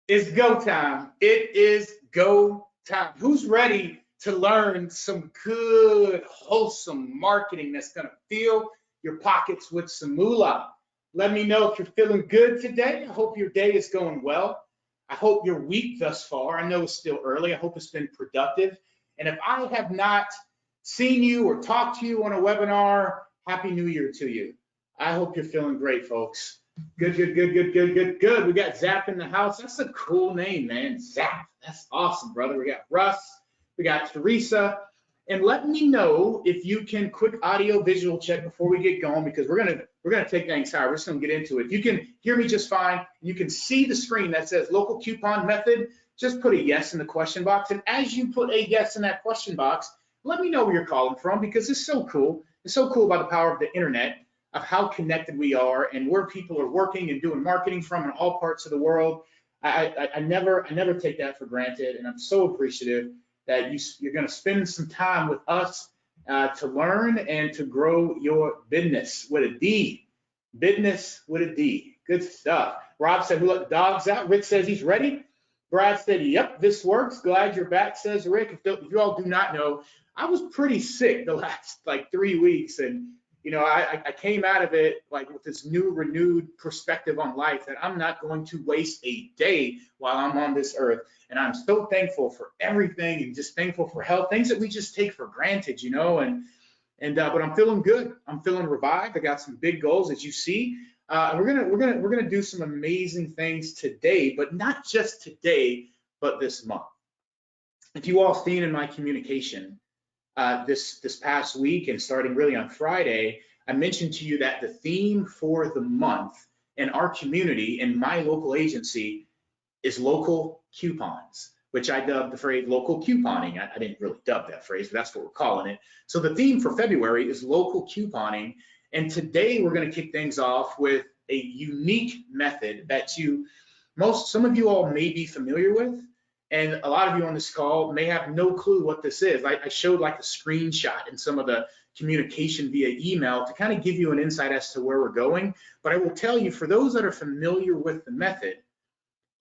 It's go time. It is go time. Who's ready to learn some good, wholesome marketing that's going to fill your pockets with some moolah? Let me know if you're feeling good today. I hope your day is going well. I hope your week thus far, I know it's still early. I hope it's been productive. And if I have not seen you or talked to you on a webinar, Happy New Year to you. I hope you're feeling great, folks. Good. We got Zap in the house. That's a cool name, man. Zap. That's awesome, brother. We got Russ. We got Teresa. And let me know if you can quick audio visual check before we get going, because we're gonna take things higher. We're just gonna get into it. If you can hear me just fine, you can see the screen that says local coupon method, just put a yes in the question box. And as you put a yes in that question box, let me know where you're calling from, because it's so cool. It's so cool about the power of the internet, of how connected we are and where people are working and doing marketing from in all parts of the world. I never take that for granted, and I'm so appreciative that you're going to spend some time with us to learn and to grow your business with a D. Business with a D. Good stuff. Rob said, "We let the dogs out." Rick says he's ready. Brad said, "Yep, this works. Glad you're back," says Rick. If you all do not know, I was pretty sick the last 3 weeks, and I came out of it with this new renewed perspective on life, that I'm not going to waste a day while I'm on this earth. And I'm so thankful for everything, and just thankful for health, things that we just take for granted, but I'm feeling good. I'm feeling revived. I got some big goals, as you see. We're gonna do some amazing things today, but not just today, but this month. If you all seen in my communication, this past week, and starting really on Friday, I mentioned to you that the theme for the month in our community, in my local agency, is local coupons, which I dubbed the phrase local couponing. I didn't really dub that phrase, but that's what we're calling it. So the theme for February is local couponing. And today we're going to kick things off with a unique method that some of you all may be familiar with. And a lot of you on this call may have no clue what this is. I showed a screenshot in some of the communication via email to kind of give you an insight as to where we're going. But I will tell you, for those that are familiar with the method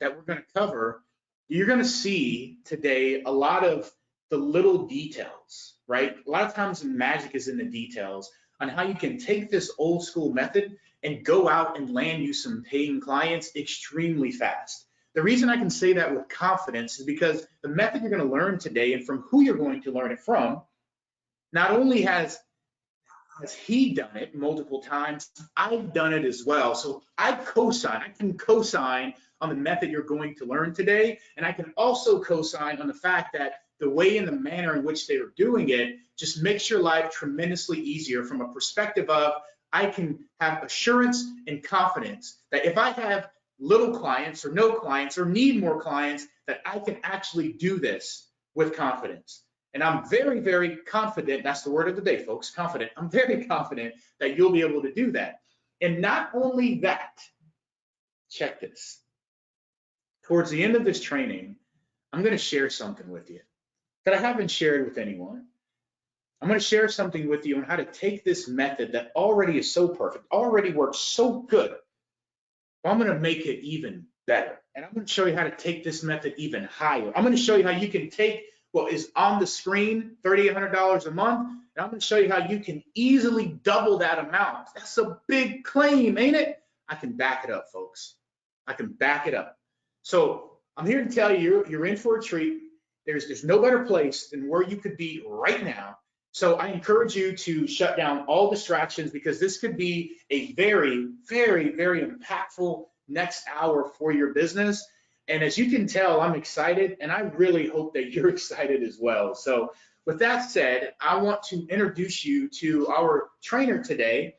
that we're going to cover, you're going to see today a lot of the little details, right? A lot of times the magic is in the details on how you can take this old school method and go out and land you some paying clients extremely fast. The reason I can say that with confidence is because the method you're going to learn today, and from who you're going to learn it from, not only has he done it multiple times, I've done it as well. So I can co-sign on the method you're going to learn today. And I can also co-sign on the fact that the way and the manner in which they are doing it just makes your life tremendously easier, from a perspective of I can have assurance and confidence that if I have little clients or no clients or need more clients, that I can actually do this with confidence. And I'm very, very confident, that's the word of the day, folks, confident. I'm very confident that you'll be able to do that. And not only that, check this. Towards the end of this training, I'm going to share something with you that I haven't shared with anyone. I'm going to share something with you on how to take this method that already is so perfect, already works so good. I'm going to make it even better. And I'm going to show you how to take this method even higher. I'm going to show you how you can take what is on the screen, $3,800 a month, and I'm going to show you how you can easily double that amount. That's a big claim, ain't it? I can back it up, folks. I can back it up. So I'm here to tell you, you're in for a treat. There's no better place than where you could be right now. So I encourage you to shut down all distractions, because this could be a very, very, very impactful next hour for your business. And as you can tell, I'm excited, and I really hope that you're excited as well. So with that said, I want to introduce you to our trainer today,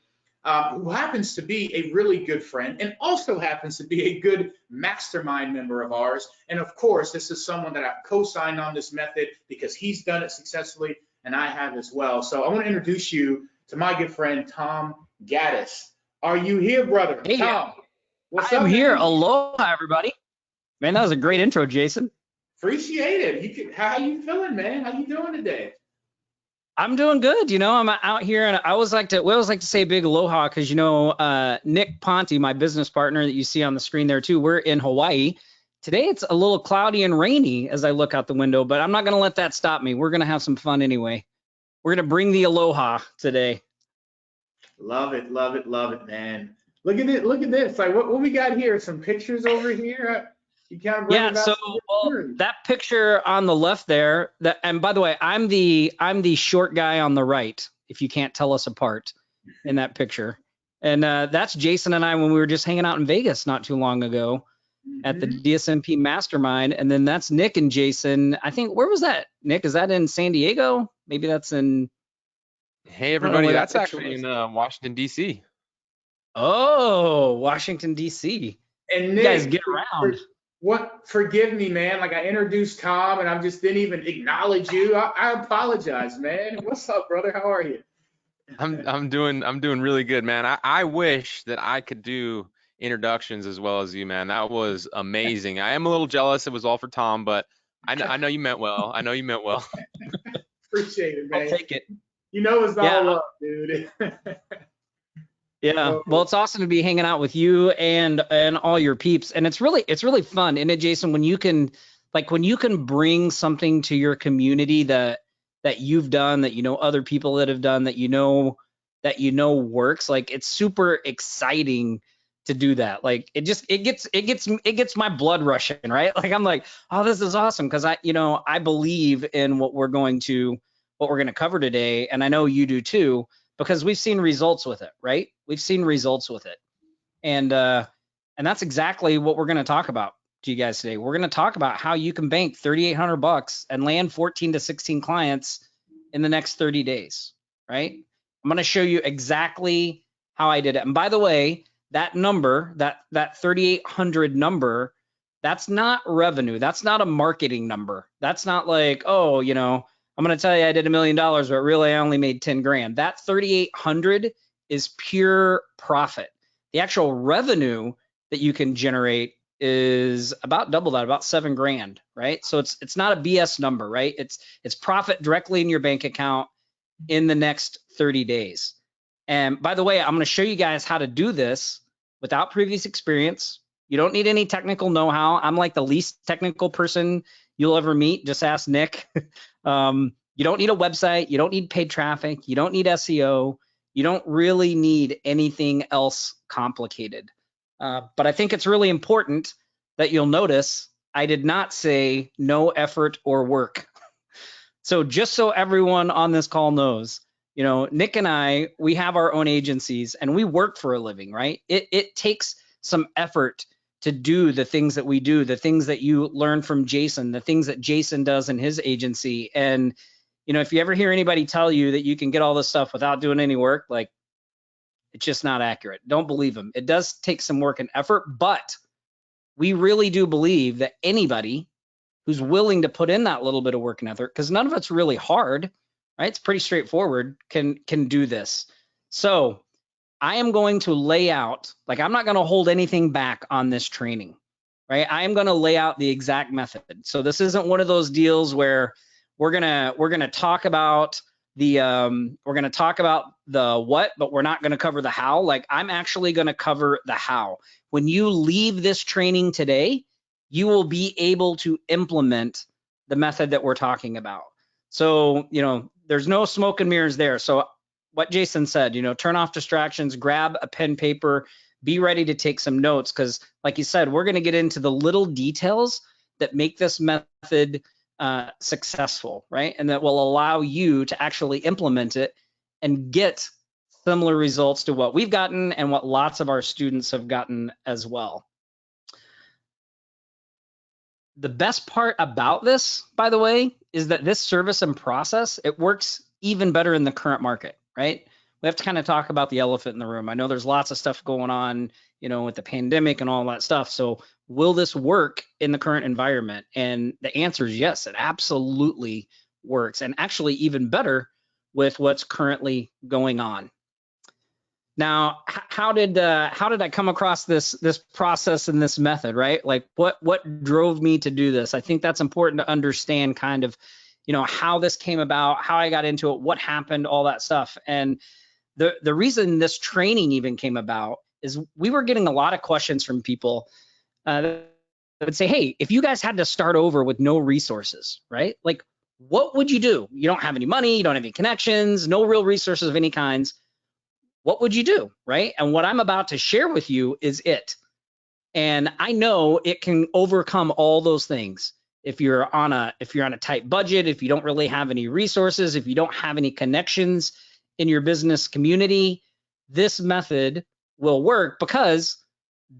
who happens to be a really good friend and also happens to be a good mastermind member of ours. And of course, this is someone that I've co-signed on this method because he's done it successfully, and I have as well. So I want to introduce you to my good friend, Tom Gaddis. Are you here, brother? Hey, Tom, what's I'm up, here. man? Aloha, everybody. Man, that was a great intro, Jason. Appreciate it. How you feeling, man? How you doing today? I'm doing good. I'm out here, and we always like to say big aloha, because Nick Ponte, my business partner that you see on the screen there too, we're in Hawaii, Today it's a little cloudy and rainy as I look out the window, but I'm not going to let that stop me. We're going to have some fun anyway. We're going to bring the aloha today. Love it, love it, love it, man. Look at it, look at this. Like what we got here? Some pictures over here. You kind of bringing Yeah, out so some well, memories. that picture on the left there, that, and by the way, I'm the short guy on the right, if you can't tell us apart in that picture. And that's Jason and I when we were just hanging out in Vegas not too long ago at the Mhm. DSMP Mastermind. And then that's Nick and Jason. I think, where was that? Nick, is that in San Diego? Maybe that's in, Hey I don't know everybody, where that that's picture actually was. in Washington D.C. Oh, Washington, D.C. And You guys Nick, get around. forgive me, man. Like I introduced Tom and I just didn't even acknowledge you. I apologize, man. What's up, brother? How are you? I'm doing really good, man. I wish that I could do introductions as well as you, man. That was amazing. I am a little jealous. It was all for Tom, but I know you meant well. I know you meant well. Appreciate it, I'll man. take it. You know it's all Yeah, love, dude. yeah. So, Well, it's awesome to be hanging out with you and all your peeps. And it's really fun, isn't it, Jason, when you can bring something to your community that you've done, that you know other people that have done, that you know works. Like it's super exciting to do that. Like it gets my blood rushing, right? Like I'm like, oh, this is awesome because I believe in what we're going to cover today, and I know you do too, because we've seen results with it, right? We've seen results with it. And that's exactly what we're going to talk about to you guys today. We're going to talk about how you can bank $3,800 and land 14 to 16 clients in the next 30 days, right? I'm going to show you exactly how I did it. And by the way, that number, that 3,800 number, that's not revenue. That's not a marketing number. That's not like, oh, I'm going to tell you I did $1 million, but really I only made 10 grand. That 3,800 is pure profit. The actual revenue that you can generate is about double that, about 7 grand, right? So it's not a BS number, right? It's profit directly in your bank account in the next 30 days. And by the way, I'm going to show you guys how to do this without previous experience. You don't need any technical know-how. I'm like the least technical person you'll ever meet. Just ask Nick. You don't need a website. You don't need paid traffic. You don't need SEO. You don't really need anything else complicated. But I think it's really important that you'll notice I did not say no effort or work. So just so everyone on this call knows, Nick and I, we have our own agencies and we work for a living, right? It takes some effort to do the things that we do, the things that you learn from Jason, the things that Jason does in his agency. And, if you ever hear anybody tell you that you can get all this stuff without doing any work, like it's just not accurate. Don't believe them. It does take some work and effort, but we really do believe that anybody who's willing to put in that little bit of work and effort, because none of it's really hard, right? It's pretty straightforward, can do this. So I am going to lay out, like I'm not going to hold anything back on this training, right? I am going to lay out the exact method. So this isn't one of those deals where we're gonna talk about the what, but we're not going to cover the how. Like I'm actually going to cover the how. When you leave this training today, you will be able to implement the method that we're talking about. So, there's no smoke and mirrors there. So what Jason said, turn off distractions, grab a pen, paper, be ready to take some notes. Because like you said, we're going to get into the little details that make this method successful, right? And that will allow you to actually implement it and get similar results to what we've gotten and what lots of our students have gotten as well. The best part about this, by the way, is that this service and process, it works even better in the current market, right? We have to kind of talk about the elephant in the room. I know there's lots of stuff going on, with the pandemic and all that stuff. So will this work in the current environment? And the answer is yes, it absolutely works. And actually even better with what's currently going on. Now, how did I come across this process and this method, right? Like what drove me to do this? I think that's important to understand kind of, how this came about, how I got into it, what happened, all that stuff. And the reason this training even came about is we were getting a lot of questions from people would say, hey, if you guys had to start over with no resources, right? Like, what would you do? You don't have any money, you don't have any connections, no real resources of any kinds. What would you do, right? And what I'm about to share with you is it. And I know it can overcome all those things. If you're on a tight budget, if you don't really have any resources, if you don't have any connections in your business community, this method will work, because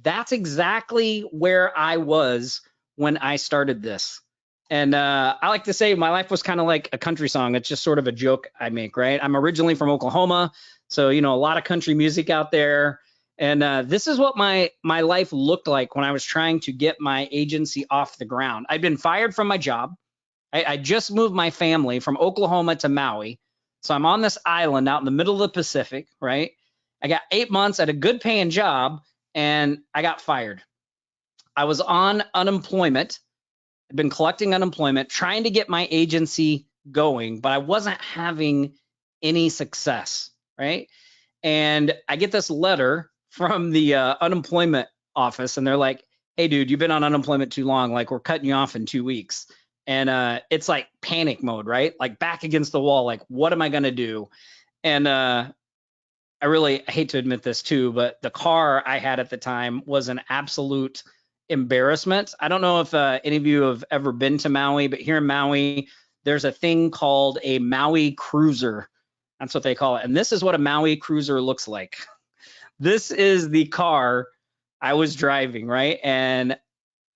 that's exactly where I was when I started this. And I like to say my life was kind of like a country song. It's just sort of a joke I make, right? I'm originally from Oklahoma, so a lot of country music out there. And this is what my life looked like when I was trying to get my agency off the ground. I'd been fired from my job. I just moved my family from Oklahoma to Maui. So I'm on this island out in the middle of the Pacific, right? I got 8 months at a good paying job, and I got fired. I was on unemployment. I'd been collecting unemployment, trying to get my agency going, but I wasn't having any success, right? And I get this letter from the unemployment office, and they're like, hey, dude, you've been on unemployment too long. Like, we're cutting you off in 2 weeks. And it's like panic mode, right? Like back against the wall. Like, what am I going to do? And I hate to admit this too, but the car I had at the time was an absolute embarrassment. I don't know if any of you have ever been to Maui, but here in Maui, there's a thing called a Maui Cruiser. That's what they call it. And this is what a Maui Cruiser looks like. This is the car I was driving, right? And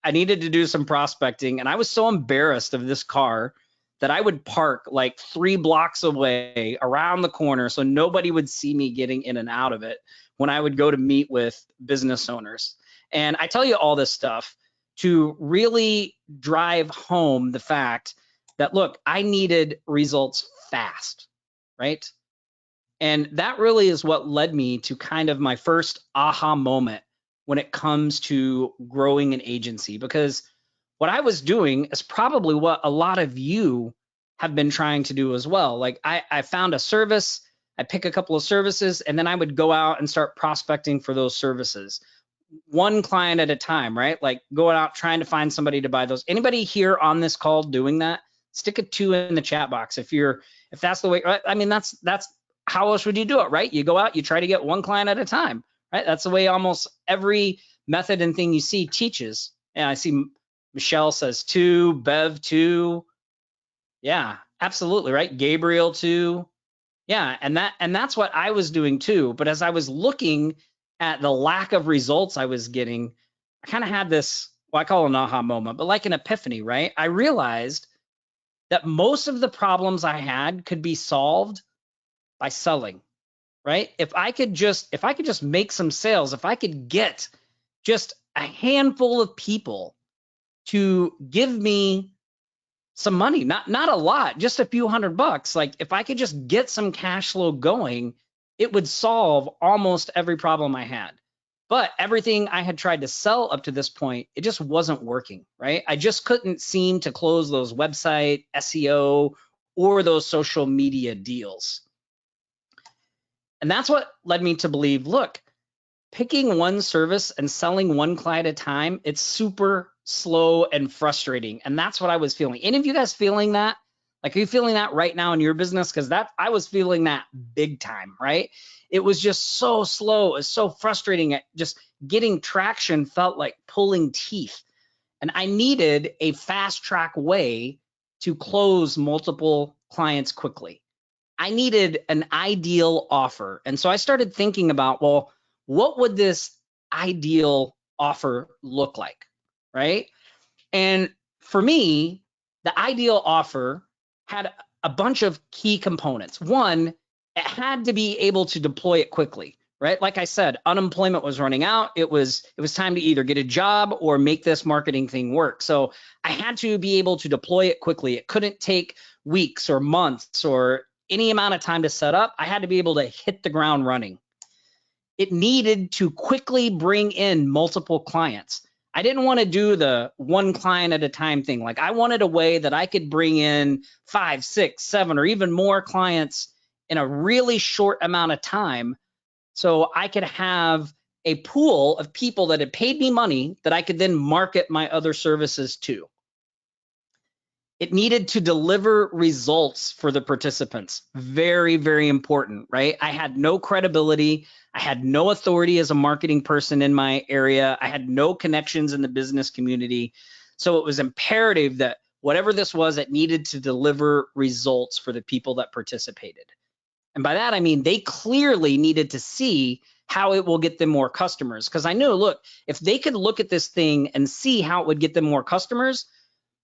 I needed to do some prospecting, and I was so embarrassed of this car that I would park like 3 blocks away around the corner so nobody would see me getting in and out of it when I would go to meet with business owners. And I tell you all this stuff to really drive home the fact that, look, I needed results fast, right? And that really is what led me to kind of my first aha moment when it comes to growing an agency, because what I was doing is probably what a lot of you have been trying to do as well. Like I found a service, I pick a couple of services, and then I would go out and start prospecting for those services, one client at a time, right? Like going out trying to find somebody to buy those. Anybody here on this call doing that? Stick a 2 in the chat box if that's the way. I mean, that's how else would you do it, right? You go out, you try to get one client at a time, right? That's the way almost every method and thing you see teaches. And I see Michelle says 2, Bev 2. Yeah, absolutely, right? Gabriel 2. Yeah, and that's what I was doing too. But as I was looking at the lack of results I was getting, I kind of had this, well, I call it an aha moment, but like an epiphany, right? I realized that most of the problems I had could be solved by selling, right? If I could just make some sales, if I could get just a handful of people to give me some money, not a lot, just a few $100. Like if I could just get some cash flow going, it would solve almost every problem I had. But everything I had tried to sell up to this point, it just wasn't working, right? I just couldn't seem to close those website, SEO, or those social media deals. And that's what led me to believe, look, picking one service and selling one client at a time, it's super slow and frustrating. And that's what I was feeling. Any of you guys feeling that? Like, are you feeling that right now in your business? Because I was feeling that big time, right? It was just so slow. It's so frustrating. Just getting traction felt like pulling teeth. And I needed a fast track way to close multiple clients quickly. I needed an ideal offer. And so I started thinking about, well, what would this ideal offer look like, right? And for me, the ideal offer had a bunch of key components. One, it had to be able to deploy it quickly, right? Like I said, unemployment was running out. It was time to either get a job or make this marketing thing work. So I had to be able to deploy it quickly. It couldn't take weeks or months or any amount of time to set up. I had to be able to hit the ground running. It needed to quickly bring in multiple clients. I didn't want to do the one client at a time thing. Like I wanted a way that I could bring in 5, 6, 7, or even more clients in a really short amount of time, so I could have a pool of people that had paid me money that I could then market my other services to. It needed to deliver results for the participants. Very, very important, right? I had no credibility. I had no authority as a marketing person in my area. I had no connections in the business community. So it was imperative that whatever this was, it needed to deliver results for the people that participated. And by that, I mean, they clearly needed to see how it will get them more customers. Because I knew, look, if they could look at this thing and see how it would get them more customers,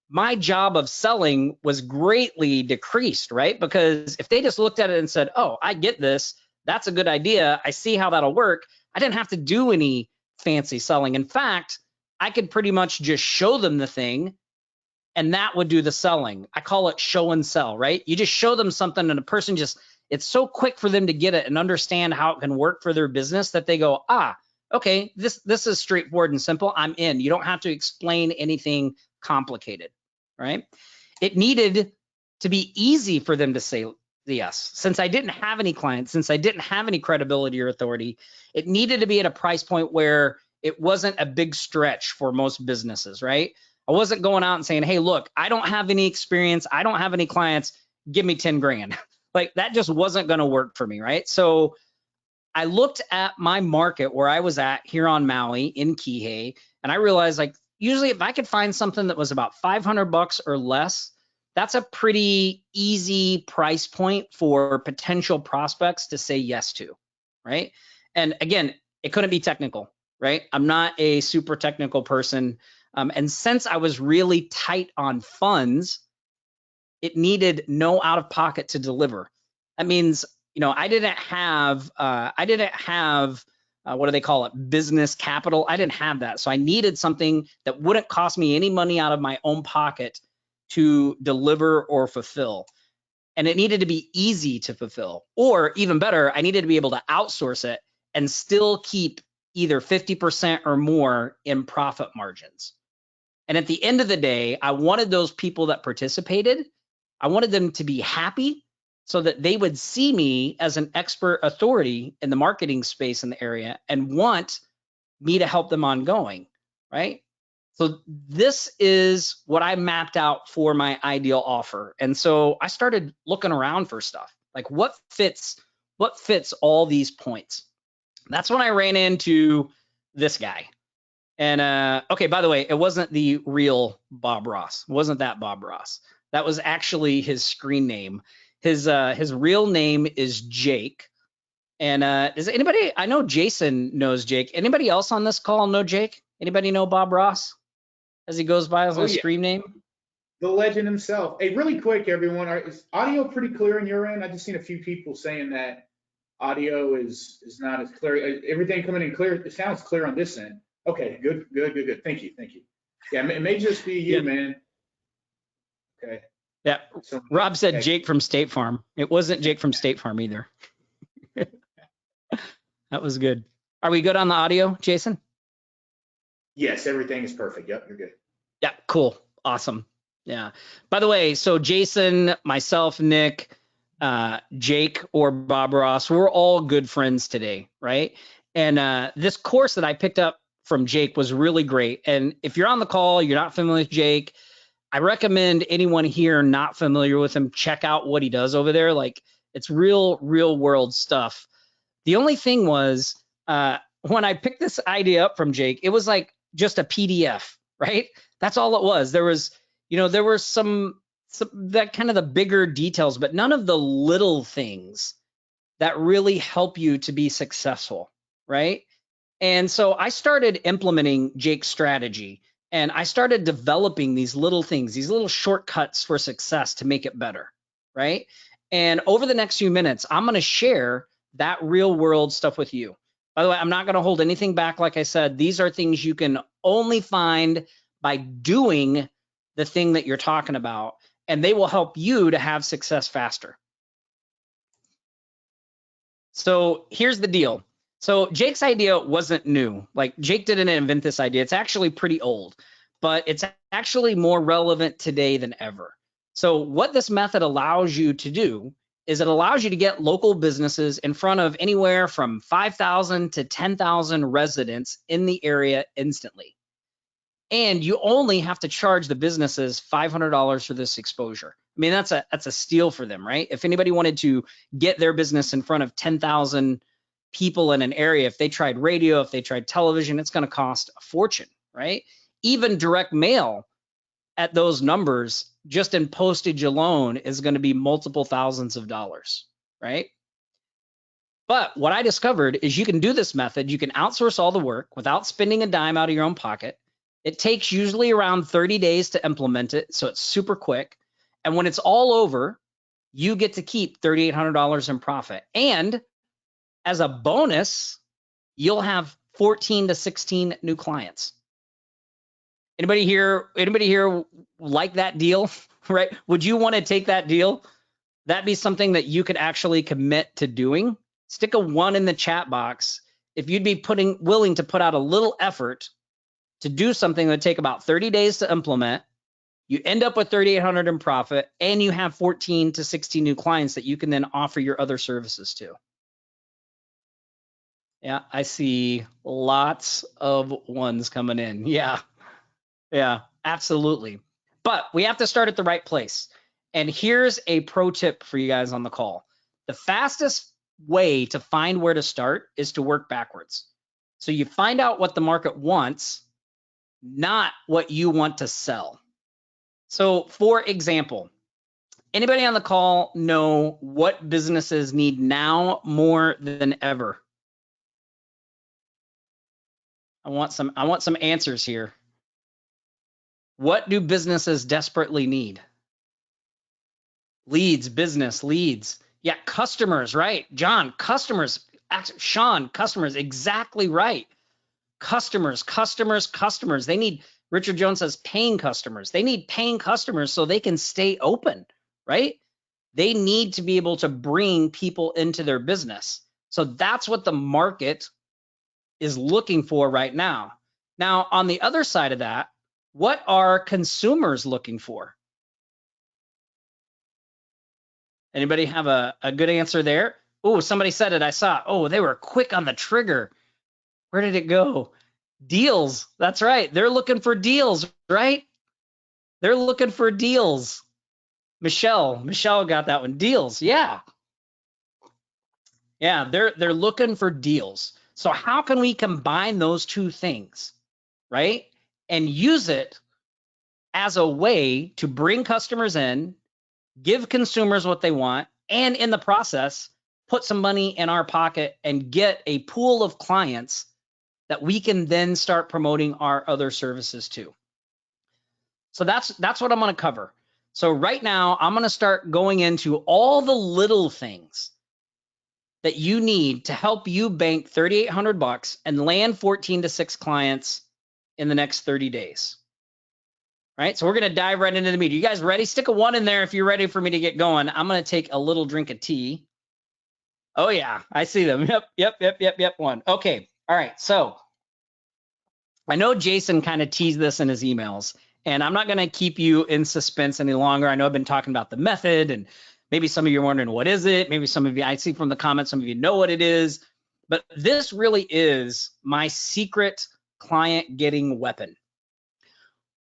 my job of selling was greatly decreased, right? Because if they just looked at it and said, oh, I get this, that's a good idea, I see how that'll work, I didn't have to do any fancy selling. In fact, I could pretty much just show them the thing and that would do the selling. I call it show and sell, right? You just show them something and a person just, it's so quick for them to get it and understand how it can work for their business that they go, ah, okay, this is straightforward and simple, I'm in. You don't have to explain anything complicated, right? It needed to be easy for them to say yes. Since I didn't have any clients, since I didn't have any credibility or authority, it needed to be at a price point where it wasn't a big stretch for most businesses, right? I wasn't going out and saying, hey, look, I don't have any experience, I don't have any clients, give me 10 grand. Like that just wasn't going to work for me, right? So I looked at my market where I was at here on Maui in Kihei, and I realized like usually if I could find something that was about $500 or less, that's a pretty easy price point for potential prospects to say yes to, right? And again, it couldn't be technical, right? I'm not a super technical person. And since I was really tight on funds, it needed no out of pocket to deliver. That means, you know, I didn't have what do they call it? Business capital. I didn't have that. So I needed something that wouldn't cost me any money out of my own pocket to deliver or fulfill. And it needed to be easy to fulfill. Or even better, I needed to be able to outsource it and still keep either 50% or more in profit margins. And at the end of the day, I wanted those people that participated, I wanted them to be happy so that they would see me as an expert authority in the marketing space in the area and want me to help them ongoing, right? So this is what I mapped out for my ideal offer. And so I started looking around for stuff like what fits all these points. That's when I ran into this guy. And okay, by the way, it wasn't the real Bob Ross. It wasn't that Bob Ross. That was actually his screen name. His real name is Jake. And is anybody, I know Jason knows Jake. Anybody else on this call know Jake? Anybody know Bob Ross as he goes by as his screen name? The legend himself. Hey, really quick, everyone, is audio pretty clear on your end? I just seen a few people saying that audio is not as clear. Everything coming in clear. It sounds clear on this end. Okay, good. Thank you. Yeah, it may just be you, man. Okay. Yeah, so, Rob said okay. Jake from State Farm. It wasn't Jake from State Farm either. That was good. Are we good on the audio, Jason? Yes, everything is perfect. Yep, you're good. Yeah, cool. Awesome. Yeah. By the way, so Jason, myself, Nick, Jake, or Bob Ross, we're all good friends today, right? And this course that I picked up from Jake was really great. And if you're on the call, you're not familiar with Jake, I recommend anyone here not familiar with him, check out what he does over there. Like it's real world stuff. The only thing was when I picked this idea up from Jake, it was like just a PDF, right? That's all it was. There was, there were some that kind of the bigger details, but none of the little things that really help you to be successful, right? And so I started implementing Jake's strategy and I started developing these little things, these little shortcuts for success to make it better, right? And over the next few minutes, I'm going to share that real world stuff with you. By the way, I'm not going to hold anything back. Like I said, these are things you can only find by doing the thing that you're talking about, and they will help you to have success faster. So here's the deal. So Jake's idea wasn't new. Like Jake didn't invent this idea. It's actually pretty old, but it's actually more relevant today than ever. So what this method allows you to do is it allows you to get local businesses in front of anywhere from 5,000 to 10,000 residents in the area instantly. And you only have to charge the businesses $500 for this exposure. I mean, that's a steal for them, right? If anybody wanted to get their business in front of 10,000 people in an area, if they tried radio, if they tried television, it's going to cost a fortune, right? Even direct mail at those numbers, just in postage alone, is going to be multiple thousands of dollars, right? But what I discovered is you can do this method. You can outsource all the work without spending a dime out of your own pocket. It takes usually around 30 days to implement it, so it's super quick. And when it's all over, you get to keep $3,800 in profit. And as a bonus, you'll have 14 to 16 new clients. Anybody here like that deal, right? Would you want to take that deal? That'd be something that you could actually commit to doing. Stick a 1 in the chat box if you'd be willing to put out a little effort to do something that would take about 30 days to implement. You end up with $3,800 in profit, and you have 14 to 16 new clients that you can then offer your other services to. Yeah, I see lots of ones coming in. Yeah, absolutely. But we have to start at the right place. And here's a pro tip for you guys on the call. The fastest way to find where to start is to work backwards. So you find out what the market wants, not what you want to sell. So for example, anybody on the call know what businesses need now more than ever? I want some answers here. What do businesses desperately need? Leads, business leads. Yeah, customers, right? John, customers. Sean, customers, exactly right. Customers. They need, Richard Jones says, paying customers. They need paying customers so they can stay open, right? They need to be able to bring people into their business. So that's what the market is looking for right now. Now, on the other side of that, what are consumers looking for? Anybody have a good answer there? Oh, somebody said it. I saw. Oh, they were quick on the trigger. Where did it go? Deals. That's right. They're looking for deals, right? They're looking for deals. Michelle got that one. Deals. Yeah. Yeah, they're looking for deals. So how can we combine those two things, right? And use it as a way to bring customers in, give consumers what they want, and in the process, put some money in our pocket and get a pool of clients that we can then start promoting our other services to. So that's what I'm going to cover. So right now, I'm going to start going into all the little things that you need to help you bank $3,800 and land 14 to 6 clients in the next 30 days. Right, so we're going to dive right into the meat. You guys ready? Stick a 1 in there if you're ready for me to get going. I'm going to take a little drink of tea. Oh yeah, I see them. Yep. 1. Okay, all right. So I know Jason kind of teased this in his emails, and I'm not going to keep you in suspense any longer. I know I've been talking about the method, and maybe some of you are wondering, what is it? Maybe some of you, I see from the comments, some of you know what it is. But this really is my secret client getting weapon.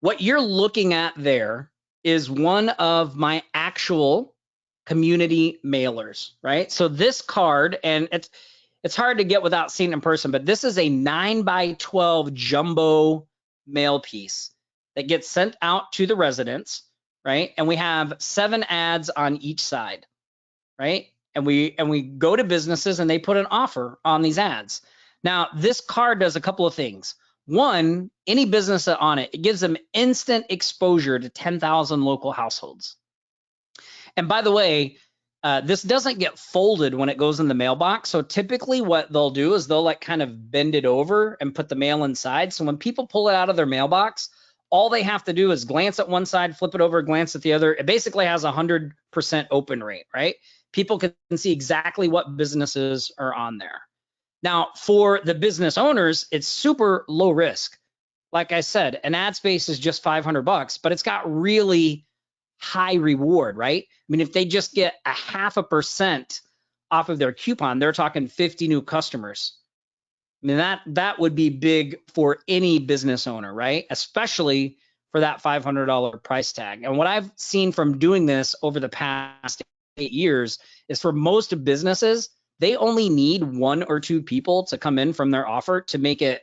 What you're looking at there is one of my actual community mailers, right? So this card, and it's hard to get without seeing it in person, but this is a 9x12 jumbo mail piece that gets sent out to the residents, right? And we have 7 ads on each side, right? And we go to businesses and they put an offer on these ads. Now, this card does a couple of things. One, any business on it gives them instant exposure to 10,000 local households. And by the way, this doesn't get folded when it goes in the mailbox. So typically what they'll do is they'll like kind of bend it over and put the mail inside. So when people pull it out of their mailbox, all they have to do is glance at one side, flip it over, glance at the other. It basically has a 100% open rate, right? People can see exactly what businesses are on there. Now, for the business owners, it's super low risk. Like I said, an ad space is just $500, but it's got really high reward, right? I mean, if they just get 0.5% off of their coupon, they're talking 50 new customers. I mean, that would be big for any business owner, right? Especially for that $500 price tag. And what I've seen from doing this over the past 8 years is for most businesses, they only need 1 or 2 people to come in from their offer to make it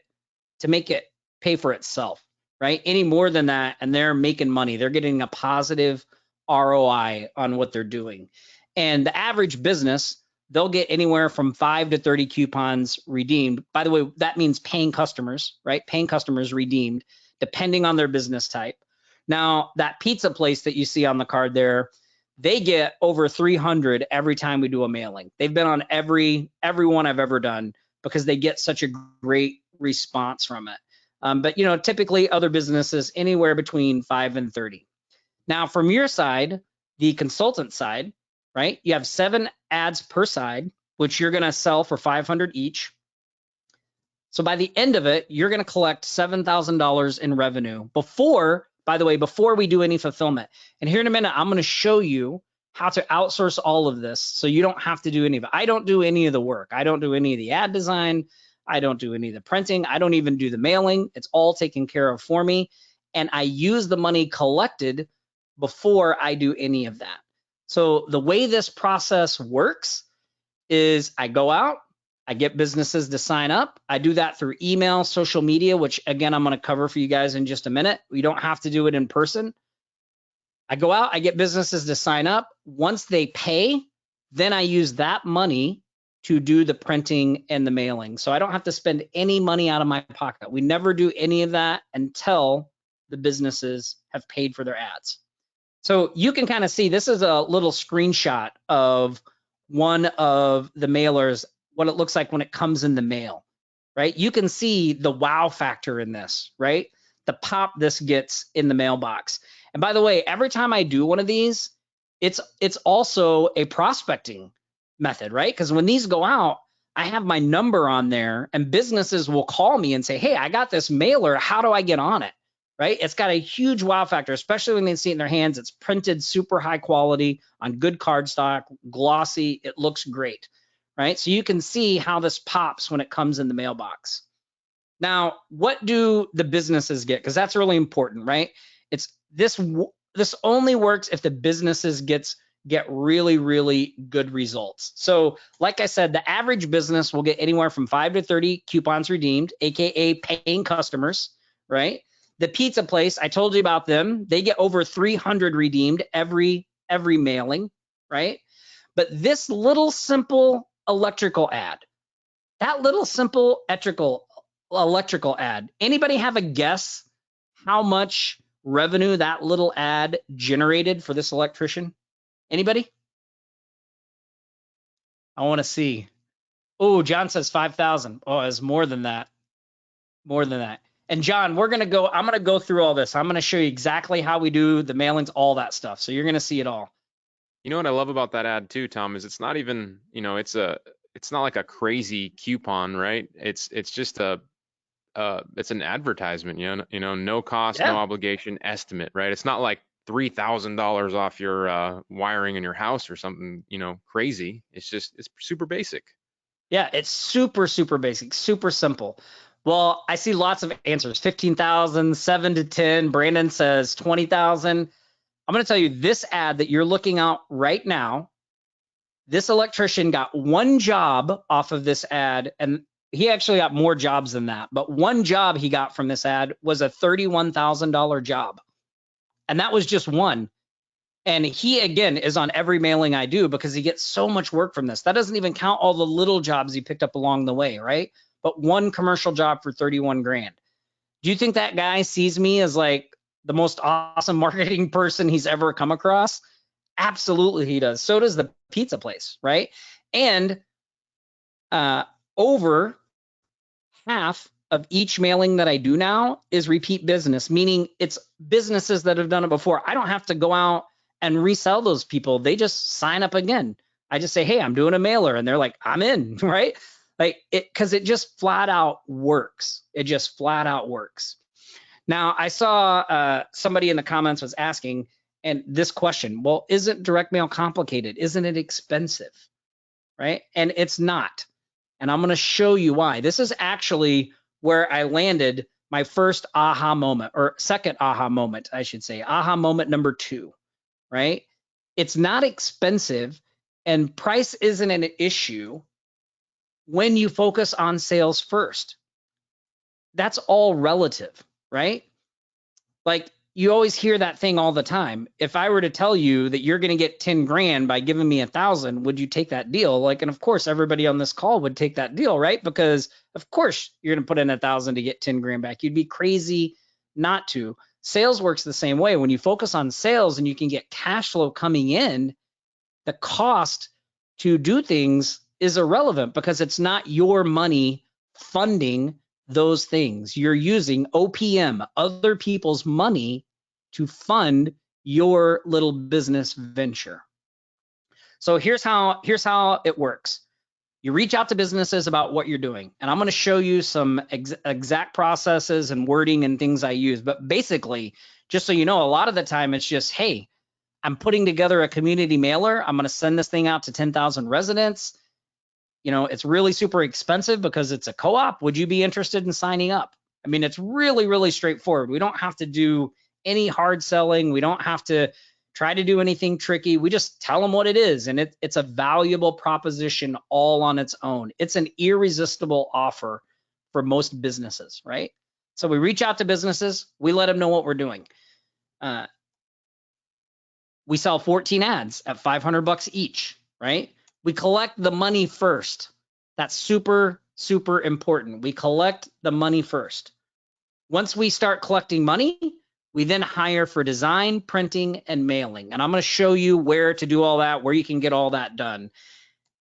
pay for itself, right? Any more than that, and they're making money. They're getting a positive ROI on what they're doing. And the average business, they'll get anywhere from 5 to 30 coupons redeemed. By the way, that means paying customers, right? Paying customers redeemed, depending on their business type. Now, that pizza place that you see on the card there, they get over 300 every time we do a mailing. They've been on every one I've ever done because they get such a great response from it. But you know, typically other businesses anywhere between 5 and 30. Now, from your side, the consultant side, right? You have 7 ads per side, which you're going to sell for $500 each. So by the end of it, you're going to collect $7,000 in revenue before, by the way, before we do any fulfillment. And here in a minute, I'm going to show you how to outsource all of this so you don't have to do any of it. I don't do any of the work. I don't do any of the ad design. I don't do any of the printing. I don't even do the mailing. It's all taken care of for me. And I use the money collected before I do any of that. So the way this process works is I go out, I get businesses to sign up. I do that through email, social media, which again, I'm going to cover for you guys in just a minute. We don't have to do it in person. I go out, I get businesses to sign up. Once they pay, then I use that money to do the printing and the mailing. So I don't have to spend any money out of my pocket. We never do any of that until the businesses have paid for their ads. So you can kind of see, this is a little screenshot of one of the mailers, what it looks like when it comes in the mail, right? You can see the wow factor in this, right? The pop this gets in the mailbox. And by the way, every time I do one of these, it's also a prospecting method, right? Because when these go out, I have my number on there and businesses will call me and say, hey, I got this mailer. How do I get on it? Right? It's got a huge wow factor, especially when they see it in their hands. It's printed super high quality on good cardstock, glossy. It looks great, right? So you can see how this pops when it comes in the mailbox. Now, what do the businesses get? Because that's really important, right? It's this only works if the businesses get really, really good results. So like I said, the average business will get anywhere from 5 to 30 coupons redeemed, AKA paying customers, right? The pizza place, I told you about them. They get over 300 redeemed every mailing, right? But this little simple electrical ad, that little simple electrical ad, anybody have a guess how much revenue that little ad generated for this electrician? Anybody? I want to see. Oh, John says 5,000. Oh, it's more than that. More than that. And John, I'm going to go through all this. I'm going to show you exactly how we do the mailings, all that stuff. So you're going to see it all. You know what I love about that ad too, Tom, is it's not even, you know, it's not like a crazy coupon, right? It's just it's an advertisement, you know, no cost, no obligation estimate, right? It's not like $3,000 off your wiring in your house or something, you know, crazy. It's super basic. Yeah, it's super, super basic, super simple. Well, I see lots of answers. 15,000, 7 to 10. Brandon says 20,000. I'm going to tell you this ad that you're looking at right now. This electrician got 1 job off of this ad, and he actually got more jobs than that. But 1 job he got from this ad was a $31,000 job. And that was just 1. And he, again, is on every mailing I do because he gets so much work from this. That doesn't even count all the little jobs he picked up along the way, right? But 1 commercial job for 31 grand. Do you think that guy sees me as like the most awesome marketing person he's ever come across? Absolutely he does. So does the pizza place, right? And over half of each mailing that I do now is repeat business, meaning it's businesses that have done it before. I don't have to go out and resell those people. They just sign up again. I just say, hey, I'm doing a mailer. And they're like, I'm in, right? Like because it just flat out works. It just flat out works. Now, I saw somebody in the comments was asking, And this question, well, isn't direct mail complicated? Isn't it expensive? Right? And it's not. And I'm going to show you why. This is actually where I landed my first aha moment, or second aha moment, I should say, aha moment number 2, right? It's not expensive, and price isn't an issue when you focus on sales first. That's all relative, right? Like, you always hear that thing all the time. If I were to tell you that you're going to get 10 grand by giving me 1,000, would you take that deal? Like, and of course, everybody on this call would take that deal, right? Because of course you're going to put in 1,000 to get 10 grand back. You'd be crazy not to. Sales works the same way. When you focus on sales and you can get cash flow coming in, the cost to do things is irrelevant because it's not your money funding those things. You're using OPM, other people's money, to fund your little business venture. So here's how it works. You reach out to businesses about what you're doing, and I'm going to show you some exact processes and wording and things I use. But basically, just so you know, a lot of the time it's just, hey, I'm putting together a community mailer. I'm going to send this thing out to 10,000 residents. You know, it's really super expensive because it's a co-op. Would you be interested in signing up? I mean, it's really, really straightforward. We don't have to do any hard selling. We don't have to try to do anything tricky. We just tell them what it is, and it's a valuable proposition all on its own. It's an irresistible offer for most businesses, right? So we reach out to businesses. We let them know what we're doing. We sell 14 ads at $500 each, right? We collect the money first. That's super, super important. We collect the money first. Once we start collecting money, we then hire for design, printing, and mailing. And I'm going to show you where to do all that, where you can get all that done.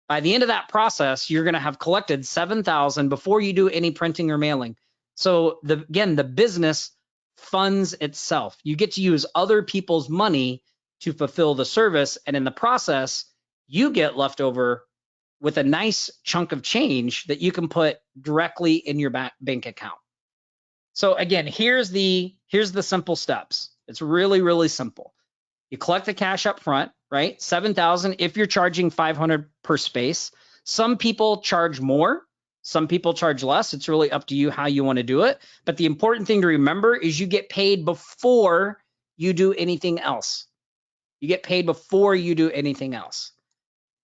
By the end of that process, you're going to have collected $7,000 before you do any printing or mailing. So again, the business funds itself. You get to use other people's money to fulfill the service, and in the process, you get left over with a nice chunk of change that you can put directly in your bank account. So again, here's the simple steps. It's really, really simple. You collect the cash up front, right? $7,000 if you're charging $500 per space. Some people charge more, some people charge less. It's really up to you how you want to do it. But the important thing to remember is you get paid before you do anything else. You get paid before you do anything else.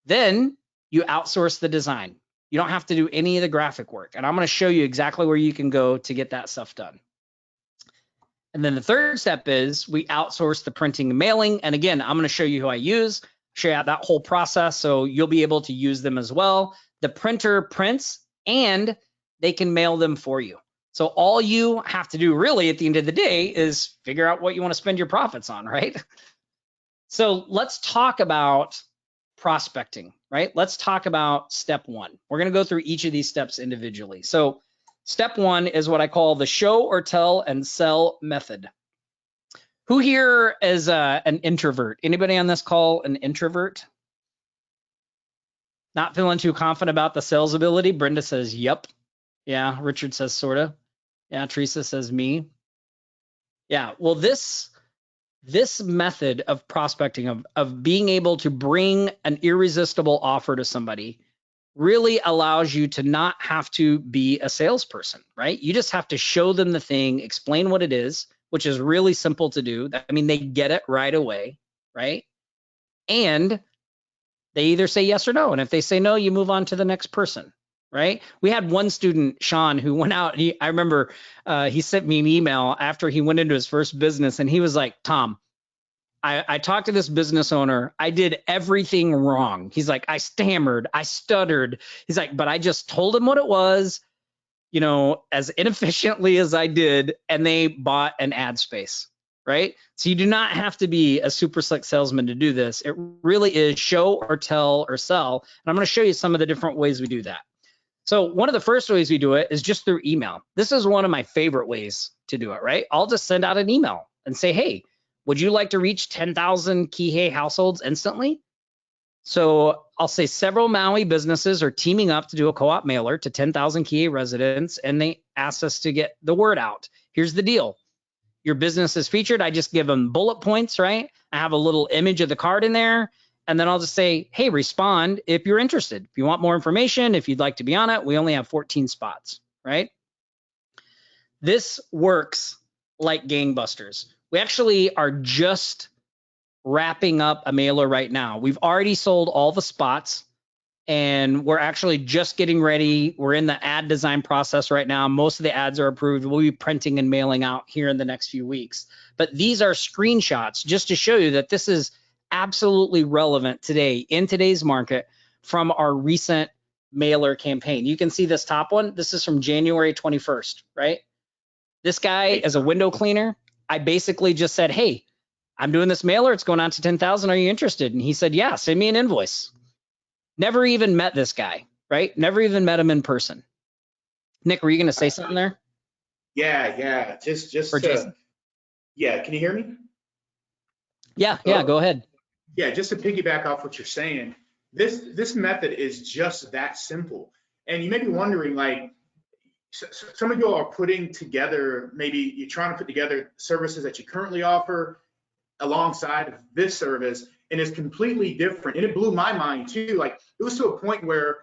Then you outsource the design. You don't have to do any of the graphic work. And I'm going to show you exactly where you can go to get that stuff done. And then the third step is we outsource the printing and mailing. And again, I'm going to show you who I use, show you that whole process so you'll be able to use them as well. The printer prints and they can mail them for you. So all you have to do really at the end of the day is figure out what you want to spend your profits on, right? So let's talk about prospecting, right? Let's talk about step 1. We're going to go through each of these steps individually. So step 1 is what I call the show or tell and sell method. Who here is an introvert? Anybody on this call an introvert? Not feeling too confident about the sales ability? Brenda says, yep. Yeah, Richard says, sorta. Yeah, Teresa says, me. Yeah, well, this method of prospecting, of being able to bring an irresistible offer to somebody really allows you to not have to be a salesperson, right? You just have to show them the thing, explain what it is, which is really simple to do. I mean, they get it right away, right? And they either say yes or no. And if they say no, you move on to the next person, right? We had one student, Sean, who went out. I remember he sent me an email after he went into his first business, and he was like, Tom, I talked to this business owner. I did everything wrong. He's like, I stammered, I stuttered. He's like, but I just told him what it was, you know, as inefficiently as I did, and they bought an ad space, right? So you do not have to be a super slick salesman to do this. It really is show or tell or sell. And I'm going to show you some of the different ways we do that. So one of the first ways we do it is just through email. This is one of my favorite ways to do it, right? I'll just send out an email and say, hey, would you like to reach 10,000 Kihei households instantly? So I'll say several Maui businesses are teaming up to do a co-op mailer to 10,000 Kihei residents, and they asked us to get the word out. Here's the deal. your business is featured, I just give them bullet points, right? I have a little image of the card in there, and then I'll just say, hey, respond if you're interested. If you want more information, if you'd like to be on it, we only have 14 spots, right? This works like gangbusters. We actually are just wrapping up a mailer right now. We've already sold all the spots, and we're actually just getting ready. We're in the ad design process right now. Most of the ads are approved. We'll be printing and mailing out here in the next few weeks. But these are screenshots just to show you that this is absolutely relevant today in today's market from our recent mailer campaign. You can see this top one. This is from January 21st, right? This guy, as a window cleaner, I basically just said, hey, I'm doing this mailer. It's going on to 10,000. Are you interested? And he said, yeah, send me an invoice. Never even met this guy, right? Never even met him in person. Nick, were you going to say something there? Yeah. Just yeah. Can you hear me? Yeah, go ahead. Yeah, just to piggyback off what you're saying, this method is just that simple. And you may be wondering, like, some of you are putting together, maybe you're trying to put together services that you currently offer alongside of this service, and it's completely different. And it blew my mind too. Like, it was to a point where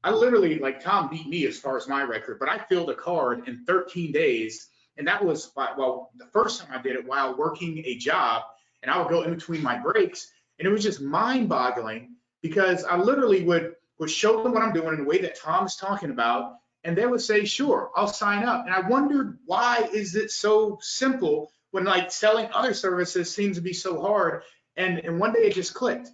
I literally, like, Tom beat me as far as my record, but I filled a card in 13 days. And that was, well, the first time I did it while working a job, and I would go in between my breaks. And it was just mind boggling because I literally would show them what I'm doing in a way that Tom is talking about. And they would say, sure, I'll sign up. And I wondered, why is it so simple when, like, selling other services seems to be so hard? And one day it just clicked.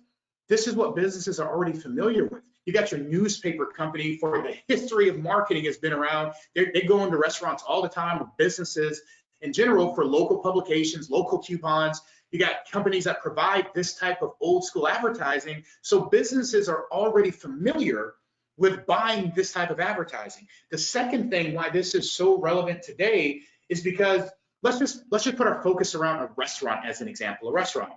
This is what businesses are already familiar with. You got your newspaper company, for the history of marketing has been around. They go into restaurants all the time, with businesses in general, for local publications, local coupons. You got companies that provide this type of old school advertising. So businesses are already familiar with buying this type of advertising. The second thing why this is so relevant today is because let's just put our focus around a restaurant as an example. A restaurant.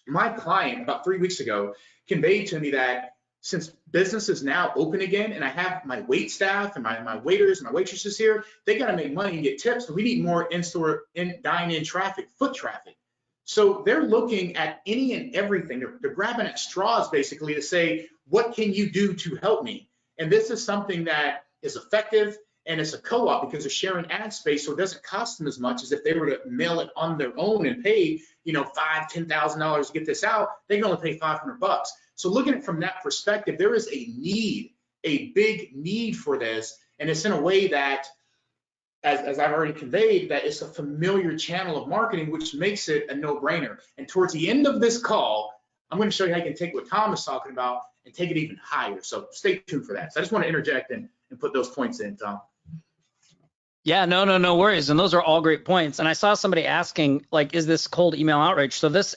My client about 3 weeks ago conveyed to me that since business is now open again, and I have my wait staff and my waiters and my waitresses here, they got to make money and get tips. So we need more in-store, dine-in traffic, foot traffic. So they're looking at any and everything. They're grabbing at straws basically to say, what can you do to help me? And this is something that is effective, and it's a co-op because they're sharing ad space, so it doesn't cost them as much as if they were to mail it on their own and pay, $5,000, $10,000 to get this out. They can only pay $500. So looking at it from that perspective, there is a big need for this, and it's in a way that, as I've already conveyed, that it's a familiar channel of marketing, which makes it a no-brainer. And towards the end of this call, I'm going to show you how you can take what Tom is talking about and take it even higher. So stay tuned for that. So I just want to interject and put those points in, Tom. Yeah, no worries. And those are all great points. And I saw somebody asking, like, is this cold email outreach? So this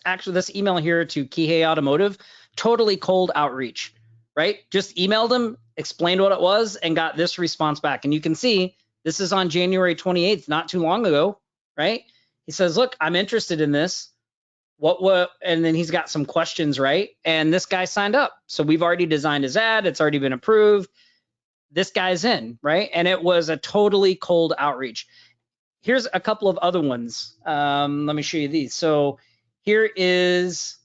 email here to Kihei Automotive, totally cold outreach, right? Just emailed them, explained what it was, and got this response back. And you can see this is on January 28th, not too long ago, right? He says, look, I'm interested in this. What, and then he's got some questions, right? And this guy signed up. So we've already designed his ad. It's already been approved. This guy's in, right? And it was a totally cold outreach. Here's a couple of other ones. Let me show you these. So here is,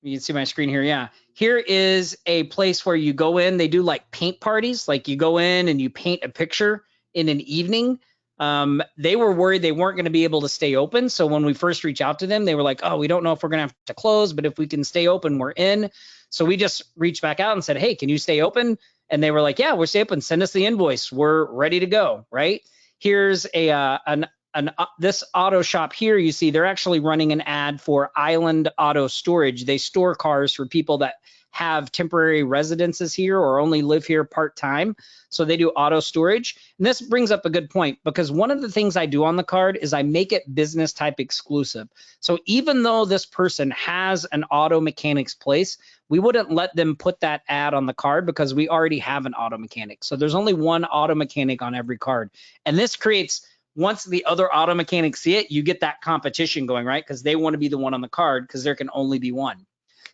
you can see my screen here. Yeah. Here is a place where you go in, they do like paint parties. Like you go in and you paint a picture in an evening. They were worried they weren't going to be able to stay open. So when we first reached out to them, they were like, oh, we don't know if we're going to have to close, but if we can stay open, we're in. So we just reached back out and said, hey, can you stay open? And they were like, yeah, we're stay open. Send us the invoice. We're ready to go, right? Here's this auto shop here. You see they're actually running an ad for Island Auto Storage. They store cars for people that have temporary residences here or only live here part-time. So they do auto storage. And this brings up a good point because one of the things I do on the card is I make it business type exclusive. So even though this person has an auto mechanics place, we wouldn't let them put that ad on the card because we already have an auto mechanic. So there's only one auto mechanic on every card. And this creates, once the other auto mechanics see it, you get that competition going, right? Because they want to be the one on the card because there can only be one.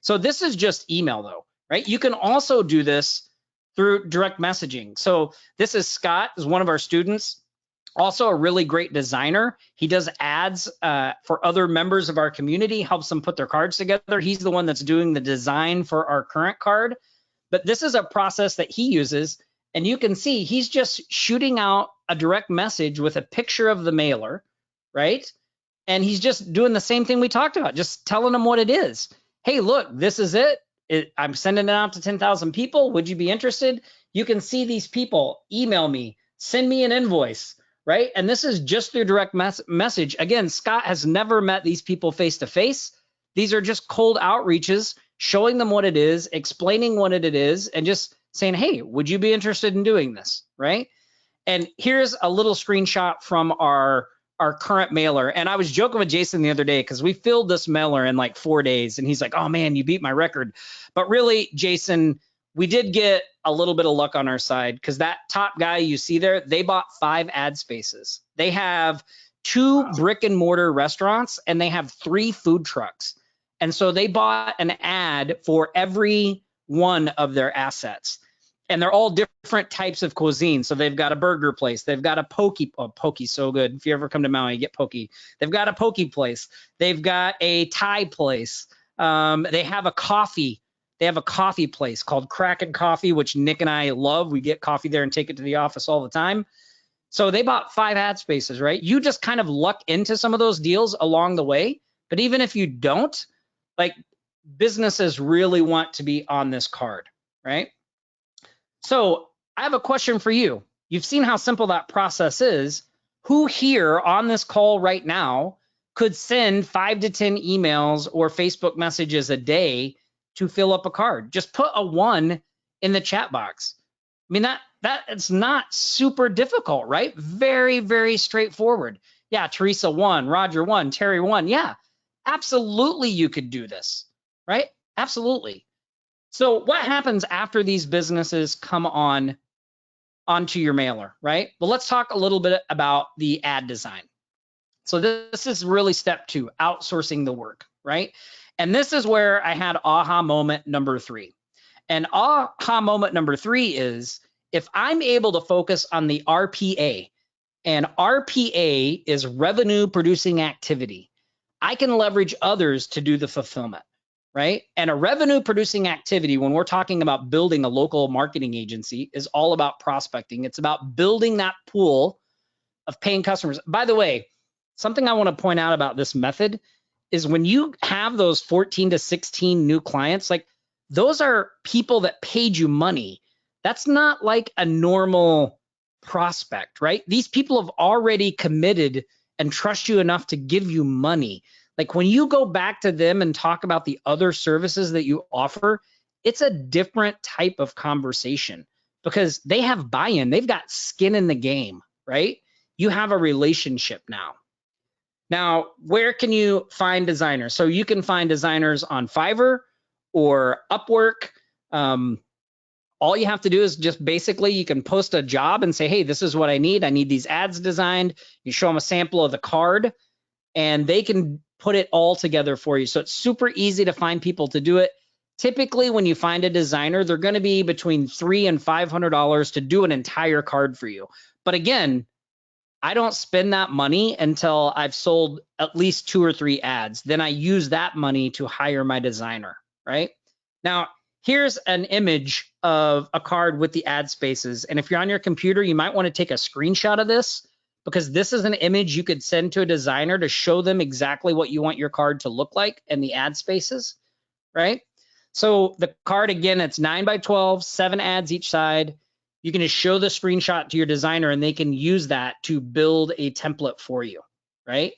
So this is just email though, right? You can also do this through direct messaging. So this is Scott, is one of our students. Also a really great designer. He does ads for other members of our community, helps them put their cards together. He's the one that's doing the design for our current card. But this is a process that he uses, and you can see he's just shooting out a direct message with a picture of the mailer, right? And he's just doing the same thing we talked about, just telling them what it is. Hey, look, this is it. I'm sending it out to 10,000 people. Would you be interested? You can see these people email me, send me an invoice, right? And this is just through direct message. Again, Scott has never met these people face to face. These are just cold outreaches, showing them what it is, explaining what it is, and just saying, hey, would you be interested in doing this, right? And here's a little screenshot from our current mailer. And I was joking with Jason the other day because we filled this mailer in like 4 days, and he's like, oh man, you beat my record. But really, Jason, we did get a little bit of luck on our side, because that top guy you see there, they bought 5 ad spaces. They have 2 brick and mortar restaurants, and they have 3 food trucks. And so they bought an ad for every one of their assets. And they're all different types of cuisine. So they've got a burger place. They've got a poke's so good. If you ever come to Maui, get poke. They've got a poke place. They've got a Thai place. They have a coffee. They have a coffee place called Kraken Coffee, which Nick and I love. We get coffee there and take it to the office all the time. So they bought 5 ad spaces, right? You just kind of luck into some of those deals along the way. But even if you don't, like, businesses really want to be on this card, right? So I have a question for you. You've seen how simple that process is. Who here on this call right now could send 5 to 10 emails or Facebook messages a day to fill up a card? Just put a 1 in the chat box. I mean, that it's not super difficult, right? Very, very straightforward. Yeah, Teresa 1, Roger 1, Terry 1. Yeah, absolutely you could do this, right? Absolutely. So what happens after these businesses come onto your mailer, right? Well, let's talk a little bit about the ad design. So this is really step 2, outsourcing the work, right? And this is where I had aha moment number 3. And aha moment number 3 is, if I'm able to focus on the RPA, and RPA is revenue producing activity, I can leverage others to do the fulfillment, right? And a revenue producing activity, when we're talking about building a local marketing agency, is all about prospecting. It's about building that pool of paying customers. By the way, something I want to point out about this method is when you have those 14 to 16 new clients, like, those are people that paid you money. That's not like a normal prospect, right? These people have already committed and trust you enough to give you money. Like, when you go back to them and talk about the other services that you offer, it's a different type of conversation, because they have buy-in. They've got skin in the game, right? You have a relationship now. Now, where can you find designers? So you can find designers on Fiverr or Upwork. All you have to do is just basically, you can post a job and say, hey, this is what I need. I need these ads designed. You show them a sample of the card, and they can put it all together for you. So it's super easy to find people to do it. Typically, when you find a designer, they're going to be between $300 and $500 to do an entire card for you. But again, I don't spend that money until I've sold at least 2 or 3 ads. Then I use that money to hire my designer, right? Now, here's an image of a card with the ad spaces. And if you're on your computer, you might want to take a screenshot of this, because this is an image you could send to a designer to show them exactly what you want your card to look like and the ad spaces, right? So the card, again, it's 9x12, 7 ads each side. You can just show the screenshot to your designer, and they can use that to build a template for you, right?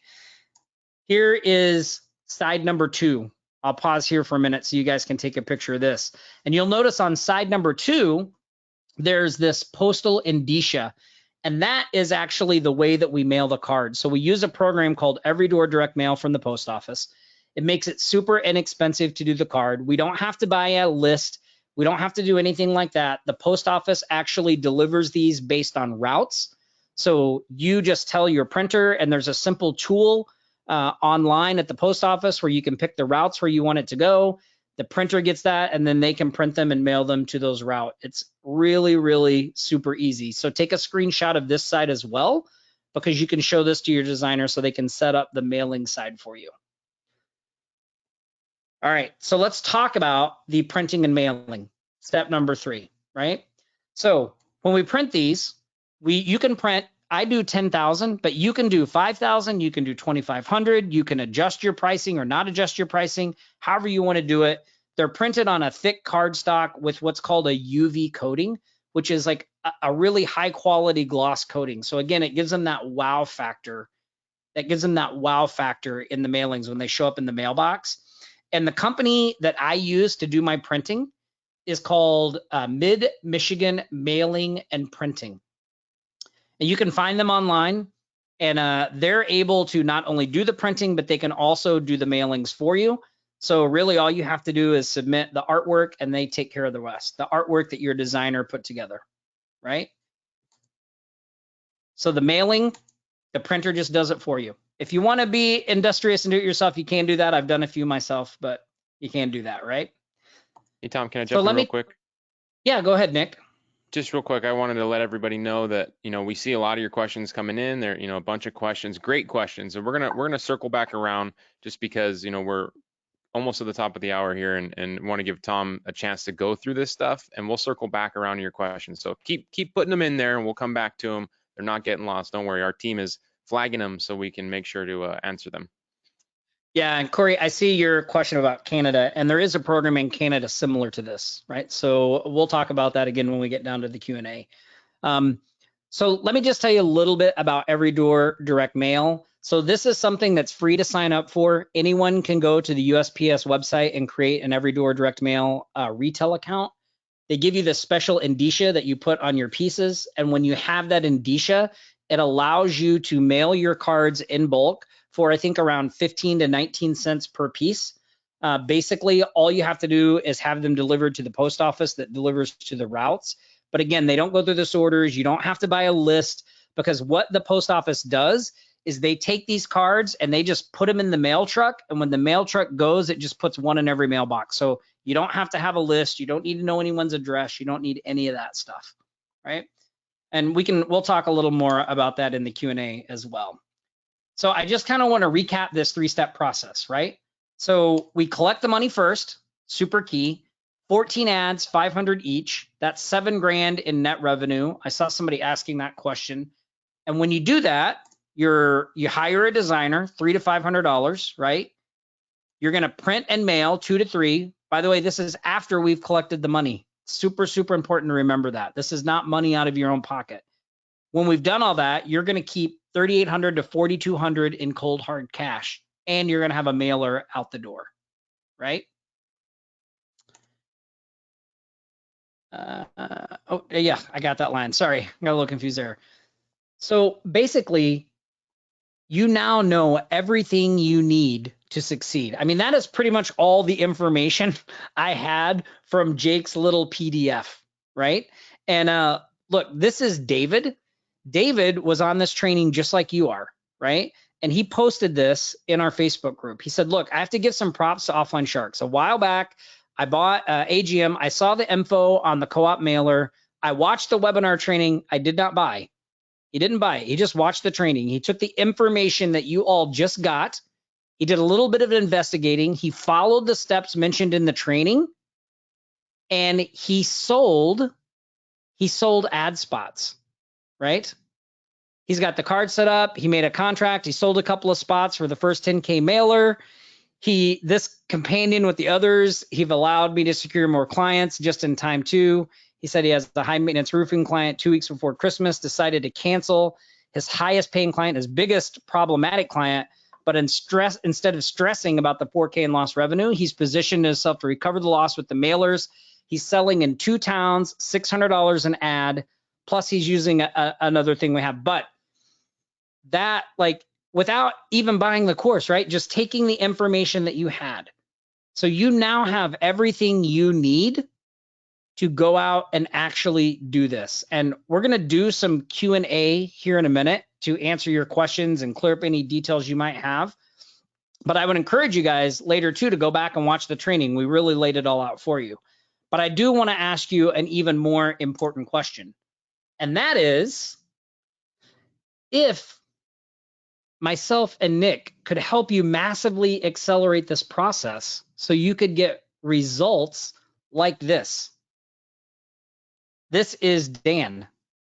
Here is side number 2. I'll pause here for a minute so you guys can take a picture of this. And you'll notice on side number 2, there's this postal indicia. And that is actually the way that we mail the card. So we use a program called Every Door Direct Mail from the post office. It makes it super inexpensive to do the card. We don't have to buy a list. We don't have to do anything like that. The post office actually delivers these based on routes. So you just tell your printer, and there's a simple tool online at the post office where you can pick the routes where you want it to go. The printer gets that, and then they can print them and mail them to those routes. It's really, really super easy. So take a screenshot of this side as well, because you can show this to your designer so they can set up the mailing side for you. All right, so let's talk about the printing and mailing. Step number 3, right? So when we print these, you can print, I do 10,000, but you can do 5,000, you can do 2,500, you can adjust your pricing or not adjust your pricing, however you want to do it. They're printed on a thick cardstock with what's called a UV coating, which is like a really high quality gloss coating. So again, it gives them that wow factor. That gives them that wow factor in the mailings when they show up in the mailbox. And the company that I use to do my printing is called Mid-Michigan Mailing and Printing. And you can find them online, and they're able to not only do the printing, but they can also do the mailings for you. So really all you have to do is submit the artwork and they take care of the rest, the artwork that your designer put together, right? So the mailing, the printer just does it for you. If you want to be industrious and do it yourself, you can do that. I've done a few myself, but you can do that, right? Hey, Tom, can I jump in real quick? Yeah, go ahead, Nick. Just real quick, I wanted to let everybody know that, we see a lot of your questions coming in there, a bunch of questions, great questions. And we're gonna circle back around just because, we're almost at the top of the hour here and want to give Tom a chance to go through this stuff, and we'll circle back around to your questions. So keep putting them in there and we'll come back to them. They're not getting lost. Don't worry. Our team is flagging them so we can make sure to answer them. Yeah, and Corey, I see your question about Canada, and there is a program in Canada similar to this, right? So we'll talk about that again when we get down to the Q&A. So let me just tell you a little bit about EveryDoor Direct Mail. So this is something that's free to sign up for. Anyone can go to the USPS website and create an EveryDoor Direct Mail retail account. They give you this special indicia that you put on your pieces, and when you have that indicia, it allows you to mail your cards in bulk for I think around 15 to 19 cents per piece. Basically, all you have to do is have them delivered to the post office that delivers to the routes. But again, they don't go through this orders. You don't have to buy a list, because what the post office does is they take these cards and they just put them in the mail truck. And when the mail truck goes, it just puts one in every mailbox. So you don't have to have a list. You don't need to know anyone's address. You don't need any of that stuff, right? And we'll talk a little more about that in the Q&A as well. So I just kind of want to recap this 3-step process, right? So we collect the money first, super key. 14 ads, 500 each. That's $7 grand in net revenue. I saw somebody asking that question. And when you do that, you hire a designer, $300 to $500, right? You're going to print and mail 2 to 3. By the way, this is after we've collected the money. Super, super important to remember that. This is not money out of your own pocket. When we've done all that, you're going to keep $3,800 to $4,200 in cold hard cash, and you're going to have a mailer out the door, right? Oh, yeah, I got that line. Sorry, I got a little confused there. So basically, you now know everything you need to succeed. I mean, that is pretty much all the information I had from Jake's little PDF, right? And look, this is David. David was on this training just like you are, right? And he posted this in our Facebook group. He said, look, I have to give some props to Offline Sharks. A while back, I bought AGM. I saw the info on the co-op mailer. I watched the webinar training. I did not buy. He didn't buy it. He just watched the training. He took the information that you all just got. He did a little bit of investigating. He followed the steps mentioned in the training, and he sold ad spots, right? He's got the card set up. He made a contract. He sold a couple of spots for the first 10K mailer. This companion with the others, he've allowed me to secure more clients just in time too. He said he has the high maintenance roofing client 2 weeks before Christmas, decided to cancel his highest paying client, his biggest problematic client, but instead of stressing about the 4K in lost revenue, he's positioned himself to recover the loss with the mailers. He's selling in 2 towns, $600 an ad, plus he's using another thing we have. But that, like, without even buying the course, right? Just taking the information that you had. So you now have everything you need to go out and actually do this. And we're going to do some Q&A here in a minute to answer your questions and clear up any details you might have. But I would encourage you guys later too to go back and watch the training. We really laid it all out for you. But I do want to ask you an even more important question. And that is, if myself and Nick could help you massively accelerate this process so you could get results like this. This is Dan.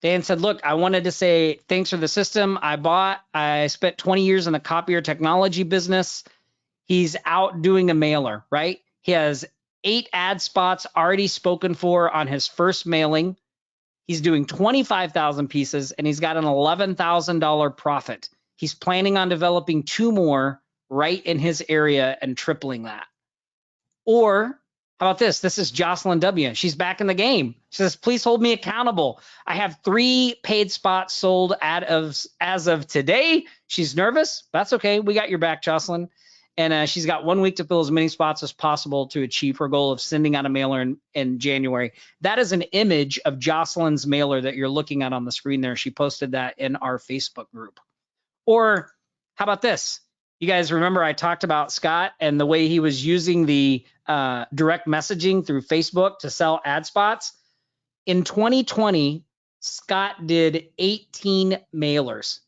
Dan said, look, I wanted to say thanks for the system I spent 20 years in the copier technology business. He's out doing a mailer, right? He has 8 ad spots already spoken for on his first mailing. He's doing 25,000 pieces and he's got an $11,000 profit. He's planning on developing 2 more right in his area and tripling that. Or how about this? This is Jocelyn W. She's back in the game. She says, please hold me accountable. I have 3 paid spots sold as of today. She's nervous. That's okay. We got your back, Jocelyn. And she's got 1 week to fill as many spots as possible to achieve her goal of sending out a mailer in January. That is an image of Jocelyn's mailer that you're looking at on the screen there. She posted that in our Facebook group. Or how about this? You guys remember I talked about Scott and the way he was using the direct messaging through Facebook to sell ad spots? In 2020, Scott did 18 mailers.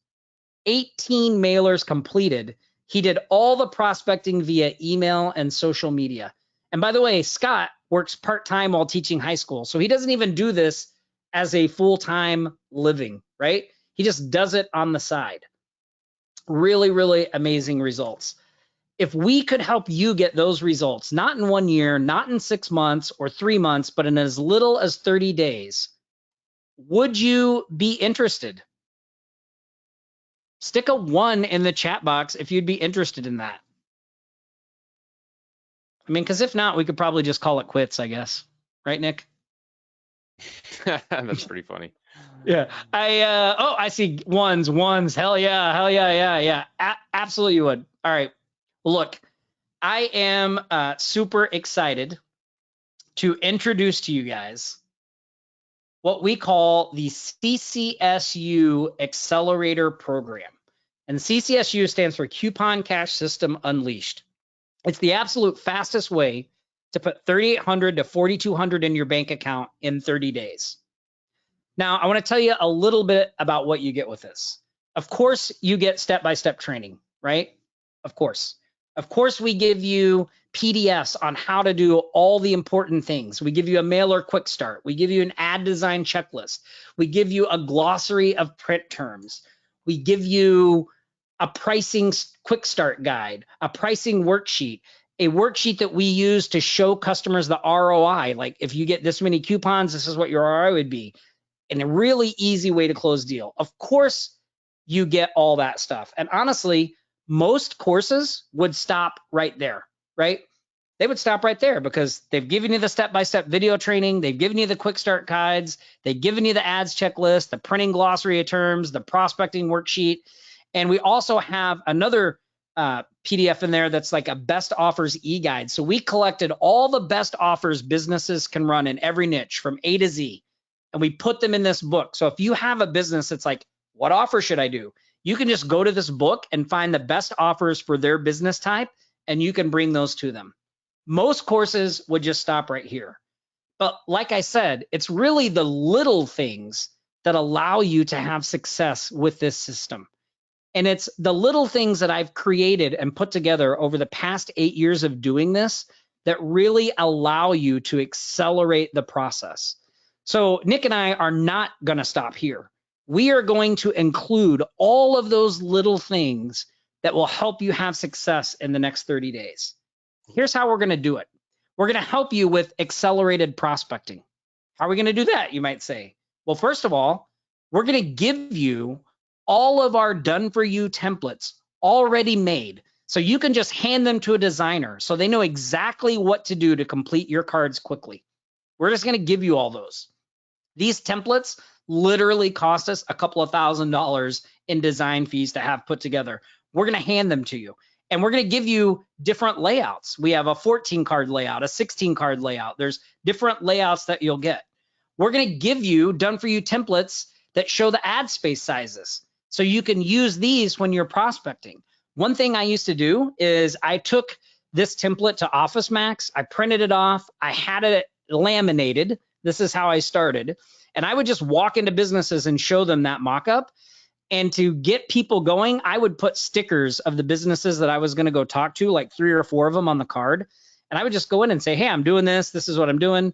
18 mailers completed. He did all the prospecting via email and social media. And by the way, Scott works part-time while teaching high school. So he doesn't even do this as a full-time living, right? He just does it on the side. Really, really amazing results. If we could help you get those results, not in 1 year, not in 6 months or 3 months, but in as little as 30 days, would you be interested? Stick a 1 in the chat box if you'd be interested in that. I mean, because if not, we could probably just call it quits, I guess. Right, Nick? That's pretty funny. Yeah. I see ones. Hell yeah. Absolutely you would. All right. Look, I am super excited to introduce to you guys what we call the CCSU Accelerator Program. And CCSU stands for Coupon Cash System Unleashed. It's the absolute fastest way to put $3,800 to $4,200 in your bank account in 30 days. Now, I want to tell you a little bit about what you get with this. Of course, you get step-by-step training, right? Of course. Of course, we give you PDFs on how to do all the important things. We give you a mailer quick start. We give you an ad design checklist. We give you a glossary of print terms. We give you a pricing quick start guide, a pricing worksheet, a worksheet that we use to show customers the ROI. Like if you get this many coupons, this is what your ROI would be. And a really easy way to close deal. Of course, you get all that stuff. And honestly, most courses would stop right there, right? They would stop right there because they've given you the step-by-step video training. They've given you the quick start guides. They've given you the ads checklist, the printing glossary of terms, the prospecting worksheet. And we also have another PDF in there that's like a best offers e-guide. So we collected all the best offers businesses can run in every niche from A to Z. And we put them in this book. So if you have a business that's like, what offer should I do? You can just go to this book and find the best offers for their business type, and you can bring those to them. Most courses would just stop right here. But like I said, it's really the little things that allow you to have success with this system. And it's the little things that I've created and put together over the past 8 years of doing this that really allow you to accelerate the process. So Nick and I are not going to stop here. We are going to include all of those little things that will help you have success in the next 30 days. Here's how we're going to do it. We're going to help you with accelerated prospecting. How are we going to do that, you might say? Well, first of all, we're going to give you all of our done-for-you templates already made. So you can just hand them to a designer so they know exactly what to do to complete your cards quickly. We're just going to give you all those. These templates literally cost us a couple of $1,000s in design fees to have put together. We're going to hand them to you. And we're going to give you different layouts. We have a 14 card layout, a 16 card layout. There's different layouts that you'll get. We're going to give you done for you templates that show the ad space sizes. So you can use these when you're prospecting. One thing I used to do is I took this template to Office Max. I printed it off. I had it laminated. This is how I started. And I would just walk into businesses and show them that mock-up. And to get people going, I would put stickers of the businesses that I was going to go talk to, like 3 or 4 of them on the card. And I would just go in and say, hey, I'm doing this. This is what I'm doing.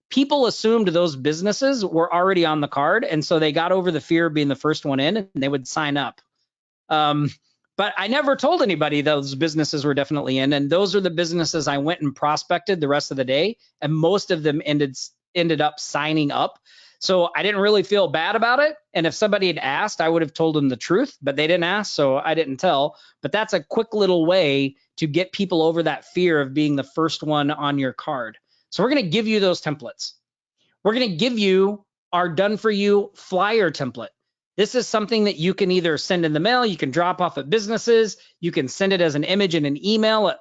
People assumed those businesses were already on the card. And so they got over the fear of being the first one in and they would sign up. But I never told anybody those businesses were definitely in. And those are the businesses I went and prospected the rest of the day. And most of them ended up signing up. So I didn't really feel bad about it. And if somebody had asked, I would have told them the truth, but they didn't ask, so I didn't tell. But that's a quick little way to get people over that fear of being the first one on your card. So we're going to give you those templates. We're going to give you our done for you flyer template. This is something that you can either send in the mail, you can drop off at businesses, you can send it as an image in an email.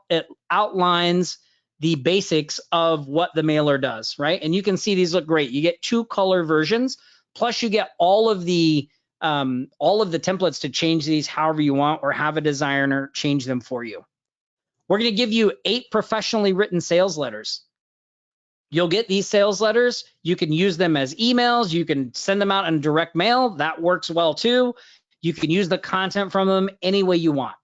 It outlines the basics of what the mailer does, right? And you can see these look great. You get 2 color versions, plus you get all of the templates to change these however you want, or have a designer change them for you. We're going to give you 8 professionally written sales letters. You'll get these sales letters. You can use them as emails. You can send them out in direct mail. That works well too. You can use the content from them any way you want.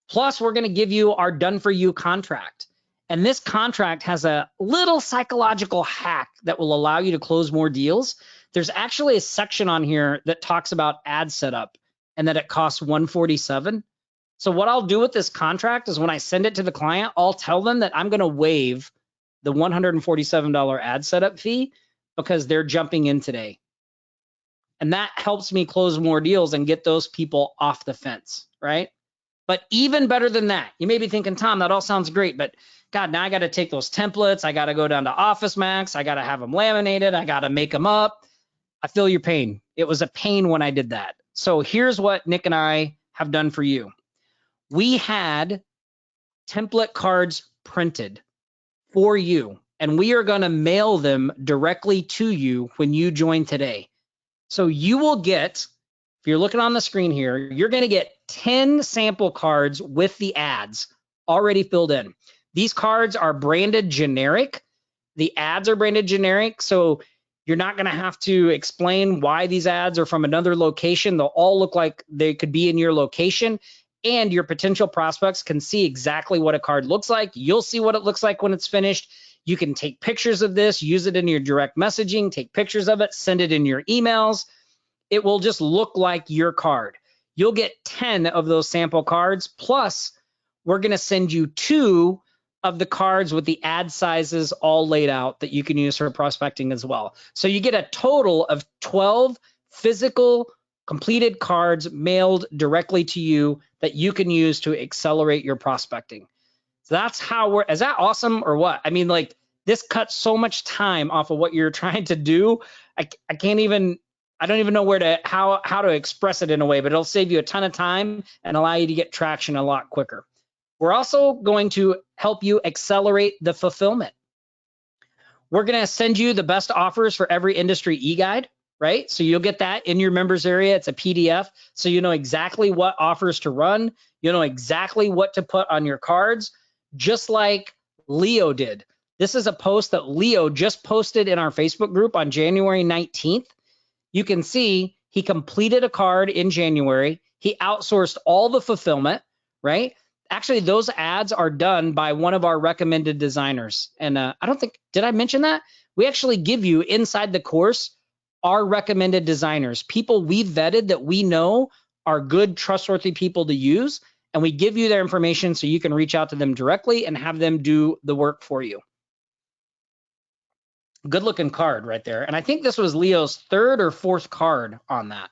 Plus, we're going to give you our done for you contract. And this contract has a little psychological hack that will allow you to close more deals. There's actually a section on here that talks about ad setup and that it costs $147. So what I'll do with this contract is when I send it to the client, I'll tell them that I'm going to waive the $147 ad setup fee because they're jumping in today. And that helps me close more deals and get those people off the fence, right? But even better than that, you may be thinking, Tom, that all sounds great, but God, now I got to take those templates. I got to go down to Office Max. I got to have them laminated. I got to make them up. I feel your pain. It was a pain when I did that. So here's what Nick and I have done for you. We had template cards printed for you, and we are going to mail them directly to you when you join today. So you will get, if you're looking on the screen here, you're going to get 10 sample cards with the ads already filled in. These cards are branded generic. The ads are branded generic, so you're not going to have to explain why these ads are from another location. They'll all look like they could be in your location, and your potential prospects can see exactly what a card looks like. You'll see what it looks like when it's finished. You can take pictures of this, use it in your direct messaging, take pictures of it, send it in your emails. It will just look like your card. You'll get 10 of those sample cards, plus we're going to send you 2 of the cards with the ad sizes all laid out that you can use for prospecting as well. So you get a total of 12 physical completed cards mailed directly to you that you can use to accelerate your prospecting. So that's how is that awesome or what? I mean, like, this cuts so much time off of what you're trying to do. I don't even know how to express it in a way, but it'll save you a ton of time and allow you to get traction a lot quicker. We're also going to help you accelerate the fulfillment. We're going to send you the best offers for every industry e-guide, right? So you'll get that in your members area. It's a PDF. So you know exactly what offers to run. You know exactly what to put on your cards, just like Leo did. This is a post that Leo just posted in our Facebook group on January 19th. You can see he completed a card in January. He outsourced all the fulfillment, right? Actually, those ads are done by one of our recommended designers. And I don't think, did I mention that? We actually give you inside the course our recommended designers, people we've vetted that we know are good, trustworthy people to use. And we give you their information so you can reach out to them directly and have them do the work for you. Good looking card right there. And I think this was Leo's 3rd or 4th card on that.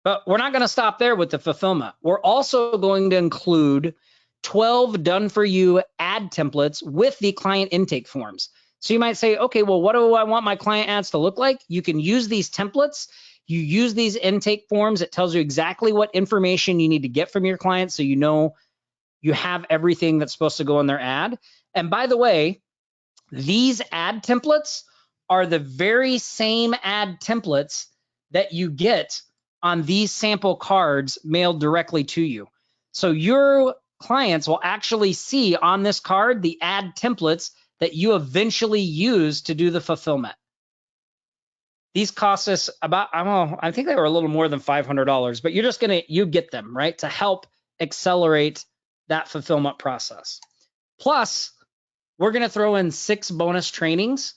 But we're not going to stop there with the fulfillment. We're also going to include 12 done for you ad templates with the client intake forms. So you might say, okay, well, what do I want my client ads to look like? You can use these templates. You use these intake forms. It tells you exactly what information you need to get from your client so you know you have everything that's supposed to go in their ad. And by the way, these ad templates are the very same ad templates that you get on these sample cards mailed directly to you. So your clients will actually see on this card the ad templates that you eventually use to do the fulfillment. These cost us about, I think they were a little more than $500, but you get them, right, to help accelerate that fulfillment process. Plus, we're going to throw in 6 bonus trainings.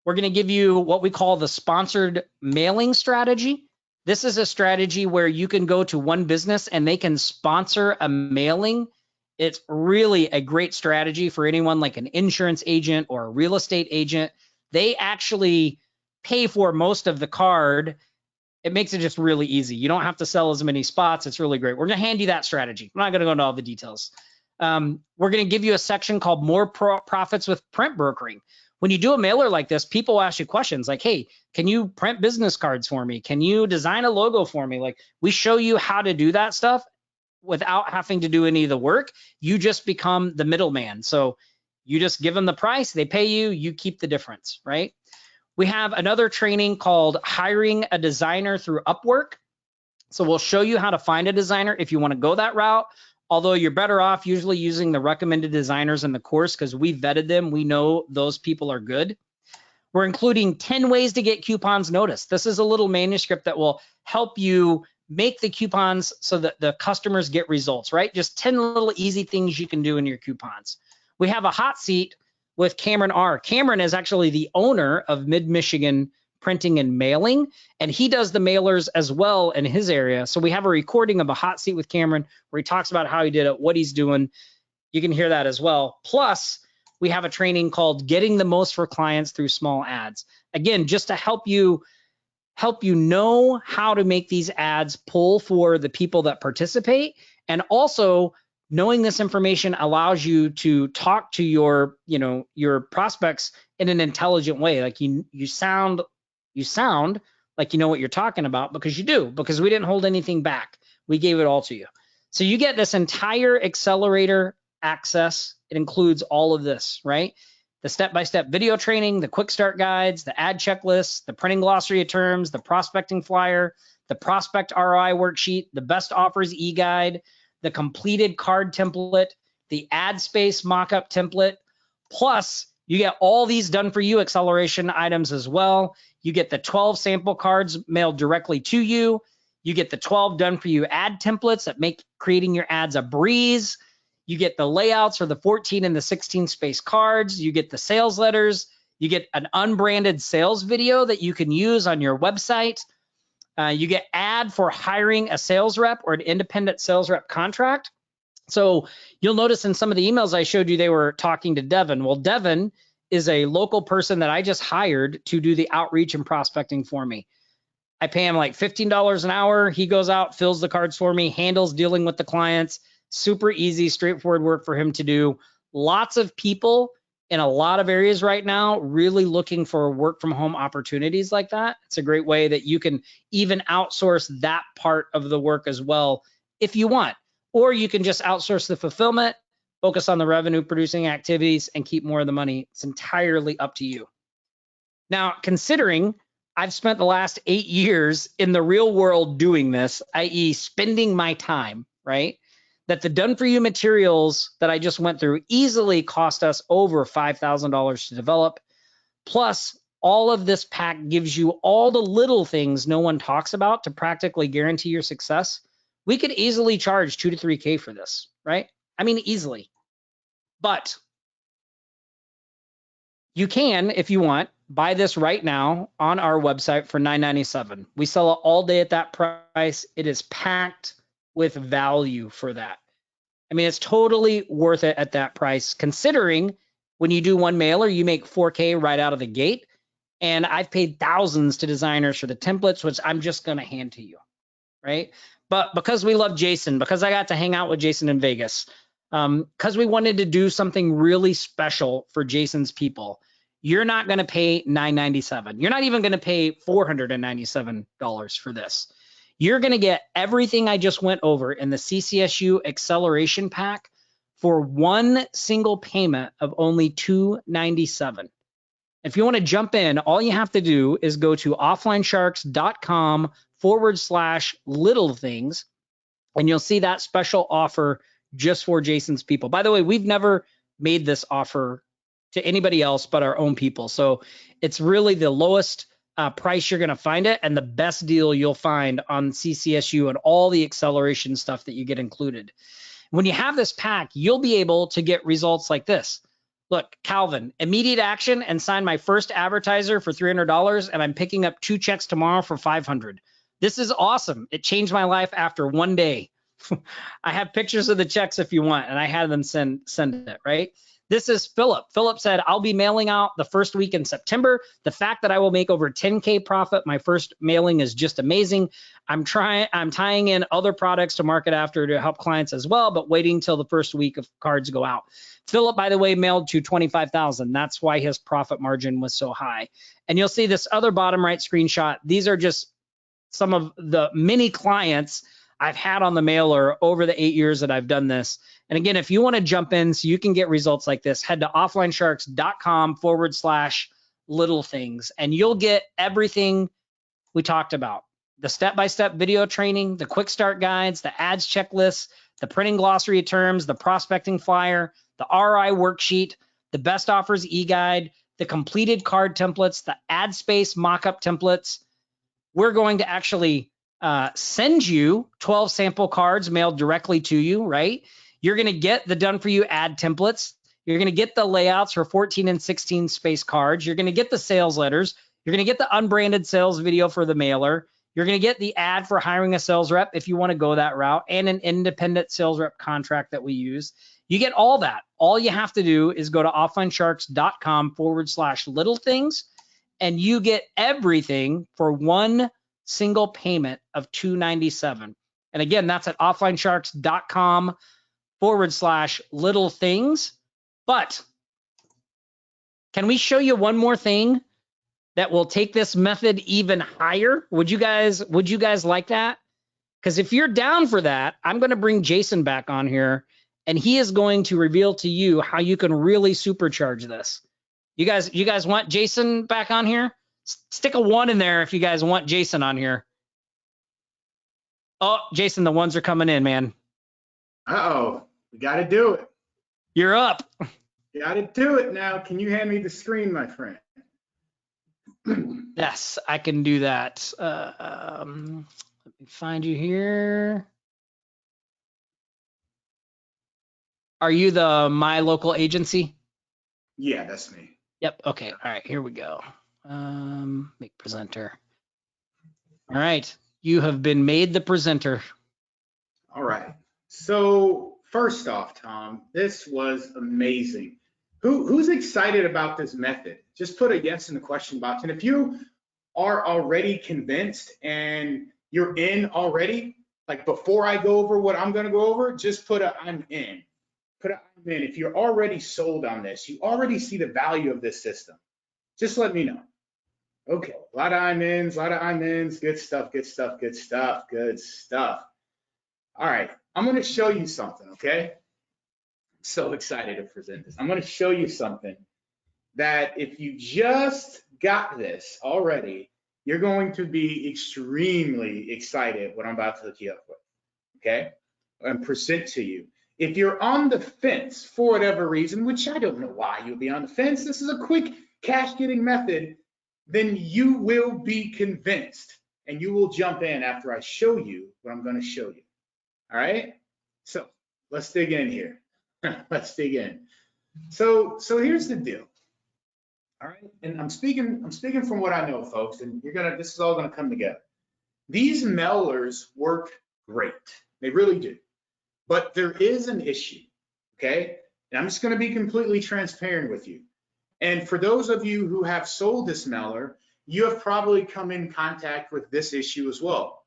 We're going to give you what we call the sponsored mailing strategy. This is a strategy where you can go to one business and they can sponsor a mailing. It's really a great strategy for anyone like an insurance agent or a real estate agent. They actually pay for most of the card. It makes it just really easy. You don't have to sell as many spots. It's really great. We're going to hand you that strategy. I'm not going to go into all the details. We're going to give you a section called More Profits with Print Brokering. When you do a mailer like this, people ask you questions like, hey, can you print business cards for me? Can you design a logo for me? Like, we show you how to do that stuff without having to do any of the work. You just become the middleman. So you just give them the price, they pay you, you keep the difference, right? We have another training called Hiring a Designer through Upwork. So we'll show you how to find a designer if you want to go that route. Although you're better off usually using the recommended designers in the course because we vetted them. We know those people are good. We're including 10 ways to get coupons noticed. This is a little manuscript that will help you make the coupons so that the customers get results, right? Just 10 little easy things you can do in your coupons. We have a hot seat with Cameron R. Cameron is actually the owner of Mid-Michigan Printing and Mailing, and he does the mailers as well in his area. So we have a recording of a hot seat with Cameron where he talks about how he did it, what he's doing. You can hear that as well. Plus, we have a training called Getting the Most for Clients Through Small Ads. Again, just to help you know how to make these ads pull for the people that participate. And also, knowing this information allows you to talk to your prospects in an intelligent way. Like you sound like you know what you're talking about because you do, because we didn't hold anything back. We gave it all to you. So you get this entire accelerator access. It includes all of this, right? The step-by-step video training, the quick start guides, the ad checklists, the printing glossary of terms, the prospecting flyer, the prospect ROI worksheet, the best offers e-guide, the completed card template, the ad space mockup template. Plus, you get all these done for you acceleration items as well. You get the 12 sample cards mailed directly to you. You get the 12 done for you ad templates that make creating your ads a breeze. You get the layouts for the 14 and the 16 space cards. You get the sales letters. You get an unbranded sales video that you can use on your website. You get ad for hiring a sales rep or an independent sales rep contract. So you'll notice in some of the emails I showed you, they were talking to Devin. Well, Devin is a local person that I just hired to do the outreach and prospecting for me. I pay him like $15 an hour. He goes out, fills the cards for me, handles dealing with the clients. Super easy, straightforward work for him to do. Lots of people in a lot of areas right now really looking for work from home opportunities like that. It's a great way that you can even outsource that part of the work as well if you want. Or you can just outsource the fulfillment, focus on the revenue producing activities, and keep more of the money. It's entirely up to you. Now, considering I've spent the last 8 years in the real world doing this, i.e. spending my time, right? That the done for you materials that I just went through easily cost us over $5,000 to develop. Plus, all of this pack gives you all the little things no one talks about to practically guarantee your success. We could easily charge $2 to $3K for this, right? I mean, easily. But you can, if you want, buy this right now on our website for $9.97. We sell it all day at that price. It is packed with value for that. I mean, it's totally worth it at that price, considering when you do one mailer, you make $4K right out of the gate. And I've paid thousands to designers for the templates, which I'm just going to hand to you, right? But because we love Jason, because I got to hang out with Jason in Vegas, because we wanted to do something really special for Jason's people, you're not going to pay $9.97. You're not even going to pay $497 for this. You're going to get everything I just went over in the CCSU acceleration pack for one single payment of only $297. If you want to jump in, all you have to do is go to offlinesharks.com/little things, and you'll see that special offer just for Jason's people. By the way, we've never made this offer to anybody else but our own people. So it's really the lowest price you're going to find it, and the best deal you'll find on CCSU and all the acceleration stuff that you get included. When you have this pack, you'll be able to get results like this. Look, Calvin, immediate action and sign my first advertiser for $300, and I'm picking up 2 checks tomorrow for $500. This is awesome. It changed my life after 1 day. I have pictures of the checks if you want, and I had them send it, right? This is Philip. Philip said, I'll be mailing out the first week in September. The fact that I will make over 10K profit my first mailing is just amazing. I'm tying in other products to market after to help clients as well, but waiting till the first week of cards go out. Philip, by the way, mailed to 25,000. That's why his profit margin was so high. And you'll see this other bottom right screenshot. These are just some of the many clients I've had on the mailer over the 8 years that I've done this. And again, if you want to jump in so you can get results like this, head to offlinesharks.com/little things, and you'll get everything we talked about. The step-by-step video training, the quick start guides, the ads checklists, the printing glossary of terms, the prospecting flyer, the RI worksheet, the best offers e-guide, the completed card templates, the ad space mock-up templates. We're going to actually send you 12 sample cards mailed directly to you, right? You're going to get the done for you ad templates. You're going to get the layouts for 14 and 16 space cards. You're going to get the sales letters. You're going to get the unbranded sales video for the mailer. You're going to get the ad for hiring a sales rep if you want to go that route, and an independent sales rep contract that we use. You get all that. All you have to do is go to offlinesharks.com/little things, and you get everything for one single payment of $297. And again, that's at offlinesharks.com/little things. But can we show you one more thing that will take this method even higher? Would you guys like that? Because if you're down for that, I'm going to bring Jason back on here, and he is going to reveal to you how you can really supercharge this. You guys want Jason back on here? Stick a 1 in there if you guys want Jason on here. Oh, Jason, the 1s are coming in, man. Uh-oh, we got to do it. You're up. Got to do it now. Can you hand me the screen, my friend? Yes, I can do that. Let me find you here. Are you the My Local Agency? Yeah, that's me. Yep. Okay. All right. Here we go. Make presenter. All right. You have been made the presenter. All right. So first off, Tom, this was amazing. Who's excited about this method? Just put a yes in the question box. And if you are already convinced and you're in already, like before I go over what I'm going to go over, just put a I'm in. Put a I'm in. If you're already sold on this, you already see the value of this system, just let me know. Okay, a lot of I'm ins, good stuff, good stuff, good stuff, good stuff. All right, I'm going to show you something, okay? So excited to present this. I'm going to show you something that if you just got this already, you're going to be extremely excited what I'm about to hook you up with, okay? And present to you. If you're on the fence for whatever reason, which I don't know why you'll be on the fence, this is a quick cash getting method, then you will be convinced and you will jump in after I show you what I'm going to show you. All right? So let's dig in here. Let's dig in. So here's the deal. All right, and I'm speaking from what I know, folks, and this is all gonna come together. These mailers work great. They really do. But there is an issue, okay? And I'm just gonna be completely transparent with you. And for those of you who have sold this mailer, you have probably come in contact with this issue as well.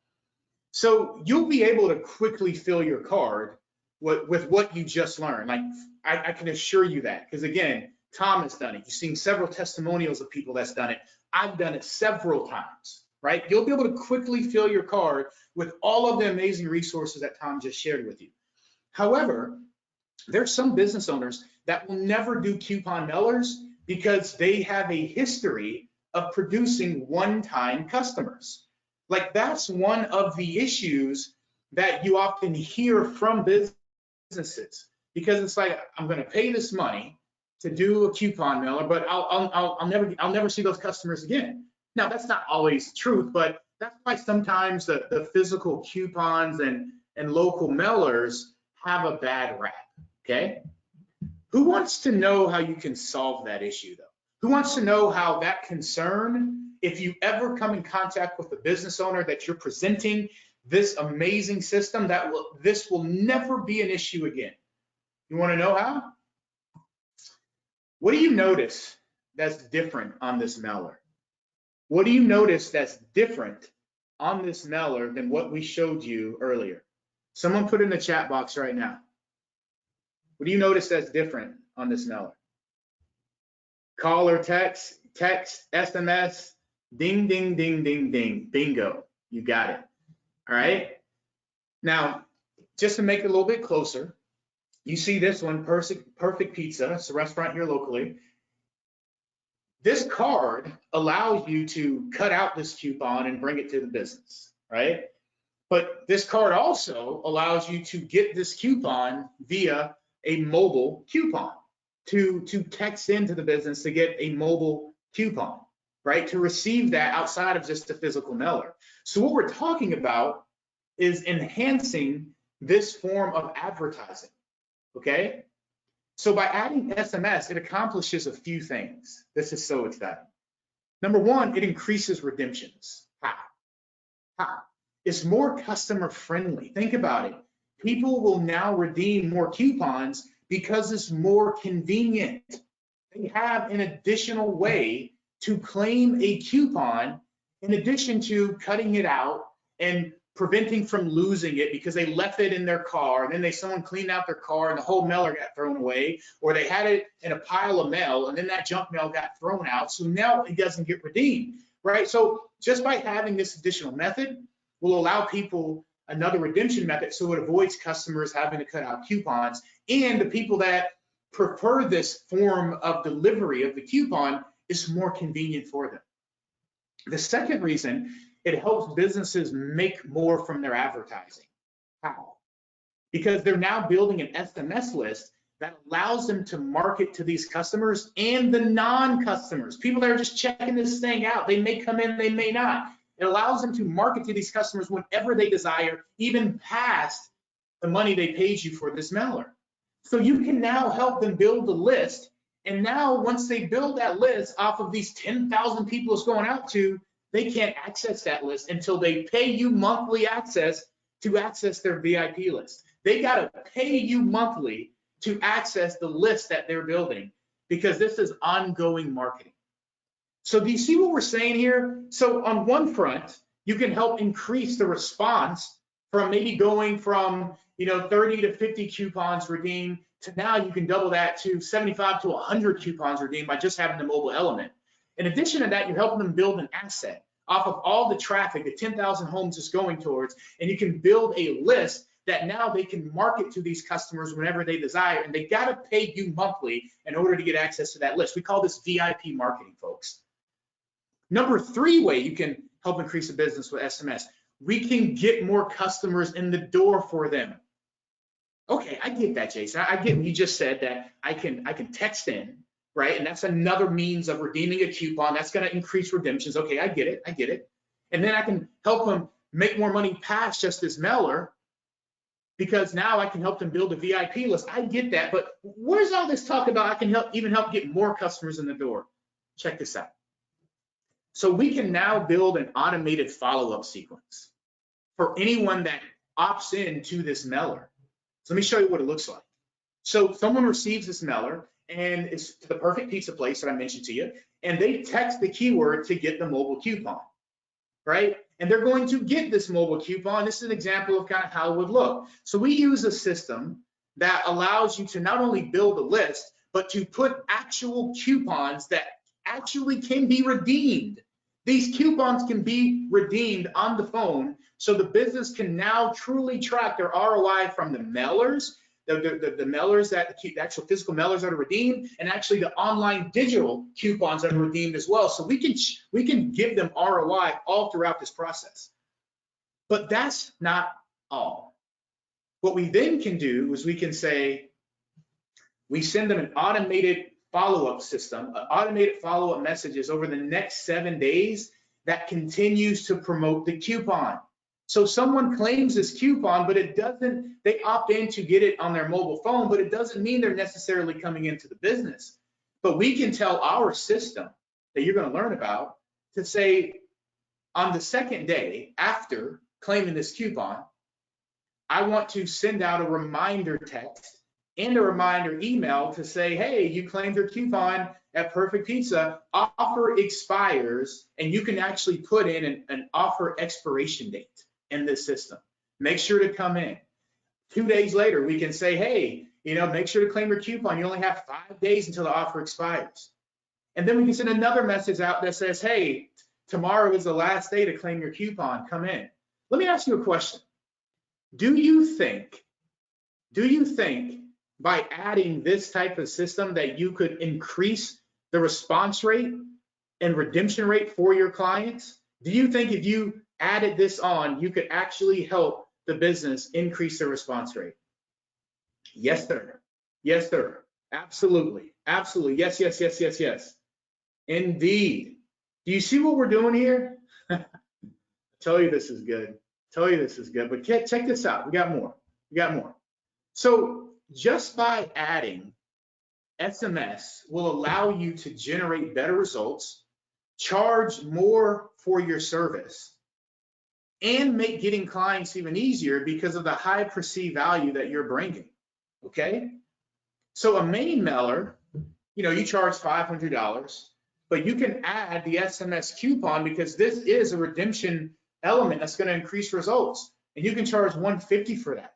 So you'll be able to quickly fill your card with what you just learned. Like I can assure you that, because again, Tom has done it. You've seen several testimonials of people that's done it. I've done it several times, right? You'll be able to quickly fill your card with all of the amazing resources that Tom just shared with you. However, there's some business owners that will never do coupon mailers because they have a history of producing one-time customers. Like that's one of the issues that you often hear from businesses, because it's like, I'm going to pay this money to do a coupon mailer, but I'll never see those customers again. Now, that's not always truth, but that's why sometimes the physical coupons and local mailers have a bad rap, okay? Who wants to know how you can solve that issue, though? Who wants to know how that concern, if you ever come in contact with a business owner that you're presenting this amazing system, this will never be an issue again? You want to know how? What do you notice that's different on this mailer? What do you notice that's different on this mailer than what we showed you earlier? Someone put in the chat box right now. What do you notice that's different on this mailer? Call or text, SMS, ding, ding, ding, ding, ding, bingo, you got it. All right. Now, just to make it a little bit closer, you see this one, Perfect Pizza. It's a restaurant here locally. This card allows you to cut out this coupon and bring it to the business, right? But this card also allows you to get this coupon via a mobile coupon, to text into the business to get a mobile coupon, right? To receive that outside of just a physical mailer. So what we're talking about is enhancing this form of advertising, okay? So by adding SMS, it accomplishes a few things. This is so exciting. Number one, it increases redemptions. How? It's more customer friendly. Think about it. People will now redeem more coupons because it's more convenient. They have an additional way to claim a coupon in addition to cutting it out and preventing from losing it because they left it in their car and then someone cleaned out their car and the whole mailer got thrown away, or they had it in a pile of mail and then that junk mail got thrown out, so now it doesn't get redeemed, right? So just by having this additional method will allow people another redemption method, so it avoids customers having to cut out coupons, and the people that prefer this form of delivery of the coupon is more convenient for them. The second reason, it helps businesses make more from their advertising. How? Because they're now building an SMS list that allows them to market to these customers and the non-customers, people that are just checking this thing out. They may come in, they may not. It allows them to market to these customers whenever they desire, even past the money they paid you for this mailer. So you can now help them build the list. And now once they build that list off of these 10,000 people it's going out to, they can't access that list until they pay you monthly access to access their VIP list. They got to pay you monthly to access the list that they're building, because this is ongoing marketing. So do you see what we're saying here? So on one front, you can help increase the response from maybe going from 30 to 50 coupons redeemed to now you can double that to 75 to 100 coupons redeemed by just having the mobile element. In addition to that, you're helping them build an asset off of all the traffic that 10,000 homes is going towards, and you can build a list that now they can market to these customers whenever they desire, and they got to pay you monthly in order to get access to that list. We call this VIP marketing, folks. Number three way you can help increase a business with SMS, we can get more customers in the door for them. Okay, I get that, Jason. I get what you just said, that I can text in, right? And that's another means of redeeming a coupon. That's going to increase redemptions. Okay, I get it. And then I can help them make more money past just this mailer, because now I can help them build a VIP list. I get that, but where's all this talk about I can even help get more customers in the door? Check this out. So we can now build an automated follow-up sequence for anyone that opts in to this mailer. So let me show you what it looks like. So someone receives this mailer, and it's to the Perfect Pizza place that I mentioned to you, and they text the keyword to get the mobile coupon, right? And they're going to get this mobile coupon. This is an example of kind of how it would look. So we use a system that allows you to not only build a list, but to put actual coupons that actually can be redeemed. These coupons can be redeemed on the phone, so the business can now truly track their ROI from the mailers, the mailers, the actual physical mailers that are redeemed, and actually the online digital coupons that are redeemed as well. So we can give them ROI all throughout this process. But that's not all. What we then can do is we can say, we send them an automated follow-up system, automated follow-up messages over the next 7 days that continues to promote the coupon. So someone claims this coupon, but it doesn't, they opt in to get it on their mobile phone, but it doesn't mean they're necessarily coming into the business. But we can tell our system that you're going to learn about to say, on the second day after claiming this coupon, I want to send out a reminder text and a reminder email to say, hey, you claimed your coupon at Perfect Pizza, offer expires, and you can actually put in an offer expiration date in this system. Make sure to come in. 2 days later, we can say, hey, make sure to claim your coupon. You only have 5 days until the offer expires. And then we can send another message out that says, hey, tomorrow is the last day to claim your coupon. Come in. Let me ask you a question. Do you think by adding this type of system that you could increase the response rate and redemption rate for your clients? Do you think if you added this on, you could actually help the business increase their response rate? Yes, sir. Yes, sir. Absolutely. Absolutely. Yes, yes, yes, yes, yes. Indeed. Do you see what we're doing here? I tell you this is good. Tell you this is good. But check this out. We got more. We got more. So just by adding SMS will allow you to generate better results, charge more for your service, and make getting clients even easier because of the high perceived value that you're bringing. Okay? So a main mailer, you charge $500, but you can add the SMS coupon because this is a redemption element that's going to increase results, and you can charge $150 for that.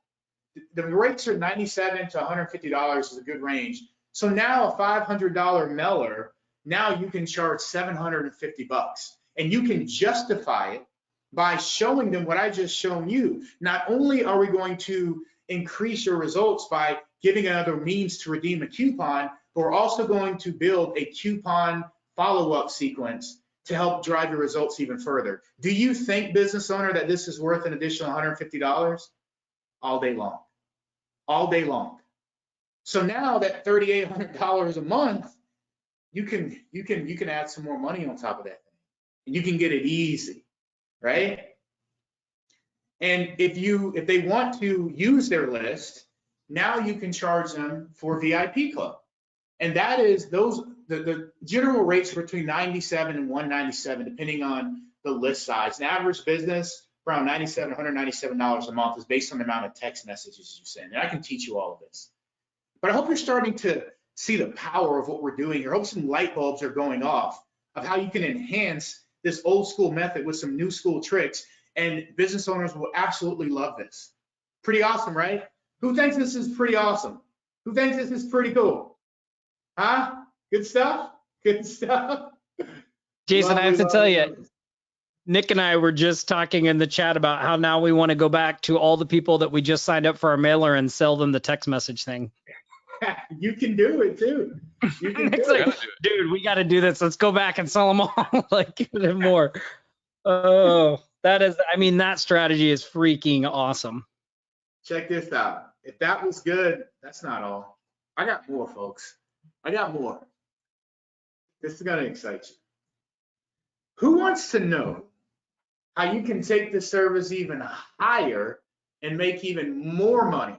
The rates are $97 to $150 is a good range. So now a $500 mailer, now you can charge $750, and you can justify it by showing them what I just shown you. Not only are we going to increase your results by giving another means to redeem a coupon, but we're also going to build a coupon follow-up sequence to help drive your results even further. Do you think, business owner, that this is worth an additional $150? All day long. All day long. So now that $3,800 a month, you can add some more money on top of that, and you can get it easy, right? And if they want to use their list, now you can charge them for VIP Club, and that is the general rates between $97 and $197 depending on the list size. An average business around $97, $197 a month is based on the amount of text messages you send. And I can teach you all of this. But I hope you're starting to see the power of what we're doing here. I hope some light bulbs are going off of how you can enhance this old school method with some new school tricks, and business owners will absolutely love this. Pretty awesome, right? Who thinks this is pretty awesome? Who thinks this is pretty cool? Huh? Good stuff? Good stuff? Jason, Lovely, I have to tell lovely, you, lovely. Nick and I were just talking in the chat about how now we want to go back to all the people that we just signed up for our mailer and sell them the text message thing. You can do it too. You can do Nick's it. like, dude, we got to do this. Let's go back and sell them all. Like, give them more. Oh, that strategy is freaking awesome. Check this out. If that was good, that's not all. I got more, folks. I got more. This is going to excite you. Who wants to know how you can take the service even higher and make even more money?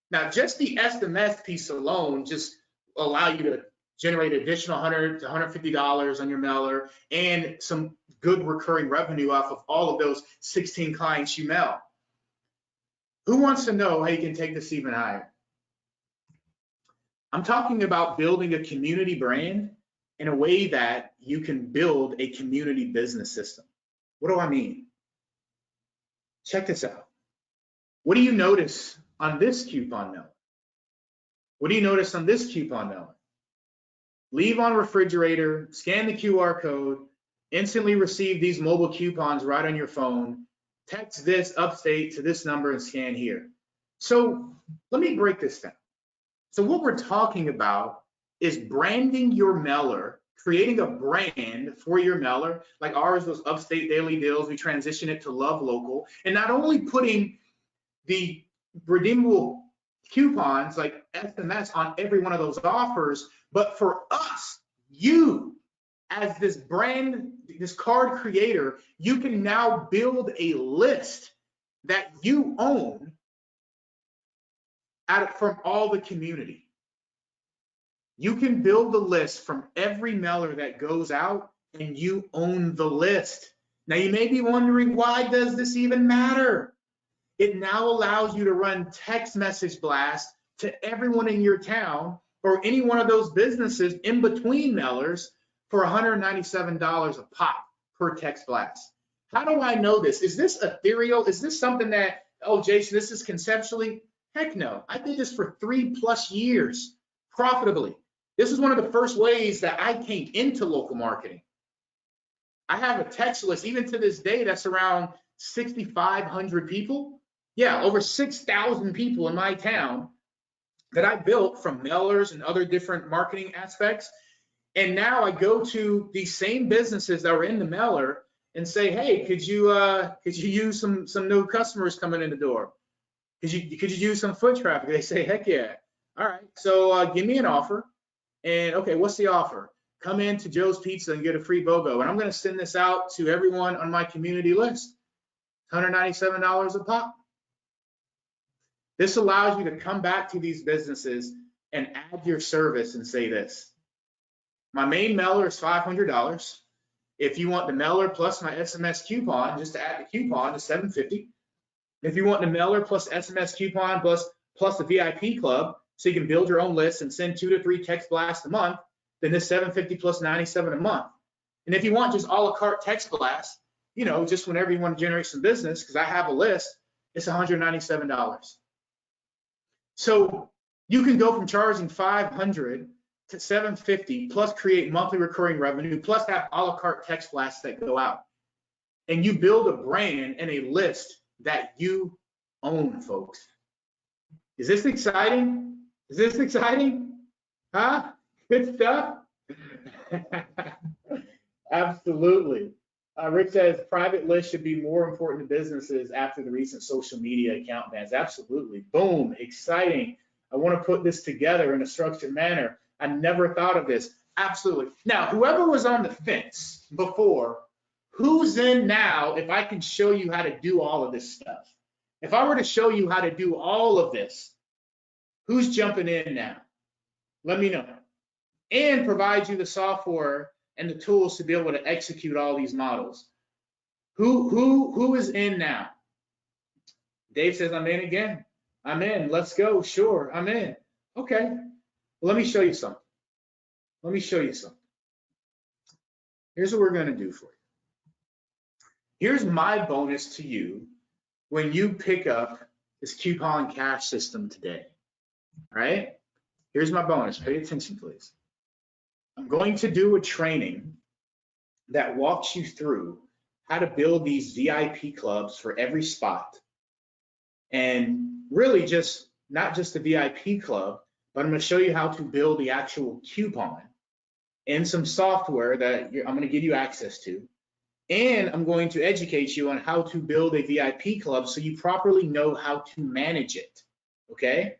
Now, just the SMS piece alone just allow you to generate additional $100 to $150 on your mailer and some good recurring revenue off of all of those 16 clients you mail. Who wants to know how you can take this even higher? I'm talking about building a community brand in a way that you can build a community business system. What do I mean? Check this out. What do you notice on this coupon mailer? What do you notice on this coupon mailer? Leave on refrigerator, scan the QR code, instantly receive these mobile coupons right on your phone, text this upstate to this number and scan here. So let me break this down. So what we're talking about is branding your mailer, creating a brand for your mailer. Like ours was Upstate Daily Deals. We transitioned it to Love Local, and not only putting the redeemable coupons like SMS on every one of those offers, but for us, you as this brand, this card creator, you can now build a list that you own from all the community. You can build a list from every mailer that goes out, and you own the list. Now you may be wondering, why does this even matter? It now allows you to run text message blasts to everyone in your town or any one of those businesses in between mailers for $197 a pop per text blast. How do I know this? Is this ethereal? Is this something that, oh, Jason, this is conceptually? Heck no. I did this for 3+ years profitably. This is one of the first ways that I came into local marketing. I have a text list, even to this day, that's around 6,500 people. Yeah, over 6,000 people in my town that I built from mailers and other different marketing aspects. And now I go to these same businesses that were in the mailer and say, hey, could you use some new customers coming in the door? Could you use some foot traffic? They say, heck yeah. All right, so give me an offer. And okay, what's the offer? Come in to Joe's Pizza and get a free BOGO. And I'm going to send this out to everyone on my community list. $197 a pop. This allows you to come back to these businesses and add your service and say this. My main mailer is $500. If you want the mailer plus my SMS coupon, just to add the coupon to $750. If you want the mailer plus SMS coupon plus the VIP club, so you can build your own list and send 2 to 3 text blasts a month, then this $750 plus $97 a month. And if you want just a la carte text blast, you know, just whenever you want to generate some business, because I have a list, it's $197. So you can go from charging $500 to $750 plus create monthly recurring revenue plus have a la carte text blasts that go out. And you build a brand and a list that you own, folks. Is this exciting? Is this exciting? Huh? Good stuff? Absolutely. Rick says private lists should be more important to businesses after the recent social media account bans. Absolutely. Boom. Exciting. I want to put this together in a structured manner. I never thought of this. Absolutely. Now, whoever was on the fence before, who's in now if I can show you how to do all of this stuff? If I were to show you how to do all of this, who's jumping in now? Let me know. And provide you the software and the tools to be able to execute all these models. Who is in now? Dave says, I'm in again. I'm in. Let's go. Sure, I'm in. Okay. Well, let me show you something. Let me show you something. Here's what we're going to do for you. Here's my bonus to you when you pick up this coupon cash system today. All right? Here's my bonus. Pay attention, please. I'm going to do a training that walks you through how to build these VIP clubs for every spot. And really just, not just the VIP club, but I'm going to show you how to build the actual coupon and some software that I'm going to give you access to. And I'm going to educate you on how to build a VIP club so you properly know how to manage it, okay?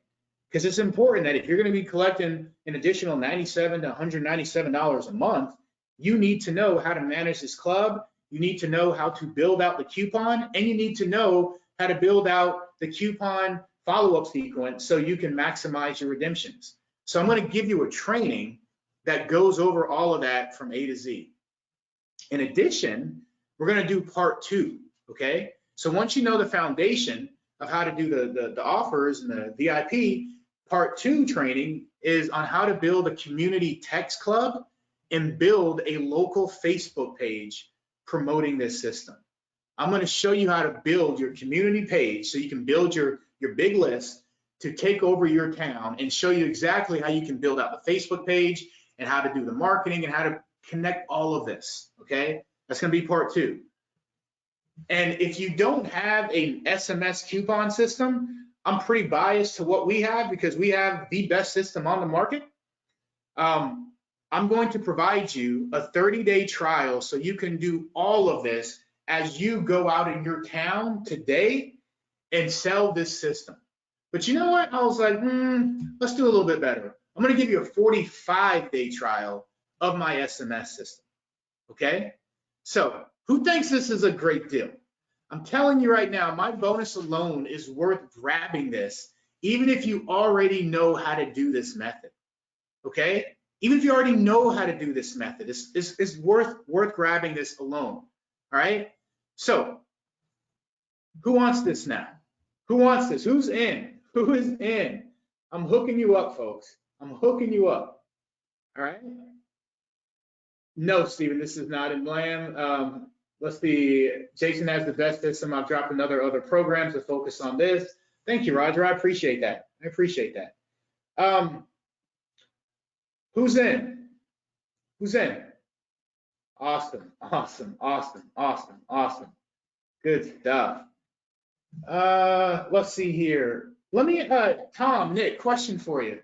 Because it's important that if you're going to be collecting an additional $97 to $197 a month, you need to know how to manage this club, you need to know how to build out the coupon, and you need to know how to build out the coupon follow-up sequence so you can maximize your redemptions. So I'm going to give you a training that goes over all of that from A to Z. In addition, we're going to do part 2, okay? So once you know the foundation of how to do the offers and the VIP, part 2 training is on how to build a community text club and build a local Facebook page promoting this system. I'm going to show you how to build your community page so you can build your big list to take over your town and show you exactly how you can build out the Facebook page and how to do the marketing and how to connect all of this, okay? That's going to be part 2. And if you don't have an SMS coupon system, I'm pretty biased to what we have because we have the best system on the market. I'm going to provide you a 30-day trial so you can do all of this as you go out in your town today and sell this system. But you know what? I was like, let's do a little bit better. I'm going to give you a 45-day trial of my SMS system. Okay, so who thinks this is a great deal? I'm telling you right now, my bonus alone is worth grabbing this, even if you already know how to do this method. Okay, even if you already know how to do this method, it's worth grabbing this alone. All right, so who wants this now? Who wants this? Who's in? Who is in? I'm hooking you up, folks. I'm hooking you up. All right. No, Stephen, this is not in Blam. Let's see. Jason has the best system. I've dropped other programs to focus on this. Thank you, Roger. I appreciate that. I appreciate that. Who's in? Who's in? Awesome, awesome, awesome, awesome, awesome. Good stuff. Let's see here. Let me, Tom, Nick, question for you.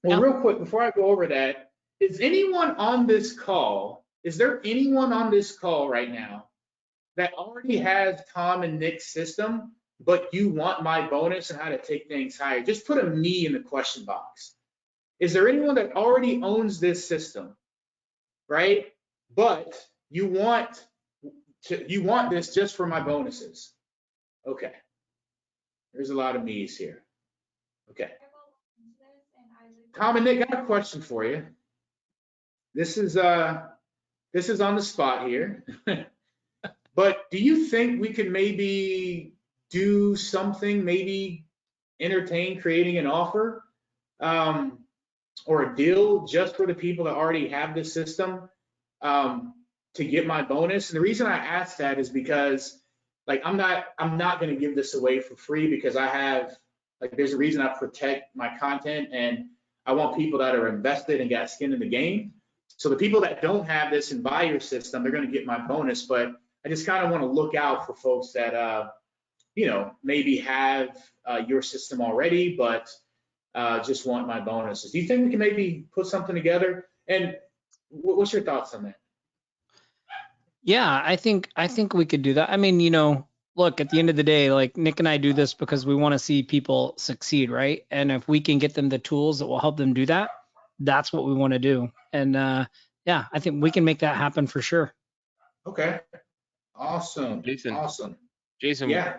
Well, Yeah. real quick, before I go over that, is anyone on this call, is there anyone on this call right now that already has Tom and Nick's system, but you want my bonus and how to take things higher? Just put a me in the question box. Is there anyone that already owns this system, right? But you want this just for my bonuses? Okay. There's a lot of me's here. Okay. Tom and Nick, I got a question for you. This is on the spot here. But do you think we could maybe do something, maybe entertain creating an offer or a deal just for the people that already have this system to get my bonus? And the reason I ask that is because like I'm not going to give this away for free, because I have there's a reason I protect my content, and I want people that are invested and got skin in the game. So the people that don't have this and buy your system, they're going to get my bonus. But I just kind of want to look out for folks that maybe have your system already, but just want my bonuses. Do you think we can maybe put something together? And what's your thoughts on that? Yeah, I think we could do that. I mean, look, at the end of the day, like Nick and I do this because we want to see people succeed, right? And if we can get them the tools that will help them do that, that's what we want to do. And yeah, I think we can make that happen for sure. Okay. Awesome. Jason. Awesome. Jason, Yeah.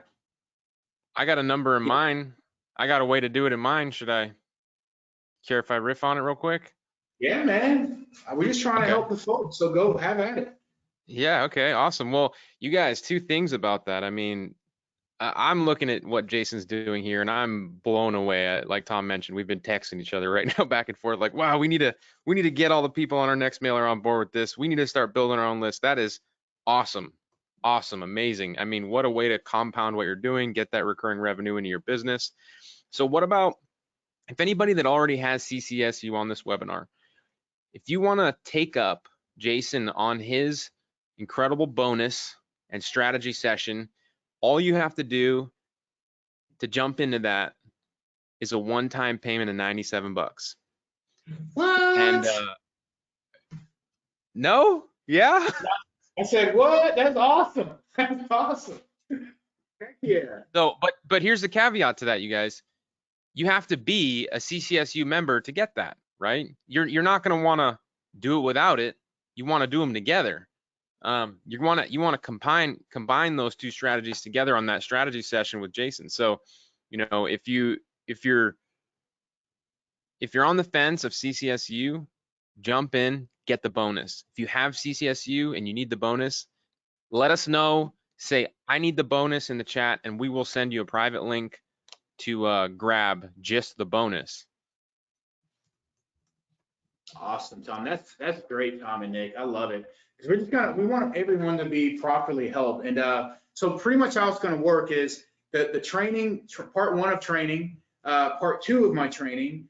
I got a number in mind. I got a way to do it in mind. Should I care if I riff on it real quick? Yeah, man. We're just trying to help the folks, so go have at it. Yeah, okay, awesome. Well, you guys, two things about that. I mean, I'm looking at what Jason's doing here, and I'm blown away. Like Tom mentioned, we've been texting each other right now back and forth, like, wow, we need to get all the people on our next mailer on board with this. We need to start building our own list. That is awesome. Awesome, amazing. I mean, what a way to compound what you're doing, get that recurring revenue into your business. So what about if anybody that already has CCSU on this webinar, if you want to take up Jason on his incredible bonus and strategy session, all you have to do to jump into that is a one-time payment of $97. What? And no? Yeah? I said, what? That's awesome. That's awesome. Heck yeah. So, but here's the caveat to that, you guys. You have to be a CCSU member to get that, right? You're not going to want to do it without it. You want to do them together. You want to combine those two strategies together on that strategy session with Jason. So, if you're on the fence of CCSU, jump in, get the bonus. If you have CCSU and you need the bonus, let us know. Say, I need the bonus in the chat, and we will send you a private link to grab just the bonus. Awesome, Tom. That's great, Tom and Nick. I love it. Because we want everyone to be properly helped. And so pretty much how it's going to work is the training, part one of training, part two of my training.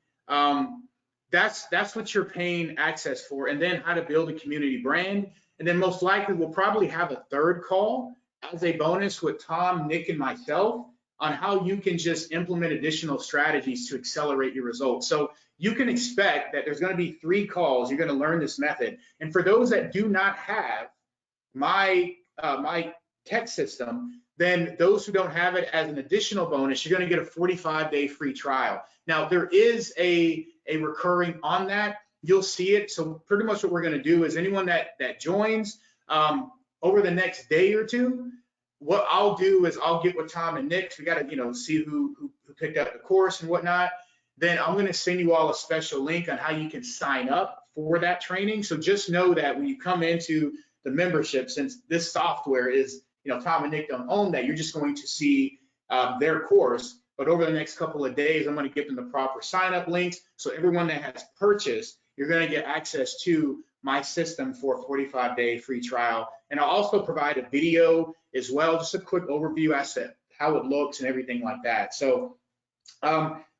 That's what you're paying access for, and then how to build a community brand. And then most likely we'll probably have a third call as a bonus with Tom, Nick, and myself on how you can just implement additional strategies to accelerate your results. So you can expect that there's going to be 3 calls. You're going to learn this method. And for those that do not have my tech system, then those who don't have it as an additional bonus, you're going to get a 45-day free trial. Now, there is a recurring on that. you'll see it. So pretty much what we're going to do is anyone that joins over the next day or two, what I'll do is I'll get with Tom and Nick. We got to, see who picked up the course and whatnot. Then I'm going to send you all a special link on how you can sign up for that training. So just know that when you come into the membership, since this software is, Tom and Nick don't own that, you're just going to see their course. But over the next couple of days, I'm going to give them the proper sign up links. So everyone that has purchased, you're going to get access to my system for a 45-day free trial. And I'll also provide a video as well, just a quick overview as to how it looks and everything like that. So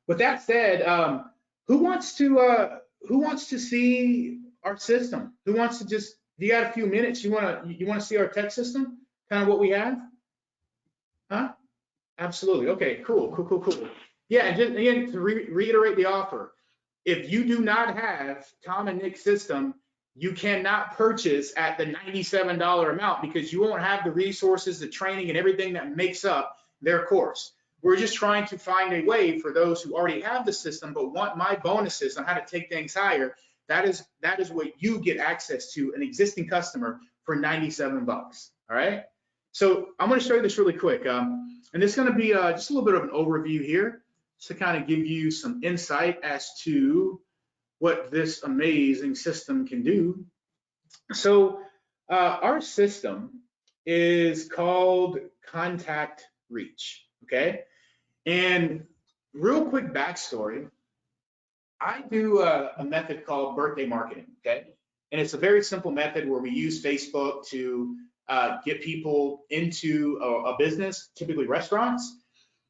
with that said, who wants to see our system? Who wants to just, you got a few minutes, you want to see our tech system, kind of what we have? Huh? Absolutely. Okay, cool. Yeah, and just again, to reiterate the offer, if you do not have Tom and Nick's system, you cannot purchase at the $97 amount because you won't have the resources, the training, and everything that makes up their course. We're just trying to find a way for those who already have the system but want my bonuses on how to take things higher. That is what you get access to, an existing customer, for 97 bucks. All right. So I'm going to show you this really quick. And it's going to be just a little bit of an overview here, just to kind of give you some insight as to what this amazing system can do. So our system is called Contact Reach, okay? And real quick backstory, I do a method called birthday marketing, okay? And it's a very simple method where we use Facebook to get people into a business, typically restaurants.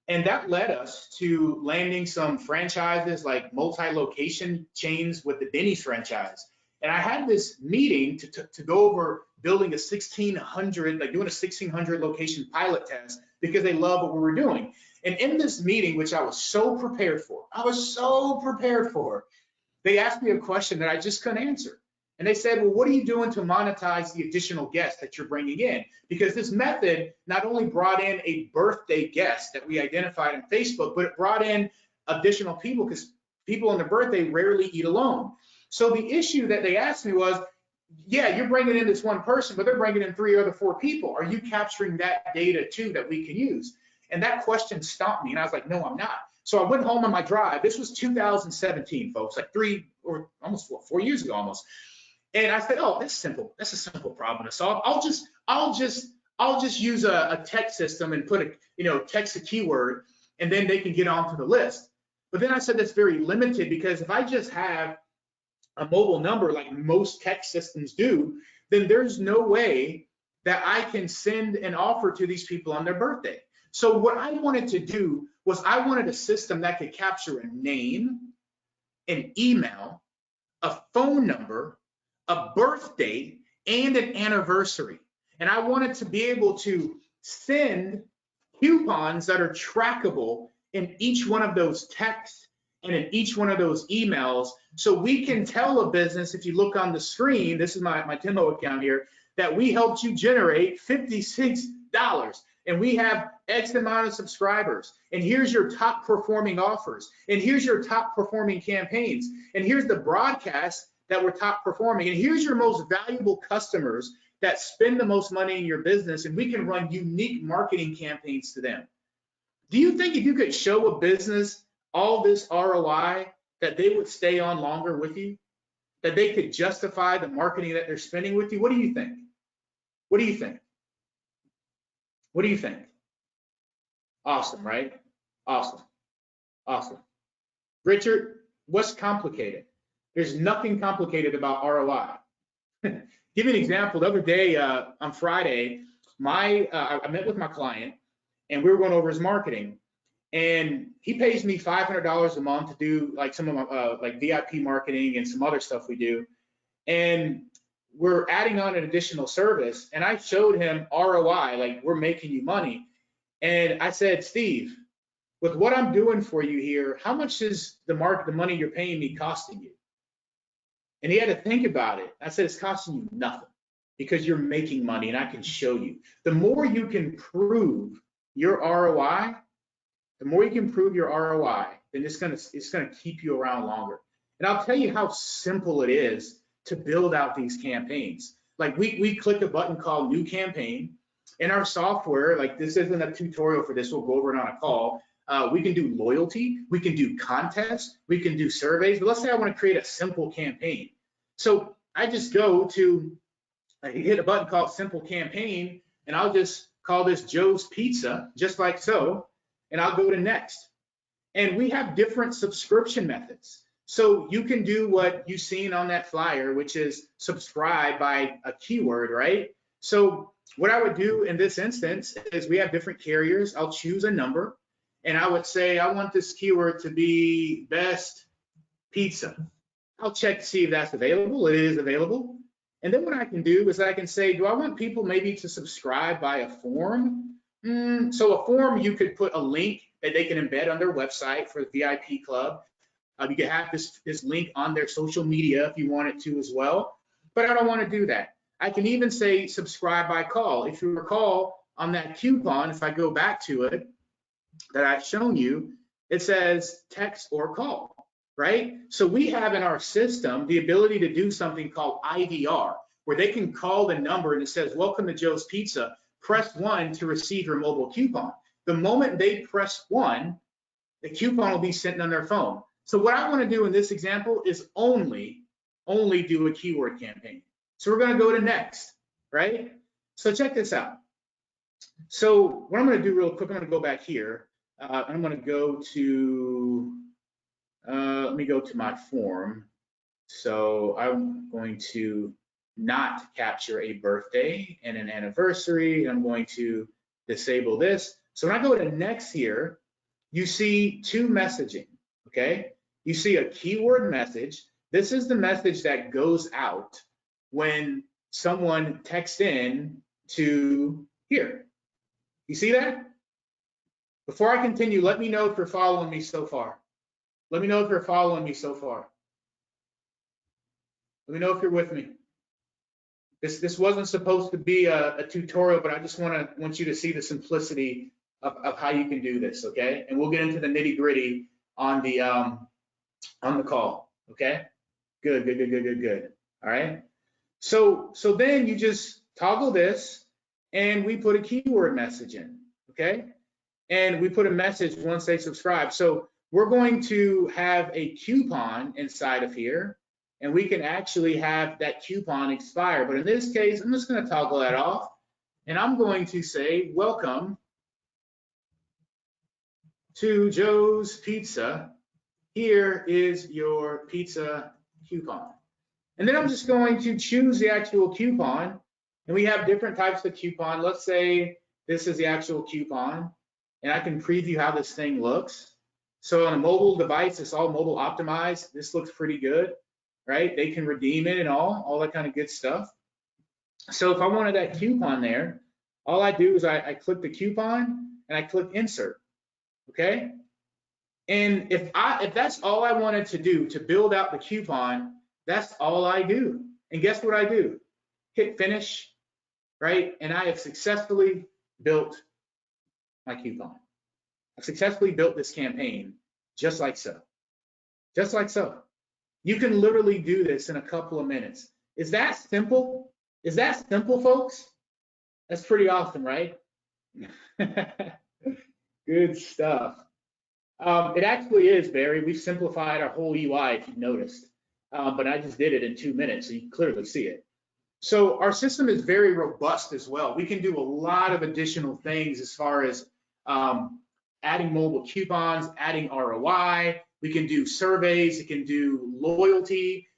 And that led us to landing some franchises like multi-location chains with the Denny's franchise. And I had this meeting to go over building a 1,600, like doing a 1,600 location pilot test because they love what we were doing. And in this meeting, which I was so prepared for, they asked me a question that I just couldn't answer. And they said, well, what are you doing to monetize the additional guests that you're bringing in? Because this method not only brought in a birthday guest that we identified on Facebook, but it brought in additional people because people on their birthday rarely eat alone. So the issue that they asked me was, yeah, you're bringing in this one person, but they're bringing in 3 other 4 people. Are you capturing that data too that we can use? And that question stumped me. And I was like, no, I'm not. So I went home on my drive. This was 2017, folks, like 4 years ago almost. And I said, oh, that's simple. That's a simple problem to solve. I'll just use a text system and put text a keyword, and then they can get onto the list. But then I said that's very limited because if I just have a mobile number like most text systems do, then there's no way that I can send an offer to these people on their birthday. So what I wanted to do was I wanted a system that could capture a name, an email, a phone number, a birth date, and an anniversary. And I wanted to be able to send coupons that are trackable in each one of those texts and in each one of those emails. So we can tell a business, if you look on the screen, this is my demo account here, that we helped you generate $56 and we have X amount of subscribers. And here's your top performing offers. And here's your top performing campaigns. And here's the broadcast that were top performing. And here's your most valuable customers that spend the most money in your business, and we can run unique marketing campaigns to them. Do you think if you could show a business all this ROI that they would stay on longer with you? That they could justify the marketing that they're spending with you? What do you think? What do you think? What do you think? Awesome, right? Awesome. Richard, what's complicated? There's nothing complicated about ROI. Give you an example. The other day on Friday, I met with my client and we were going over his marketing. And he pays me $500 a month to do like some of my like VIP marketing and some other stuff we do. And we're adding on an additional service. And I showed him ROI, like we're making you money. And I said, Steve, with what I'm doing for you here, how much is the money you're paying me costing you? And he had to think about it. I said, it's costing you nothing because you're making money and I can show you. The more you can prove your ROI, then it's gonna keep you around longer. And I'll tell you how simple it is to build out these campaigns. Like we click a button called New Campaign. In our software, like this isn't a tutorial for this, we'll go over it on a call. We can do loyalty, we can do contests, we can do surveys, but let's say I want to create a simple campaign. So I just I hit a button called Simple Campaign, and I'll just call this Joe's Pizza, just like so, and I'll go to next. And we have different subscription methods. So you can do what you've seen on that flyer, which is subscribe by a keyword, right? So what I would do in this instance is we have different carriers. I'll choose a number, and I would say, I want this keyword to be best pizza. I'll check to see if that's available. It is available. And then what I can do is I can say, do I want people maybe to subscribe by a form? So a form, you could put a link that they can embed on their website for the VIP club. You could have this link on their social media if you wanted to as well, but I don't want to do that. I can even say subscribe by call. If you recall on that coupon, if I go back to it that I've shown you, it says text or call, right? So we have in our system the ability to do something called IVR, where they can call the number and it says, welcome to Joe's Pizza, press 1 to receive your mobile coupon. The moment they press 1, the coupon will be sent on their phone. So what I want to do in this example is only do a keyword campaign. So we're going to go to next, right? So check this out. So what I'm going to do real quick, I'm going to go back here. I'm going to go to, let me go to my form. So I'm going to not capture a birthday and an anniversary. I'm going to disable this. So when I go to next here, you see 2 messaging, okay? You see a keyword message. This is the message that goes out when someone texts in to here. You see that? Before I continue, let me know if you're following me so far. Let me know if you're following me so far. Let me know if you're with me. This wasn't supposed to be a tutorial, but I just want you to see the simplicity of how you can do this, okay? And we'll get into the nitty-gritty on the call, okay? Good. All right. So then you just toggle this, and we put a keyword message in, okay? And we put a message once they subscribe. So we're going to have a coupon inside of here, and we can actually have that coupon expire. But in this case, I'm just going to toggle that off, and I'm going to say, welcome to Joe's Pizza. Here is your pizza coupon. And then I'm just going to choose the actual coupon, and we have different types of coupon. Let's say this is the actual coupon, and I can preview how this thing looks. So on a mobile device, it's all mobile optimized. This looks pretty good, right? They can redeem it and all that kind of good stuff. So if I wanted that coupon there, all I do is I click the coupon and I click insert, okay? And if that's all I wanted to do to build out the coupon, that's all I do. And guess what I do? Hit finish, right? And I have successfully built my coupon. I've successfully built this campaign just like so. Just like so. You can literally do this in a couple of minutes. Is that simple? Is that simple, folks? That's pretty awesome, right? Good stuff. It actually is, Barry. We've simplified our whole UI, if you've noticed. But I just did it in 2 minutes, so you can clearly see it. So our system is very robust as well. We can do a lot of additional things as far as adding mobile coupons, adding ROI. We can do surveys. It can do loyalty.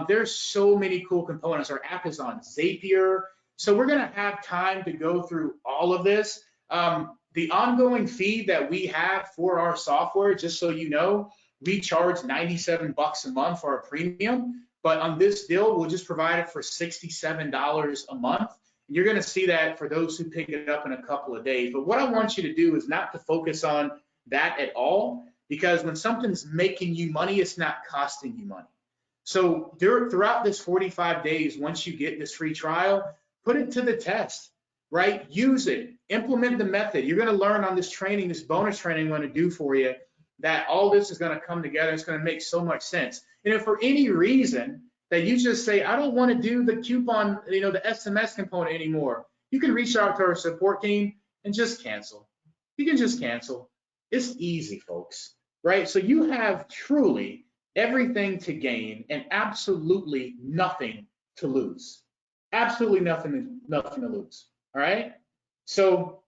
There's so many cool components. Our app is on Zapier. So we're going to have time to go through all of this. The ongoing fee that we have for our software, just so you know, we charge $97 a month for our premium, but on this deal, we'll just provide it for $67 a month. You're going to see that for those who pick it up in a couple of days. But what I want you to do is not to focus on that at all, because when something's making you money, it's not costing you money. So throughout this 45 days, once you get this free trial, put it to the test, right? Use it, implement the method. You're going to learn on this training, this bonus training I'm going to do for you, that all this is going to come together. It's going to make so much sense. And if for any reason that you just say, I don't want to do the coupon, the SMS component anymore, you can reach out to our support team and just cancel. You can just cancel. It's easy, folks, right? So you have truly everything to gain and absolutely nothing to lose. Absolutely nothing to lose. All right. So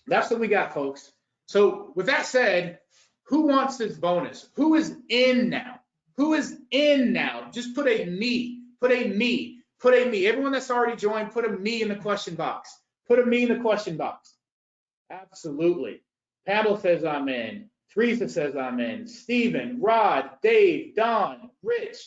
that's what we got, folks. So with that said, who wants this bonus? Who is in now? Who is in now? Just put a me, put a me, put a me. Everyone that's already joined, put a me in the question box. Put a me in the question box. Absolutely. Pamela says I'm in. Teresa says I'm in. Stephen, Rod, Dave, Don, Rich,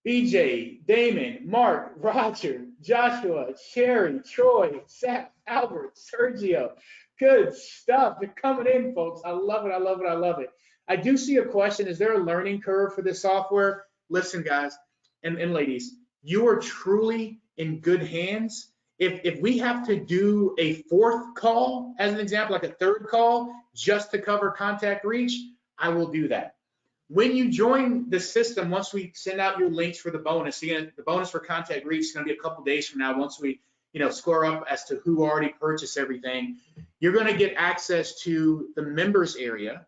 BJ, Damon, Mark, Roger, Joshua, Sherry, Troy, Seth, Albert, Sergio. Good stuff. They're coming in, folks. I love it. I love it. I love it. I do see a question. Is there a learning curve for this software? Listen, guys and ladies, you are truly in good hands. If we have to do a fourth call, as an example, like a third call, just to cover contact reach, I will do that. When you join the system, once we send out your links for the bonus, again, the bonus for contact reach is going to be a couple days from now. Once we, score up as to who already purchased everything, you're going to get access to the members area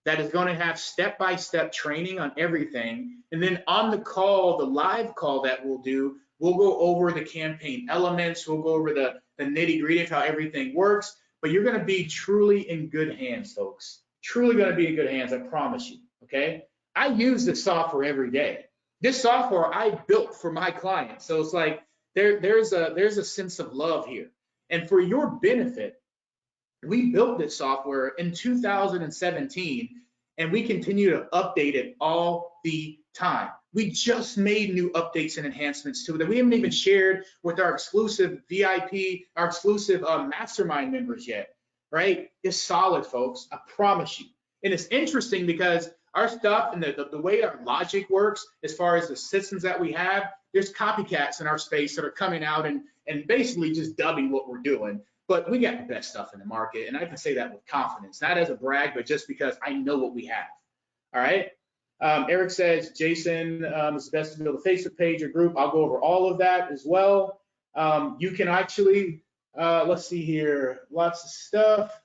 that is going to have step-by-step training on everything. And then on the call, the live call that we'll do, we'll go over the campaign elements. We'll go over the nitty-gritty of how everything works. But you're going to be truly in good hands, folks. Truly going to be in good hands, I promise you. Okay, I use this software every day. This software I built for my clients, so it's like there's a sense of love here. And for your benefit, we built this software in 2017, and we continue to update it all the time. We just made new updates and enhancements to it that we haven't even shared with our exclusive VIP, our exclusive mastermind members yet. Right? It's solid, folks. I promise you. And it's interesting because our stuff and the way our logic works, as far as the systems that we have, there's copycats in our space that are coming out and basically just dubbing what we're doing. But we got the best stuff in the market, and I can say that with confidence, not as a brag, but just because I know what we have. All right. Eric says, Jason, it's best to build a Facebook page or group. I'll go over all of that as well. You can actually, let's see here, lots of stuff.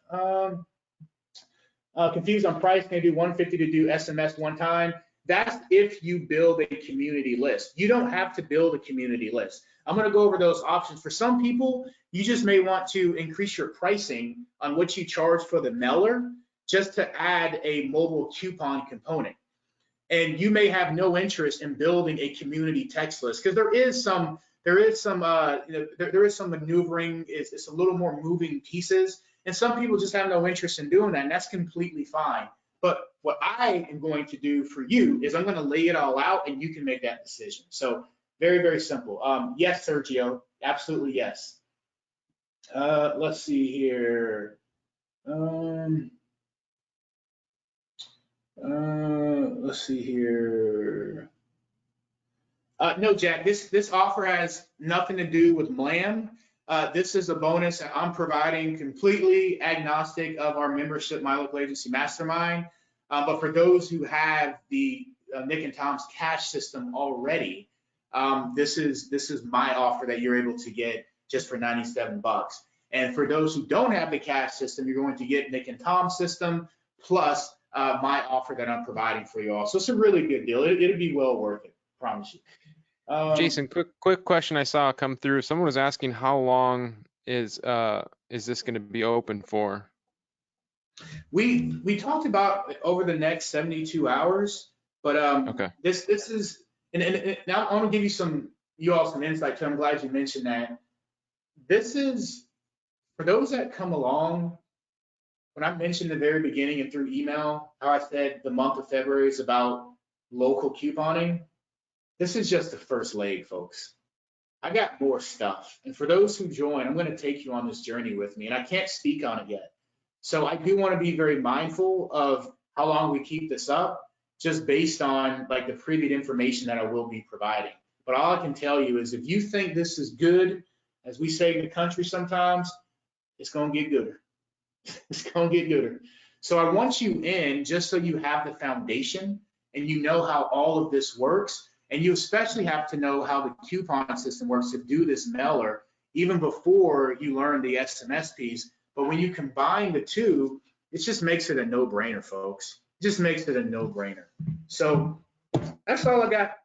Confused on price, can I do $150 to do SMS one time? That's if you build a community list. You don't have to build a community list. I'm going to go over those options. For some people, you just may want to increase your pricing on what you charge for the mailer just to add a mobile coupon component. And you may have no interest in building a community text list because there is some maneuvering. It's a little more moving pieces. And some people just have no interest in doing that, and that's completely fine. But what I am going to do for you is I'm going to lay it all out, and you can make that decision. So very, very simple. Yes, Sergio, absolutely yes. Let's see here. Let's see here. No, Jack, this offer has nothing to do with MLAM. This is a bonus that I'm providing completely agnostic of our membership, My Local Agency Mastermind. But for those who have the Nick and Tom's cash system already, this is my offer that you're able to get just for $97. And for those who don't have the cash system, you're going to get Nick and Tom's system plus my offer that I'm providing for you all. So it's a really good deal. It'll be well worth it, I promise you. Jason, quick question I saw come through. Someone was asking how long is this going to be open for? We talked about over the next 72 hours, but okay. This is and now I want to give you all some insight. So I'm glad you mentioned that. This is for those that come along. When I mentioned in the very beginning and through email how I said the month of February is about local couponing. This is just the first leg, folks. I got more stuff. And for those who join, I'm going to take you on this journey with me. And I can't speak on it yet. So I do want to be very mindful of how long we keep this up, just based on like the previous information that I will be providing. But all I can tell you is if you think this is good, as we say in the country sometimes, it's going to get gooder. It's going to get gooder. So I want you in just so you have the foundation and you know how all of this works. And you especially have to know how the coupon system works to do this mailer even before you learn the SMS piece. But when you combine the two, it just makes it a no-brainer, folks. It just makes it a no-brainer. So that's all I got.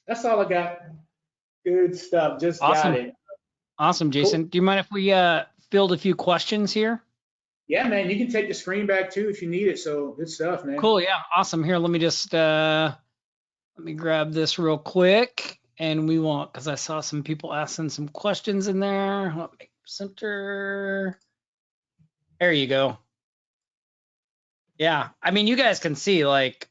That's all I got. Good stuff. Just Awesome. got it. Awesome, Jason. Cool. Do you mind if we field a few questions here? Yeah, man, you can take the screen back too if you need it. So good stuff, man. Cool. Yeah. Awesome. Here, let me just let me grab this real quick, and we won't, because I saw some people asking some questions in there. Let me center. There you go. Yeah. I mean, you guys can see, like,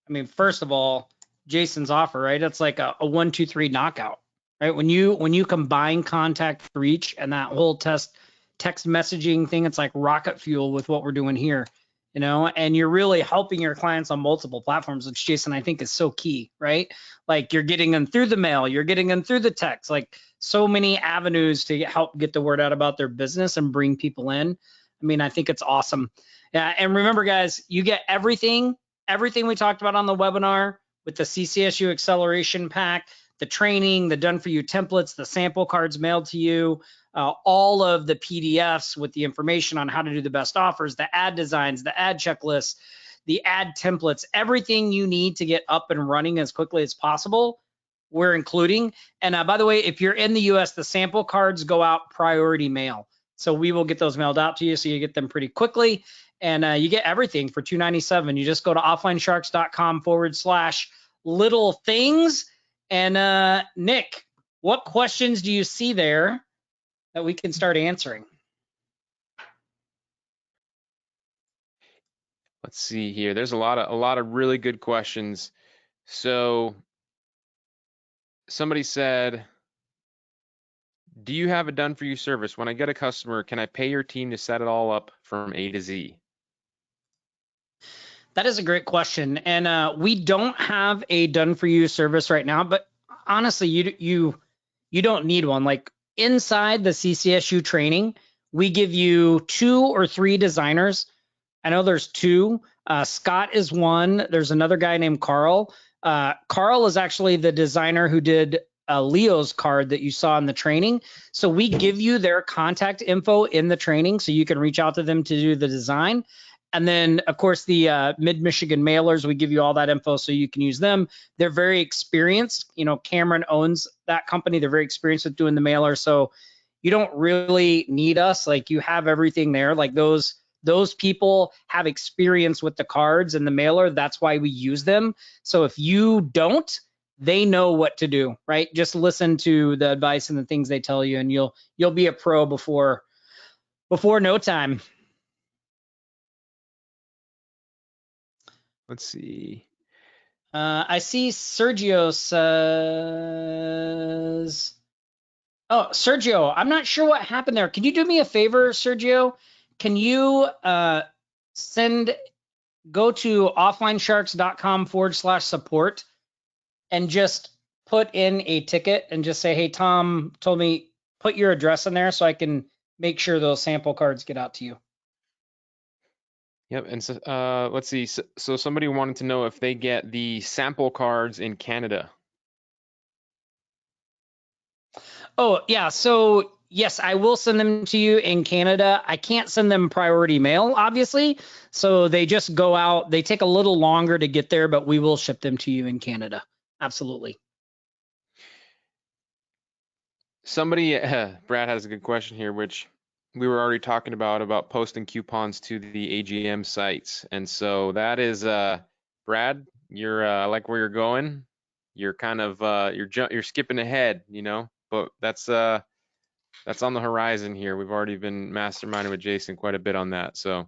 I mean, first of all, Jason's offer, right? It's like a 1, 2, 3 knockout, right? When you combine contact reach and that whole text messaging thing, it's like rocket fuel with what we're doing here, you know, and you're really helping your clients on multiple platforms, which Jason, I think is so key, right? Like you're getting them through the mail, you're getting them through the text, like so many avenues to help get the word out about their business and bring people in. I mean, I think it's awesome. Yeah. And remember, guys, you get everything we talked about on the webinar with the CCSU acceleration pack, the training, the done for you templates, the sample cards mailed to you, all of the PDFs with the information on how to do the best offers, the ad designs, the ad checklists, the ad templates, everything you need to get up and running as quickly as possible, we're including. And by the way, if you're in the US, the sample cards go out priority mail. So we will get those mailed out to you so you get them pretty quickly. And you get everything for $297. You just go to offlinesharks.com/little things. And Nick, what questions do you see there that we can start answering? Let's see here. There's a lot of really good questions. So somebody said, do you have a done for you service? When I get a customer, can I pay your team to set it all up from A to Z? That is a great question. And we don't have a done for you service right now, but honestly, you don't need one. Like inside the CCSU training, we give you 2 or 3 designers. I know there's 2. Scott is one. There's another guy named Carl. Carl is actually the designer who did Leo's card that you saw in the training. So we give you their contact info in the training so you can reach out to them to do the design. And then, of course, the Mid-Michigan mailers, we give you all that info so you can use them. They're very experienced. You know, Cameron owns that company. They're very experienced with doing the mailer. So you don't really need us. Like you have everything there. Like those people have experience with the cards and the mailer. That's why we use them. So if you don't, they know what to do, right? Just listen to the advice and the things they tell you, and you'll be a pro before no time. Let's see. I see Sergio says, oh, Sergio, I'm not sure what happened there. Can you do me a favor, Sergio? Can you go to offlinesharks.com/support and just put in a ticket and just say, hey, Tom told me put your address in there so I can make sure those sample cards get out to you. Yep. And so let's see. So somebody wanted to know if they get the sample cards in Canada. Oh, yeah. So yes, I will send them to you in Canada. I can't send them priority mail, obviously. So they just go out. They take a little longer to get there, but we will ship them to you in Canada. Absolutely. Somebody, Brad has a good question here, which we were already talking about posting coupons to the AGM sites. And so that is, Brad, you're, I like where you're going. You're kind of, you're skipping ahead, you know, but that's on the horizon here. We've already been masterminding with Jason quite a bit on that. So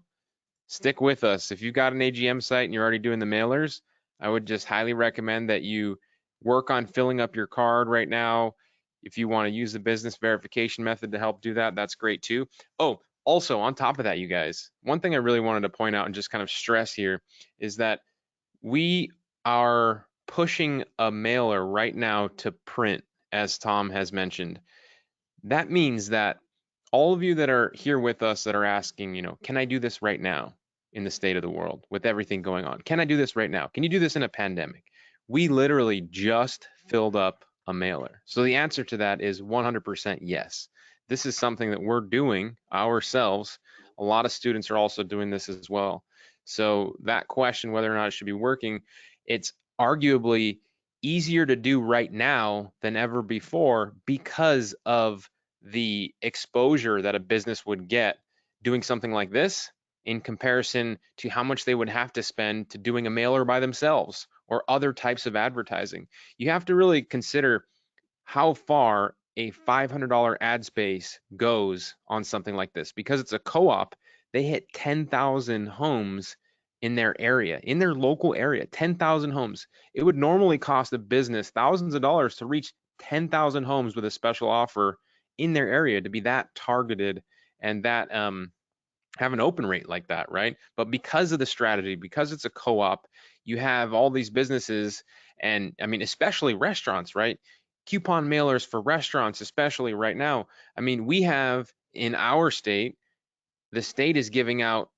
stick with us. If you've got an AGM site and you're already doing the mailers, I would just highly recommend that you work on filling up your card right now. If you want to use the business verification method to help do that, that's great too. Oh, also on top of that, you guys, one thing I really wanted to point out and just kind of stress here is that we are pushing a mailer right now to print, as Tom has mentioned. That means that all of you that are here with us that are asking, you know, can I do this right now? in the state of the world with everything going on? Can I do this right now? Can you do this in a pandemic? We literally just filled up a mailer. So the answer to that is 100% yes. This is something that we're doing ourselves. A lot of students are also doing this as well. So that question, whether or not it should be working, it's arguably easier to do right now than ever before because of the exposure that a business would get doing something like this in comparison to how much they would have to spend to doing a mailer by themselves or other types of advertising. You have to really consider how far a $500 ad space goes on something like this. Because it's a co-op, they hit 10,000 homes in their area, in their local area, 10,000 homes. It would normally cost a business thousands of dollars to reach 10,000 homes with a special offer in their area to be that targeted and that have an open rate like that, right? But because of the strategy, because it's a co-op, you have all these businesses, and I mean, especially restaurants, right? Coupon mailers for restaurants, especially right now. I mean, we have in our state, the state is giving out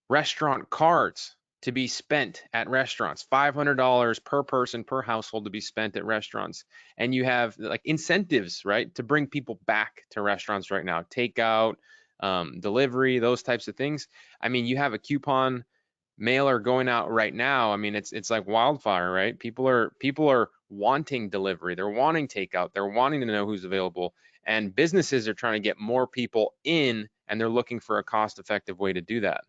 restaurant cards to be spent at restaurants, $500 per person per household to be spent at restaurants. And you have like incentives, right, to bring people back to restaurants right now, takeout, delivery, those types of things. I mean, you have a coupon mailer going out right now. I mean, it's like wildfire, right? People are wanting delivery, they're wanting takeout, they're wanting to know who's available, and businesses are trying to get more people in, and they're looking for a cost-effective way to do that.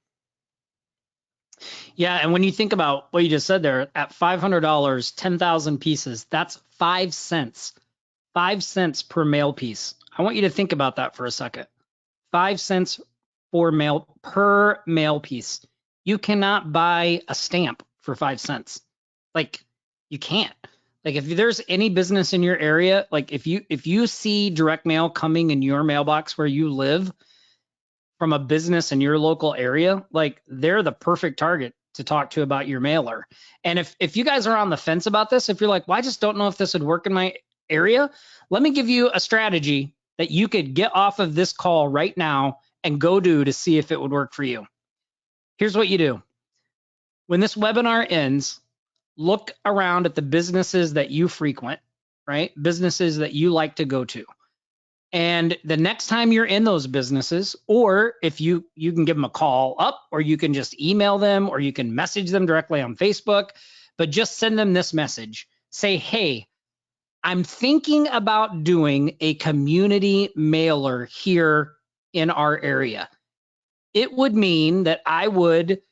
Yeah, and when you think about what you just said there, at $500, 10,000 pieces, that's 5 cents. 5 cents per mail piece. I want you to think about that for a second. 5 cents per mail piece. You cannot buy a stamp for 5 cents. Like, you can't. Like, if there's any business in your area, like if you see direct mail coming in your mailbox where you live from a business in your local area, like they're the perfect target to talk to about your mailer. And if you guys are on the fence about this, if you're like, well, I just don't know if this would work in my area, let me give you a strategy that you could get off of this call right now and go do to see if it would work for you. Here's what you do. When this webinar ends, look around at the businesses that you frequent, right? Businesses that you like to go to. And the next time you're in those businesses, or if you can give them a call up, or you can just email them, or you can message them directly on Facebook, but just send them this message. Say, hey, I'm thinking about doing a community mailer here in our area. It would mean that I would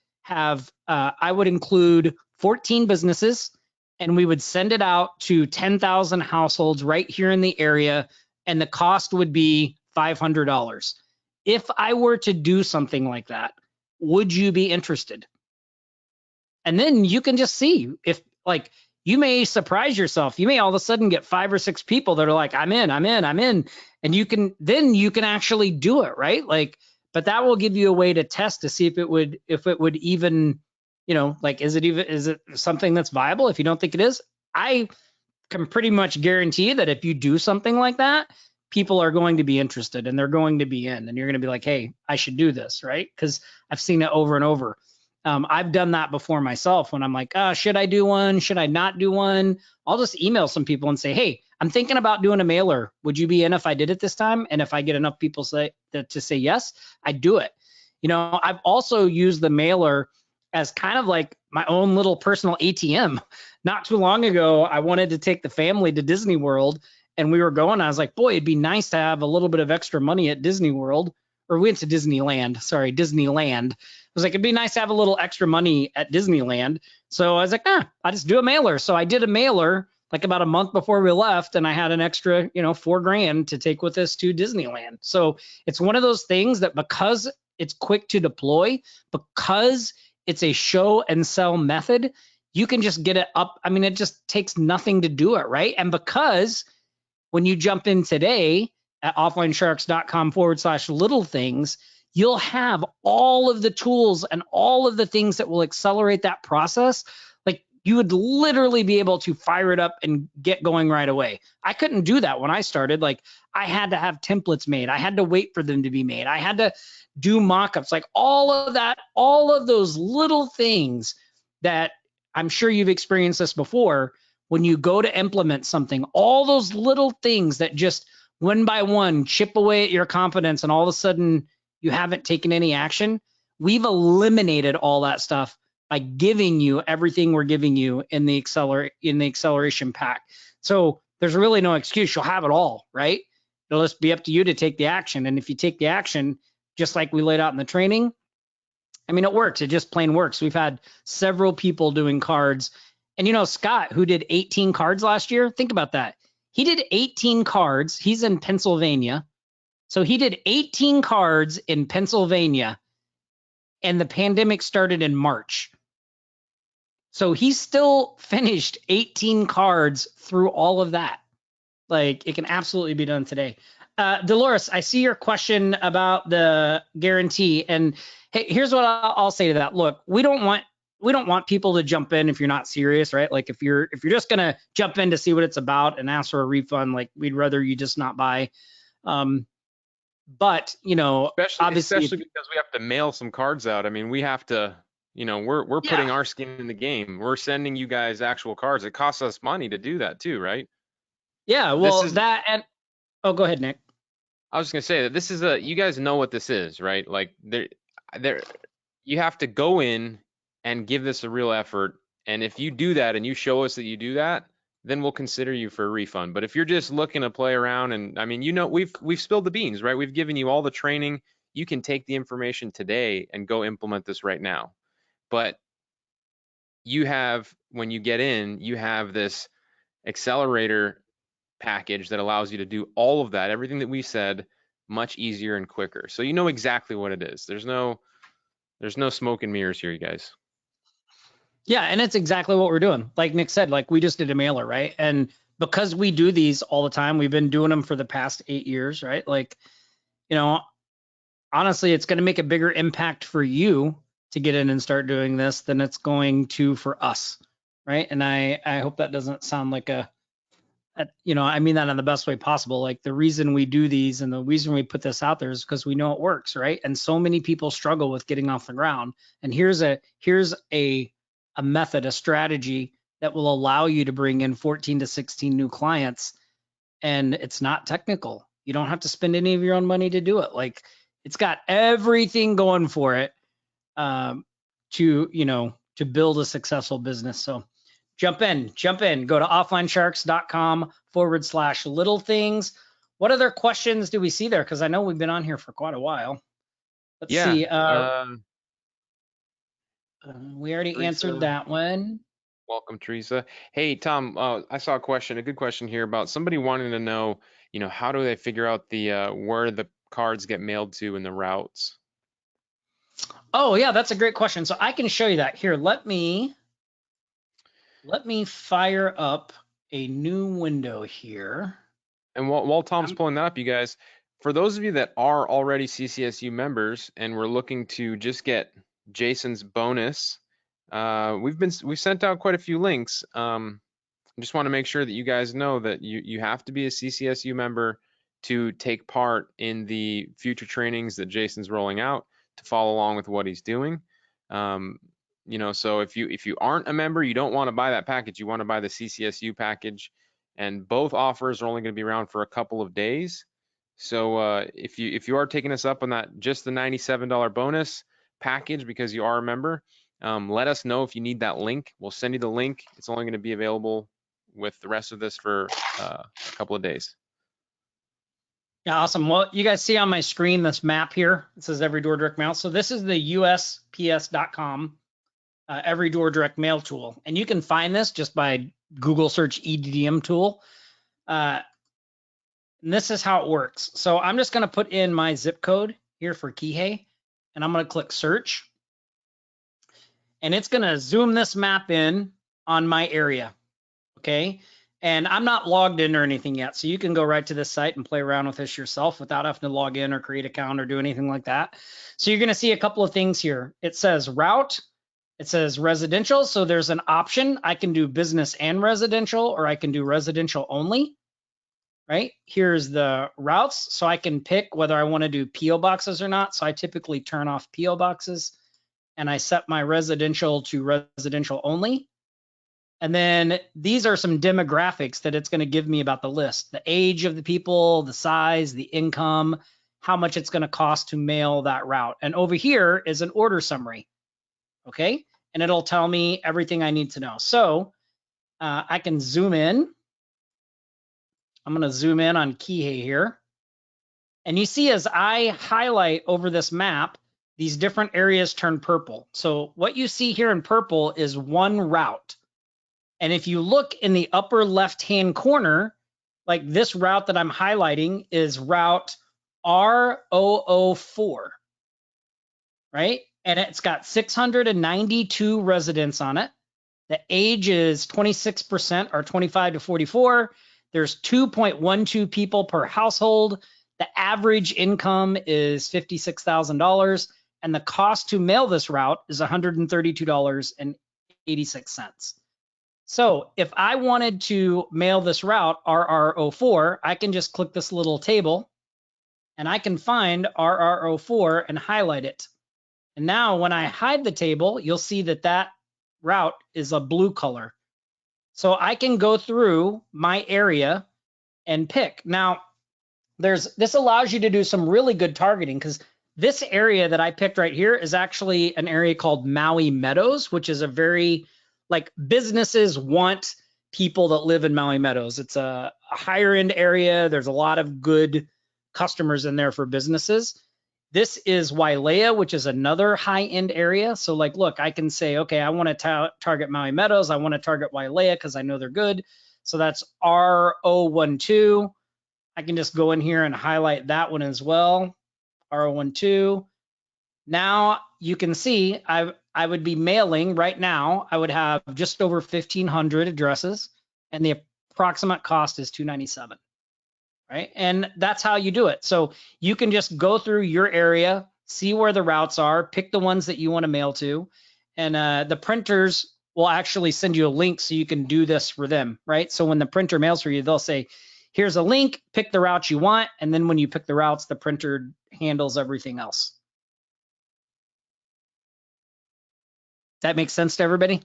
include 14 businesses, and we would send it out to 10,000 households right here in the area, and the cost would be $500. If I were to do something like that, would you be interested? And then you can just see if, like, you may surprise yourself. You may all of a sudden get 5 or 6 people that are like, I'm in. And you can actually do it, right? Like, but that will give you a way to test to see if it would even, like, is it something that's viable? If you don't think it is, I can pretty much guarantee that if you do something like that, people are going to be interested and they're going to be in, and you're going to be like, hey, I should do this, right? Because I've seen it over and over. I've done that before myself when I'm like, should I do one? Should I not do one? I'll just email some people and say, hey, I'm thinking about doing a mailer. Would you be in if I did it this time? And if I get enough people to say yes, I do it. I've also used the mailer as kind of like my own little personal ATM. Not too long ago, I wanted to take the family to Disney World, and we were going. I was like, boy, it'd be nice to have a little bit of extra money at Disney World. Or we went to Disneyland. Sorry, Disneyland. I was like, it'd be nice to have a little extra money at Disneyland. So I was like, I just do a mailer. So I did a mailer like about a month before we left, and I had an extra, $4,000 to take with us to Disneyland. So it's one of those things that, because it's quick to deploy, because it's a show and sell method, you can just get it up. I mean, it just takes nothing to do it, right? And because when you jump in today at offlinesharks.com/little things, you'll have all of the tools and all of the things that will accelerate that process. Like, you would literally be able to fire it up and get going right away. I couldn't do that when I started. Like, I had to have templates made. I had to wait for them to be made. I had to do mock-ups, like all of that, all of those little things that I'm sure you've experienced this before. When you go to implement something, all those little things that just one by one chip away at your confidence, and all of a sudden you haven't taken any action. We've eliminated all that stuff by giving you everything we're giving you in the acceleration pack. So there's really no excuse. You'll have it all, right? It'll just be up to you to take the action. And if you take the action, just like we laid out in the training, I mean, it works. It just plain works. We've had several people doing cards. And you know, Scott, who did 18 cards last year, think about that. He did 18 cards. He's in Pennsylvania. So he did 18 cards in Pennsylvania, and the pandemic started in March. So he still finished 18 cards through all of that. Like, it can absolutely be done today. Dolores, I see your question about the guarantee, and hey, here's what I'll say to that. Look, we don't want people to jump in if you're not serious, right? Like, if you're just gonna jump in to see what it's about and ask for a refund, like, we'd rather you just not buy. But you know, especially because we have to mail some cards out. I mean, we have to, you know, we're putting our skin in the game. We're sending you guys actual cards. It costs us money to do that too, right? Yeah, well, oh, go ahead, Nick. I was gonna say that this is you guys know what this is, right? Like, you have to go in and give this a real effort. And if you do that and you show us that you do that, then we'll consider you for a refund. But if you're just looking to play around, and I mean, you know, we've spilled the beans, right? We've given you all the training. You can take the information today and go implement this right now. But you have, when you get in, you have this accelerator package that allows you to do all of that, everything that we said, much easier and quicker. So you know exactly what it is. There's no smoke and mirrors here, you guys. Yeah, and it's exactly what we're doing. Like Nick said, like, we just did a mailer, right? And because we do these all the time, we've been doing them for the past 8 years, right? Like, you know, honestly, it's going to make a bigger impact for you to get in and start doing this than it's going to for us, right? And I hope that doesn't sound like you know, I mean that in the best way possible. Like, the reason we do these and the reason we put this out there is because we know it works, right? And so many people struggle with getting off the ground. And here's a method, a strategy that will allow you to bring in 14 to 16 new clients. And it's not technical. You don't have to spend any of your own money to do it. Like, it's got everything going for it to build a successful business. So jump in, go to offlinesharks.com/little things. What other questions do we see there? Because I know we've been on here for quite a while. Let's see. We already Teresa, answered that one. Welcome, Teresa. Hey, Tom, I saw a good question here about somebody wanting to know, you know, how do they figure out where the cards get mailed to and the routes? Oh yeah, that's a great question. So I can show you that here. Let me fire up a new window here. And while Tom's pulling that up, you guys, for those of you that are already CCSU members and we're looking to just get Jason's bonus, we've sent out quite a few links. I just want to make sure that you guys know that you have to be a CCSU member to take part in the future trainings that Jason's rolling out, to follow along with what he's doing. You know, so if you aren't a member, you don't want to buy that package, you want to buy the CCSU package, and both offers are only going to be around for a couple of days. So if you are taking us up on that, just the $97 bonus package because you are a member, let us know if you need that link. We'll send you the link. It's only going to be available with the rest of this for a couple of days. Yeah, awesome. Well, you guys see on my screen this map here. It says Every Door Direct Mail. So this is the USPS.com Every Door Direct Mail tool, and you can find this just by Google search EDDM tool. And this is how it works. So I'm just going to put in my zip code here for Kihei, and I'm going to click search, and it's going to zoom this map in on my area. Okay. And I'm not logged in or anything yet. So you can go right to this site and play around with this yourself without having to log in or create an account or do anything like that. So you're going to see a couple of things here. It says route, It says residential, so there's an option. I can do business and residential, or I can do residential only, right? Here's the routes, so I can pick whether I want to do PO boxes or not. So I typically turn off PO boxes, and I set my residential to residential only. And then these are some demographics that it's going to give me about the list: the age of the people, the size, the income, how much it's going to cost to mail that route. And over here is an order summary, okay? And it'll tell me everything I need to know. So I can zoom in. I'm going to zoom in on Kihei here. And you see as I highlight over this map, these different areas turn purple. So what you see here in purple is one route. And if you look in the upper left-hand corner, like this route that I'm highlighting is route R004, right? And it's got 692 residents on it. The age is 26% or 25 to 44. There's 2.12 people per household. The average income is $56,000. And the cost to mail this route is $132.86. So if I wanted to mail this route, RR04, I can just click this little table and I can find RR04 and highlight it. And now when I hide the table, you'll see that that route is a blue color. So I can go through my area and pick. Now, this allows you to do some really good targeting, because this area that I picked right here is actually an area called Maui Meadows, which is a very, like, businesses want people that live in Maui Meadows. It's a higher end area. There's a lot of good customers in there for businesses. This is Wailea, which is another high end area. So like, look, I can say, okay, I want to target Maui Meadows. I want to target Wailea because I know they're good. So that's R012. I can just go in here and highlight that one as well, R012. Now you can see I would be mailing right now. I would have just over 1,500 addresses, and the approximate cost is $297, right? And that's how you do it. So you can just go through your area, see where the routes are, pick the ones that you want to mail to, and the printers will actually send you a link so you can do this for them, right? So when the printer mails for you, they'll say, here's a link, pick the route you want, and then when you pick the routes, the printer handles everything else. That makes sense to everybody?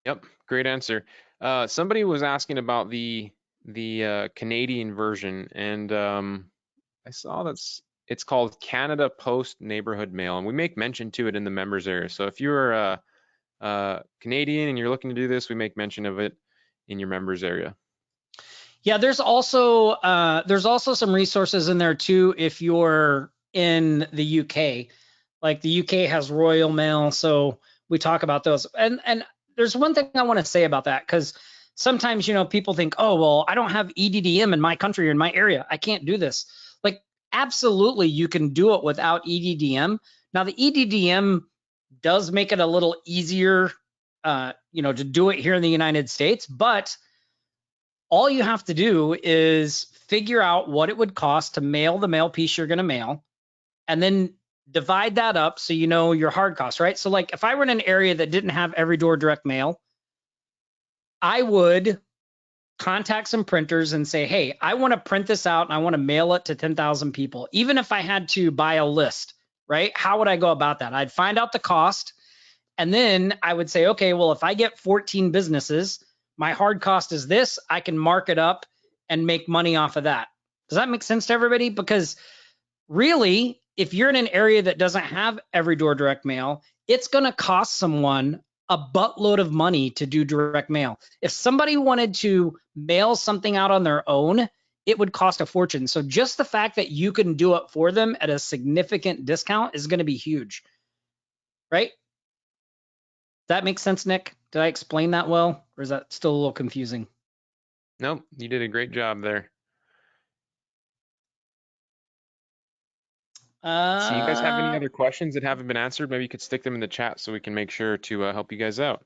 Yep, great answer. Somebody was asking about the Canadian version, and I saw it's called Canada Post Neighborhood Mail, and we make mention to it in the members area. So if you're Canadian and you're looking to do this, we make mention of it in your members area. Yeah, there's also some resources in there too if you're in the UK. Like the UK has Royal Mail, so we talk about those. And there's one thing I want to say about that, because sometimes, you know, people think, oh, well, I don't have EDDM in my country or in my area, I can't do this. Like, absolutely, you can do it without EDDM. Now, the EDDM does make it a little easier, you know, to do it here in the United States, but all you have to do is figure out what it would cost to mail the mail piece you're going to mail, and then divide that up so you know your hard costs, right? So like if I were in an area that didn't have every door direct mail, I would contact some printers and say, hey, I want to print this out and I want to mail it to 10,000 people. Even if I had to buy a list, right? How would I go about that? I'd find out the cost, and then I would say, okay, well, if I get 14 businesses, my hard cost is this. I can mark it up and make money off of that. Does that make sense to everybody? Because really, if you're in an area that doesn't have every door direct mail, it's going to cost someone a buttload of money to do direct mail. If somebody wanted to mail something out on their own, it would cost a fortune. So just the fact that you can do it for them at a significant discount is going to be huge, right? That makes sense, Nick? Did I explain that well, or is that still a little confusing? Nope, you did a great job there. So you guys have any other questions that haven't been answered? Maybe you could stick them in the chat so we can make sure to help you guys out.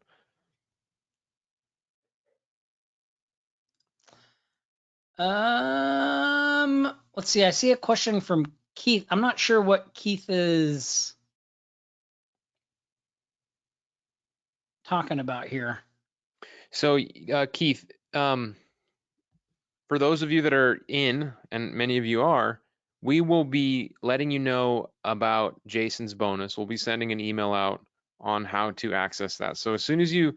Let's see. I see a question from Keith. I'm not sure what Keith is. talking about here? So, Keith, for those of you that are in, and many of you are, we will be letting you know about Jason's bonus. We'll be sending an email out on how to access that. So as soon as you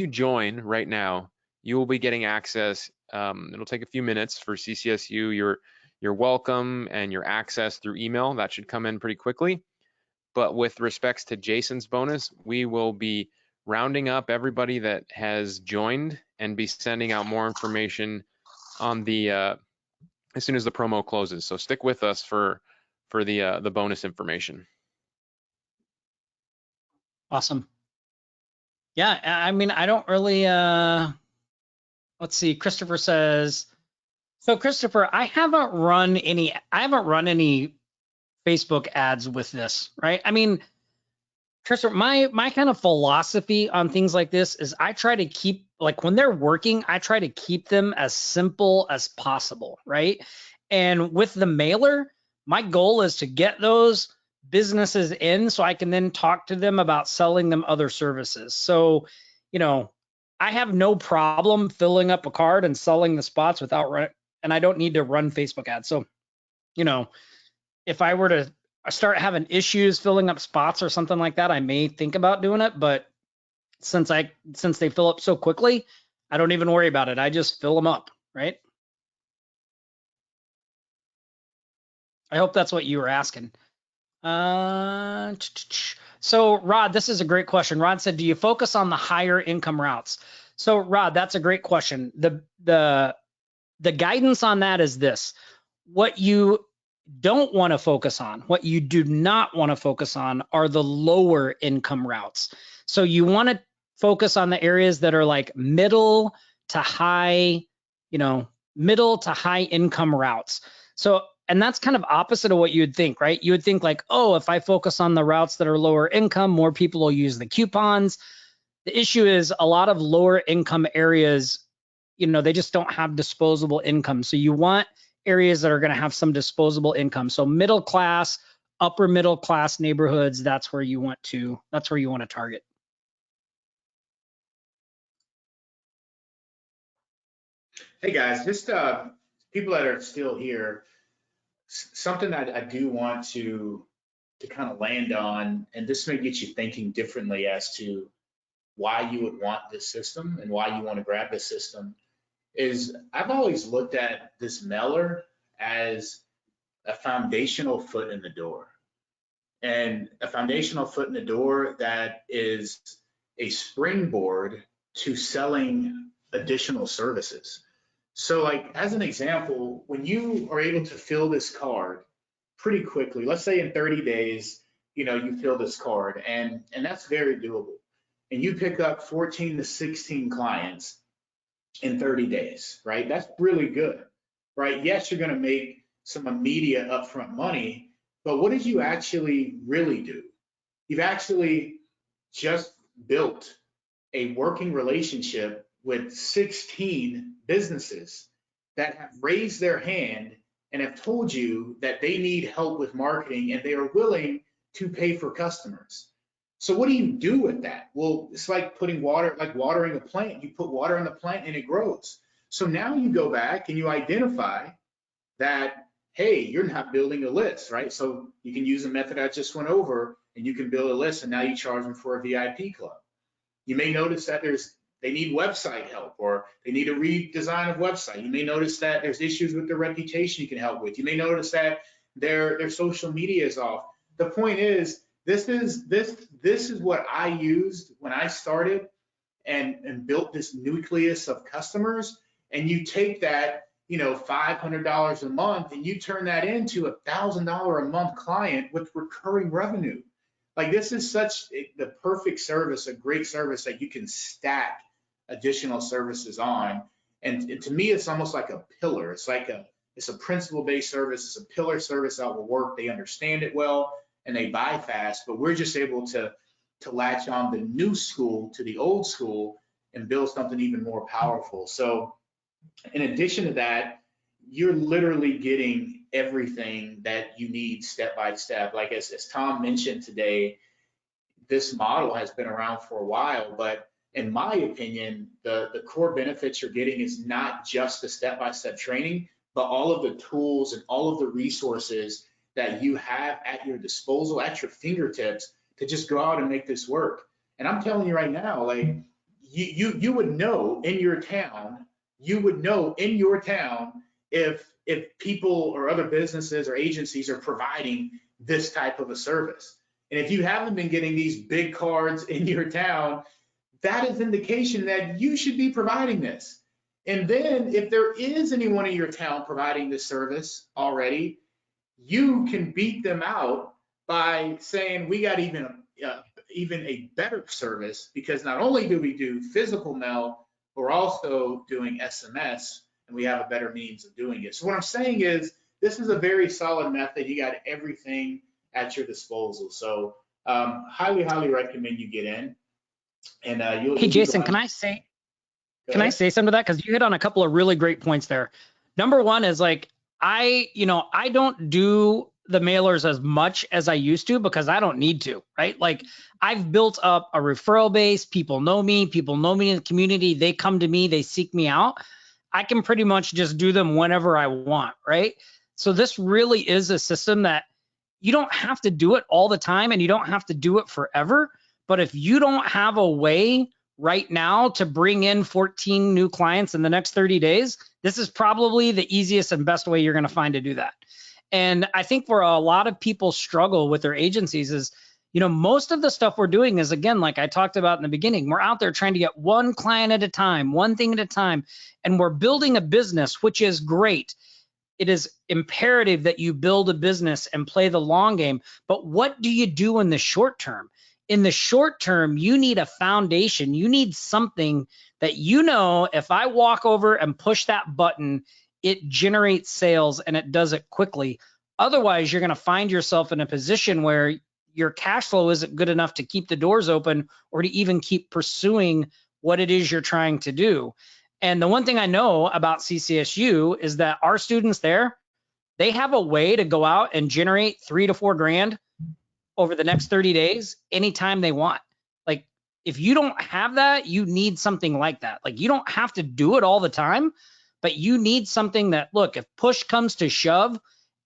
join right now, you will be getting access. It'll take a few minutes for CCSU. Your welcome and your access through email. That should come in pretty quickly. But with respects to Jason's bonus, we will be rounding up everybody that has joined and be sending out more information on the as soon as the promo closes. So stick with us for the bonus information. Awesome. Yeah, I mean, I don't really let's see. Christopher says, so Christopher, I haven't run any Facebook ads with this, right? I mean, Christopher, my kind of philosophy on things like this is I try to keep, like, when they're working, I try to keep them as simple as possible, right? And with the mailer, my goal is to get those businesses in so I can then talk to them about selling them other services. So, you know, I have no problem filling up a card and selling the spots without and I don't need to run Facebook ads. So, you know, if I were to start having issues filling up spots or something like that, I may think about doing it. But since they fill up so quickly, I don't even worry about it. I just fill them up, right? I hope that's what you were asking. So Rod, this is a great question. Rod said, do you focus on the higher income routes? So Rod, that's a great question. The guidance on that is this: what you don't want to focus on, what you do not want to focus on, are the lower income routes. So you want to focus on the areas that are like middle to high income routes. So, and that's kind of opposite of what you would think, right? You would think like, oh, if I focus on the routes that are lower income, more people will use the coupons. The issue is a lot of lower income areas, they just don't have disposable income. So you want areas that are going to have some disposable income. So middle class, upper middle class neighborhoods, that's where you want to target. Hey guys, just people that are still here, something that I do want to kind of land on, and this may get you thinking differently as to why you would want this system and why you want to grab this system, is I've always looked at this mailer as a foundational foot in the door, and a foundational foot in the door that is a springboard to selling additional services. So like, as an example, when you are able to fill this card pretty quickly, let's say in 30 days, you fill this card, and that's very doable. And you pick up 14 to 16 clients in 30 days, right? That's really good, right? Yes, you're going to make some immediate upfront money, but what did you actually really do? You've actually just built a working relationship with 16 businesses that have raised their hand and have told you that they need help with marketing and they are willing to pay for customers. So what do you do with that? Well, it's like watering a plant. You put water on the plant and it grows. So now you go back and you identify that, hey, you're not building a list, right? So you can use the method I just went over, and you can build a list, and now you charge them for a VIP club. You may notice that they need website help, or they need a redesign of website. You may notice that there's issues with their reputation you can help with. You may notice that their social media is off. The point is, this is what I used when I started and built this nucleus of customers. And you take that, $500 a month, and you turn that into $1,000 a month client with recurring revenue. Like, this is the perfect service, a great service that you can stack additional services on. And to me, it's almost like a pillar. It's a principle-based service. It's a pillar service that will work. They understand it well and they buy fast, but we're just able to latch on the new school to the old school and build something even more powerful. So in addition to that, you're literally getting everything that you need step by step. Like as Tom mentioned today, this model has been around for a while, but in my opinion, the core benefits you're getting is not just the step-by-step training, but all of the tools and all of the resources that you have at your disposal, at your fingertips, to just go out and make this work. And I'm telling you right now, like you would know in your town, if people or other businesses or agencies are providing this type of a service. And if you haven't been getting these big cards in your town, that is indication that you should be providing this. And then if there is anyone in your town providing this service already, you can beat them out by saying, we got even a better service, because not only do we do physical mail, we're also doing SMS, and we have a better means of doing it. So what I'm saying is, this is a very solid method. You got everything at your disposal. So highly, highly recommend you get in. And hey, Jason, can I say something to that? Because you hit on a couple of really great points there. Number one is like, I don't do the mailers as much as I used to because I don't need to, right? Like, I've built up a referral base. People know me in the community. They come to me, they seek me out. I can pretty much just do them whenever I want, right? So this really is a system that you don't have to do it all the time, and you don't have to do it forever. But if you don't have a way right now to bring in 14 new clients in the next 30 days, this is probably the easiest and best way you're going to find to do that. And I think where a lot of people struggle with their agencies is, most of the stuff we're doing is, again, like I talked about in the beginning, we're out there trying to get one client at a time, one thing at a time, and we're building a business, which is great. It is imperative that you build a business and play the long game. But what do you do in the short term? In the short term, you need a foundation. You need something that, if I walk over and push that button, it generates sales and it does it quickly. Otherwise, you're going to find yourself in a position where your cash flow isn't good enough to keep the doors open or to even keep pursuing what it is you're trying to do. And the one thing I know about CCSU is that our students there, they have a way to go out and generate $3 to $4 grand over the next 30 days anytime they want. Like, if you don't have that, you need something like that. Like, you don't have to do it all the time, but you need something that, look, if push comes to shove,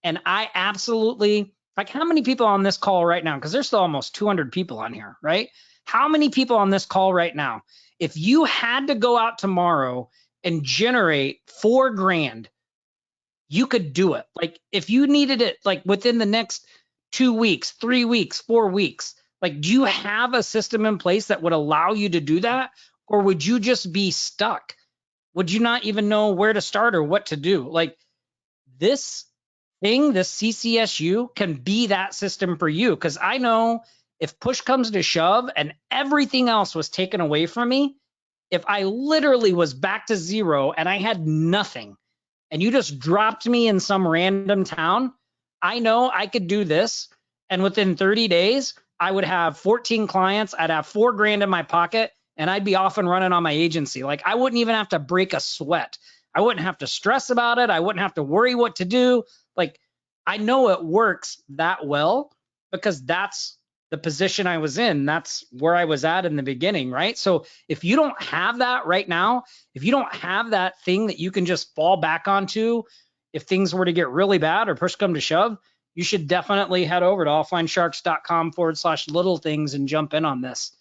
and I absolutely, like, how many people on this call right now, because there's still almost 200 people on here, right? How many people on this call right now, if you had to go out tomorrow and generate $4 grand, you could do it. Like, if you needed it, like, within the next 2 weeks, 3 weeks, 4 weeks, like, do you have a system in place that would allow you to do that? Or would you just be stuck? Would you not even know where to start or what to do? Like, this thing, this CCSU can be that system for you. Because I know if push comes to shove and everything else was taken away from me, if I literally was back to zero and I had nothing, and you just dropped me in some random town, I know I could do this. And within 30 days, I would have 14 clients. I'd have $4 grand in my pocket, and I'd be off and running on my agency. Like, I wouldn't even have to break a sweat. I wouldn't have to stress about it. I wouldn't have to worry what to do. Like, I know it works that well because that's the position I was in. That's where I was at in the beginning, right? So if you don't have that right now, if you don't have that thing that you can just fall back onto if things were to get really bad or push come to shove, you should definitely head over to offlinesharks.com/little things and jump in on this.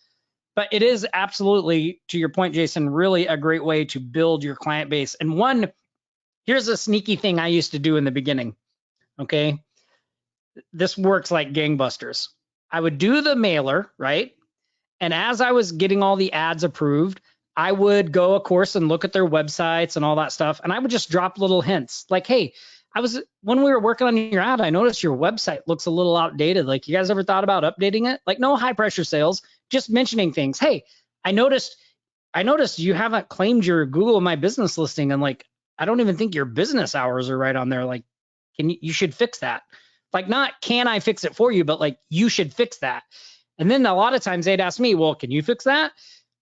But it is absolutely, to your point, Jason, really a great way to build your client base. And here's a sneaky thing I used to do in the beginning, okay? This works like gangbusters. I would do the mailer, right? And as I was getting all the ads approved, I would go, of course, and look at their websites and all that stuff. And I would just drop little hints like, hey, when we were working on your ad, I noticed your website looks a little outdated. Like, you guys ever thought about updating it? Like, no high pressure sales, just mentioning things. Hey, I noticed you haven't claimed your Google My Business listing, and like, I don't even think your business hours are right on there. Like, you should fix that. Like, not can I fix it for you, but like, you should fix that. And then a lot of times they'd ask me, well, can you fix that?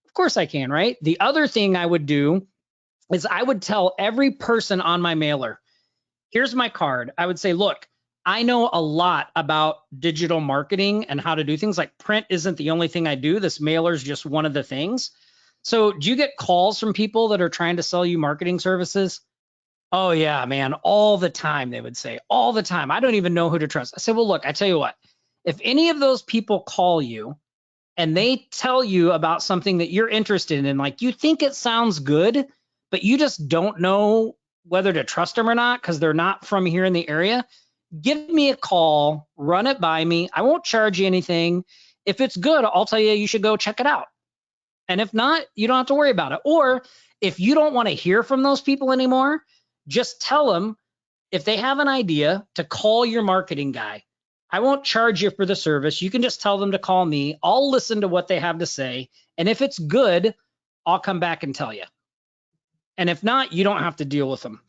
Of course I can, right? The other thing I would do is I would tell every person on my mailer, here's my card. I would say, look, I know a lot about digital marketing and how to do things. Like, print isn't the only thing I do. This mailer is just one of the things. So do you get calls from people that are trying to sell you marketing services? Oh yeah, man, all the time, they would say, all the time. I don't even know who to trust. I said, well, look, I tell you what, if any of those people call you and they tell you about something that you're interested in, like you think it sounds good, but you just don't know whether to trust them or not because they're not from here in the area, give me a call, run it by me. I won't charge you anything. If it's good, I'll tell you should go check it out. And if not, you don't have to worry about it. Or if you don't want to hear from those people anymore, just tell them if they have an idea to call your marketing guy. I won't charge you for the service. You can just tell them to call me. I'll listen to what they have to say. And if it's good, I'll come back and tell you. And if not, you don't have to deal with them.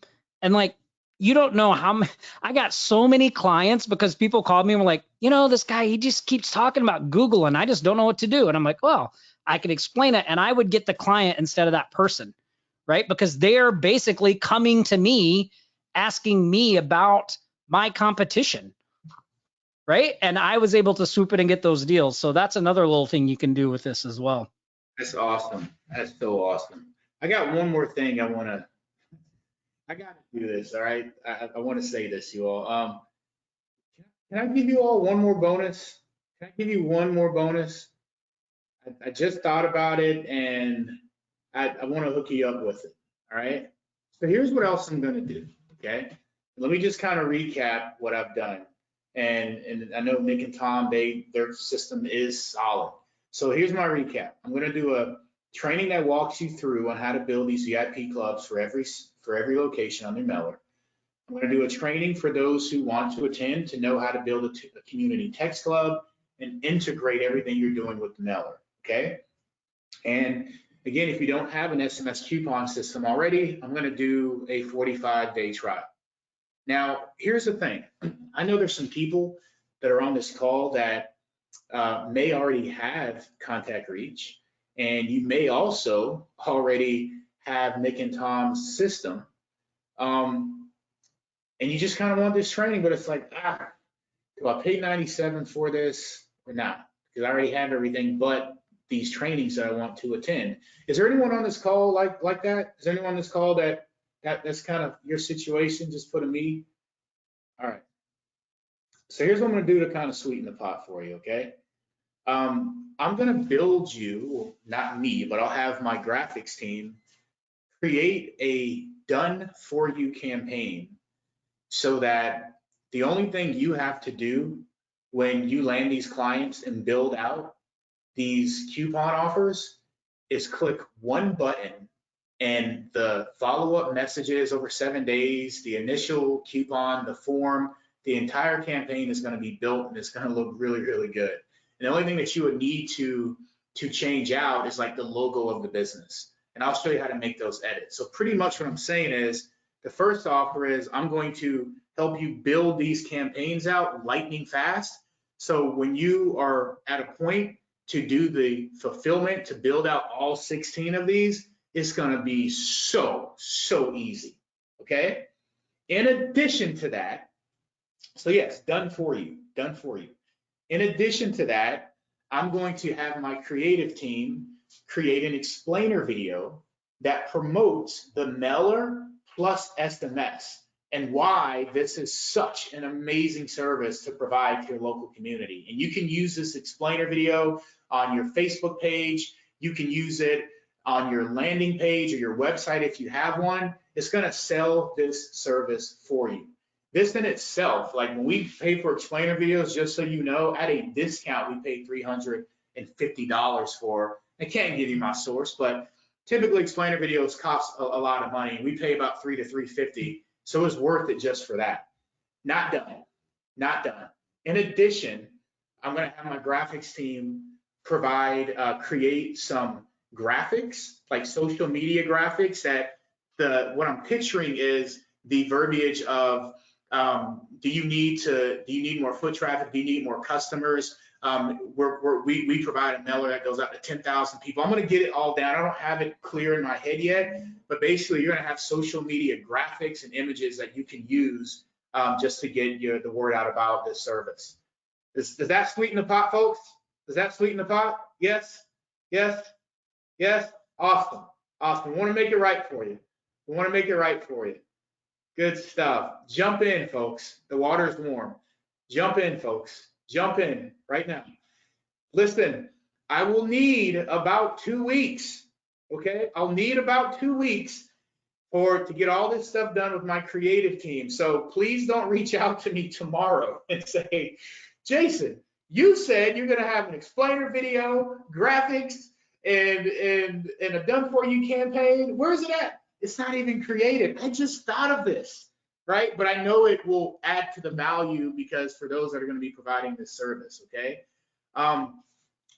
And like, you don't know how I got so many clients because people called me and were like, this guy, he just keeps talking about Google and I just don't know what to do. And I'm like, well, I can explain it. And I would get the client instead of that person, right? Because they're basically coming to me, asking me about my competition, right? And I was able to swoop in and get those deals. So that's another little thing you can do with this as well. That's awesome. That's so awesome. I got one more thing I got to do this. All right. I want to say this, you all. Can I give you all one more bonus? Can I give you one more bonus? I just thought about it and I want to hook you up with it. All right. So here's what else I'm going to do. Okay. Let me just kind of recap what I've done. And I know Nick and Tom, their system is solid. So here's my recap. I'm going to do a training that walks you through on how to build these VIP clubs for every location on their mailer. I'm going to do a training for those who want to attend to know how to build a community text club and integrate everything you're doing with the mailer. Okay. And again, if you don't have an SMS coupon system already, I'm going to do a 45-day trial. Now, here's the thing. I know there's some people that are on this call that may already have contact reach, and you may also already have Nick and Tom's system. And you just kind of want this training, but it's like, do I pay $97 for this or not? Because I already have everything but these trainings that I want to attend. Is there anyone on this call like that? Is there anyone on this call that's kind of your situation? Just put a me. All right. So here's what I'm going to do to kind of sweeten the pot for you, okay? I'm going to build you, well, not me, but I'll have my graphics team create a done for you campaign so that the only thing you have to do when you land these clients and build out these coupon offers is click one button, and the follow-up messages over 7 days, the initial coupon, the form, the entire campaign is going to be built and it's going to look really, really good. And the only thing that you would need to change out is like the logo of the business. And I'll show you how to make those edits. So pretty much what I'm saying is the first offer is I'm going to help you build these campaigns out lightning fast. So when you are at a point to do the fulfillment to build out all 16 of these, it's going to be so easy. Okay. In addition to that, so yes, done for you. In addition to that, I'm going to have my creative team create an explainer video that promotes the mailer plus SMS and why this is such an amazing service to provide to your local community. And you can use this explainer video on your Facebook page. You can use it on your landing page or your website if you have one. It's going to sell this service for you. This in itself, like when we pay for explainer videos, just so you know, at a discount, we pay $350 for. I can't give you my source, but typically explainer videos cost a lot of money. We pay about $300 to $350, so it's worth it just for that. Not done. In addition, I'm going to have my graphics team create some graphics, like social media graphics that what I'm picturing is the verbiage of do you need more foot traffic? Do you need more customers? We provide a mailer that goes out to 10,000 people. I'm going to get it all down. I don't have it clear in my head yet, but basically you're going to have social media graphics and images that you can use just to get the word out about this service. Does that sweeten the pot, folks? Does that sweeten the pot? Yes. Awesome. Awesome. We want to make it right for you. We want to make it right for you. Good stuff. Jump in, folks. The water is warm. Jump in, folks. Jump in right now. Listen, I will need about 2 weeks. Okay? I'll need about 2 weeks to get all this stuff done with my creative team. So please don't reach out to me tomorrow and say, Jason, you said you're going to have an explainer video, graphics, and a done for you campaign. Where's it at? It's not even created. I just thought of this, right? But I know it will add to the value because for those that are going to be providing this service, okay?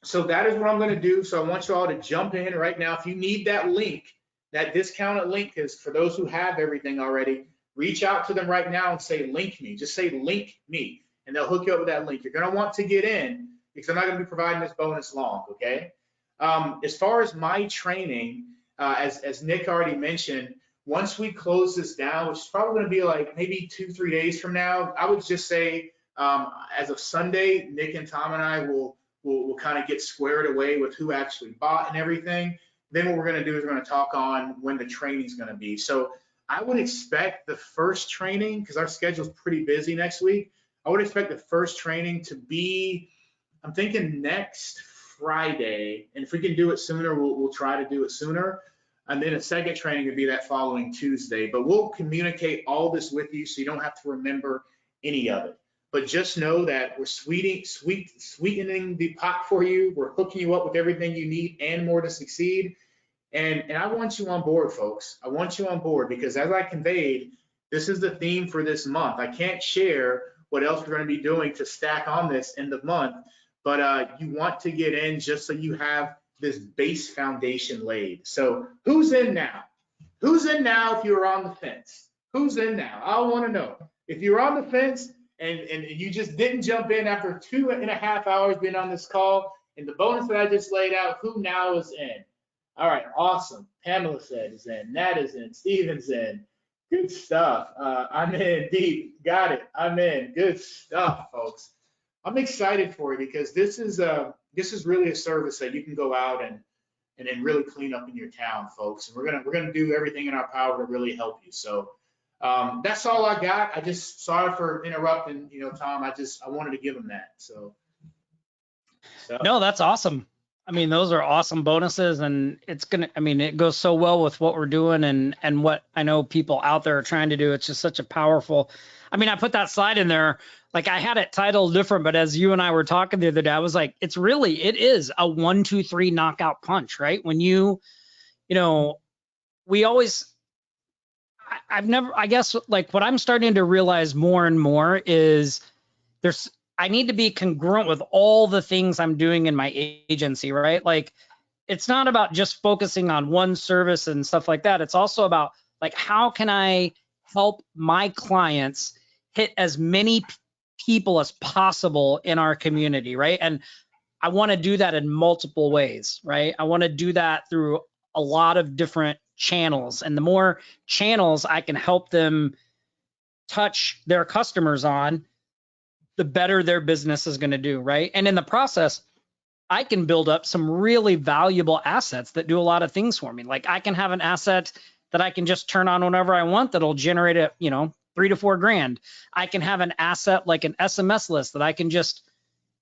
So that is what I'm going to do. So I want you all to jump in right now. If you need that link, that discounted link, is for those who have everything already, reach out to them right now and say, link me. Just say, link me, and they'll hook you up with that link. You're going to want to get in because I'm not going to be providing this bonus long, okay? As far as my training, as Nick already mentioned, once we close this down, which is probably going to be like maybe 2-3 days from now, I would just say as of Sunday, Nick and Tom and I will kind of get squared away with who actually bought and everything. Then what we're going to do is we're going to talk on when the training is going to be. So I would expect the first training, because our schedule is pretty busy next week, I would expect the first training to be, I'm thinking next Friday. And if we can do it sooner, we'll try to do it sooner. And then a second training would be that following Tuesday. But we'll communicate all this with you so you don't have to remember any of it. But just know that we're sweetening the pot for you. We're hooking you up with everything you need and more to succeed. And I want you on board, folks. I want you on board because as I conveyed, this is the theme for this month. I can't share what else we're going to be doing to stack on this end of month, but you want to get in just so you have this base foundation laid. So who's in now? Who's in now if you're on the fence? Who's in now? I want to know. If you're on the fence, and you just didn't jump in after 2.5 hours being on this call, and the bonus that I just laid out, who now is in? All right, awesome. Pamela said is in, Nat is in, Steven's in. Good stuff. I'm in deep. Got it. I'm in. Good stuff, folks. I'm excited for you because this is really a service that you can go out and really clean up in your town, folks. And we're gonna do everything in our power to really help you. So. That's all I got. I just sorry for interrupting, Tom. I wanted to give him that. So. No, that's awesome. I mean, those are awesome bonuses, and it goes so well with what we're doing and what I know people out there are trying to do. It's just such a powerful. I mean, I put that slide in there, like I had it titled different, but as you and I were talking the other day, I was like, it is a 1, 2, 3 knockout punch, right? When we always. I guess like what I'm starting to realize more and more is I need to be congruent with all the things I'm doing in my agency, right? Like it's not about just focusing on one service and stuff like that. It's also about like, how can I help my clients hit as many people as possible in our community, right? And I want to do that in multiple ways, right? I want to do that through a lot of different channels, and the more channels I can help them touch their customers on, the better their business is going to do, right? And in the process, I can build up some really valuable assets that do a lot of things for me. Like I can have an asset that I can just turn on whenever I want that'll generate $3 to $4 grand. I can have an asset like an SMS list that I can just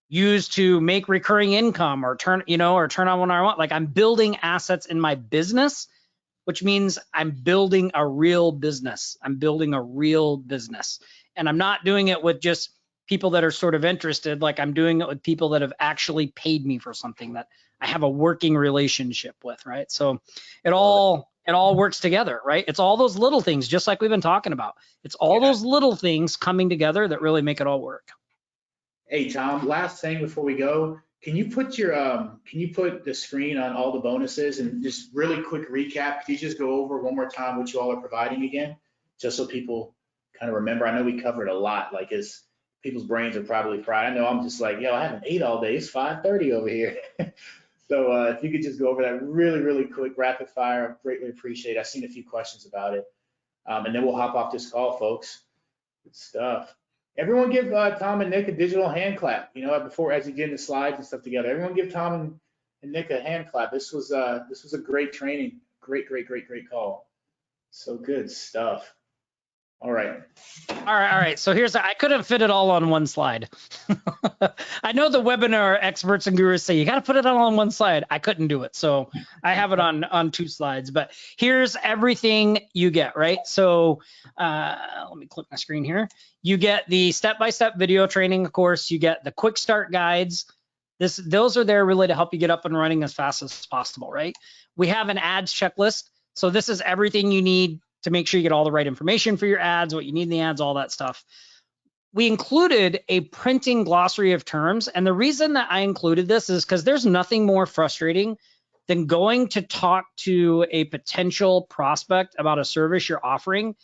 use to make recurring income or turn on when I want. Like I'm building assets in my business, which means I'm building a real business. I'm building a real business. And I'm not doing it with just people that are sort of interested. Like I'm doing it with people that have actually paid me for something that I have a working relationship with, right? So it all works together, right? It's all those little things, just like we've been talking about. It's all those little things coming together that really make it all work. Hey, Tom, last thing before we go. Can you put the screen on all the bonuses and just really quick recap? Could you just go over one more time what you all are providing again, just so people kind of remember? I know we covered a lot, like people's brains are probably fried. I know I'm just like, I haven't ate all day. It's 5:30 over here. So if you could just go over that really, really quick, rapid fire, I greatly appreciate it. I've seen a few questions about it. And then we'll hop off this call, folks. Good stuff. Everyone give Tom and Nick a digital hand clap, before as you get in the slides and stuff together. Everyone give Tom And Nick, a hand clap. This was a great training. Great call. So good stuff. All right. All right. So I couldn't fit it all on one slide. I know the webinar experts and gurus say you got to put it all on one slide. I couldn't do it. So I have it on 2 slides, but here's everything you get, right? So let me click my screen here. You get the step-by-step video training, of course. You get the quick start guides. Those are there really to help you get up and running as fast as possible, right? We have an ads checklist. So this is everything you need to make sure you get all the right information for your ads, what you need in the ads, all that stuff. We included a printing glossary of terms. And the reason that I included this is because there's nothing more frustrating than going to talk to a potential prospect about a service you're offering.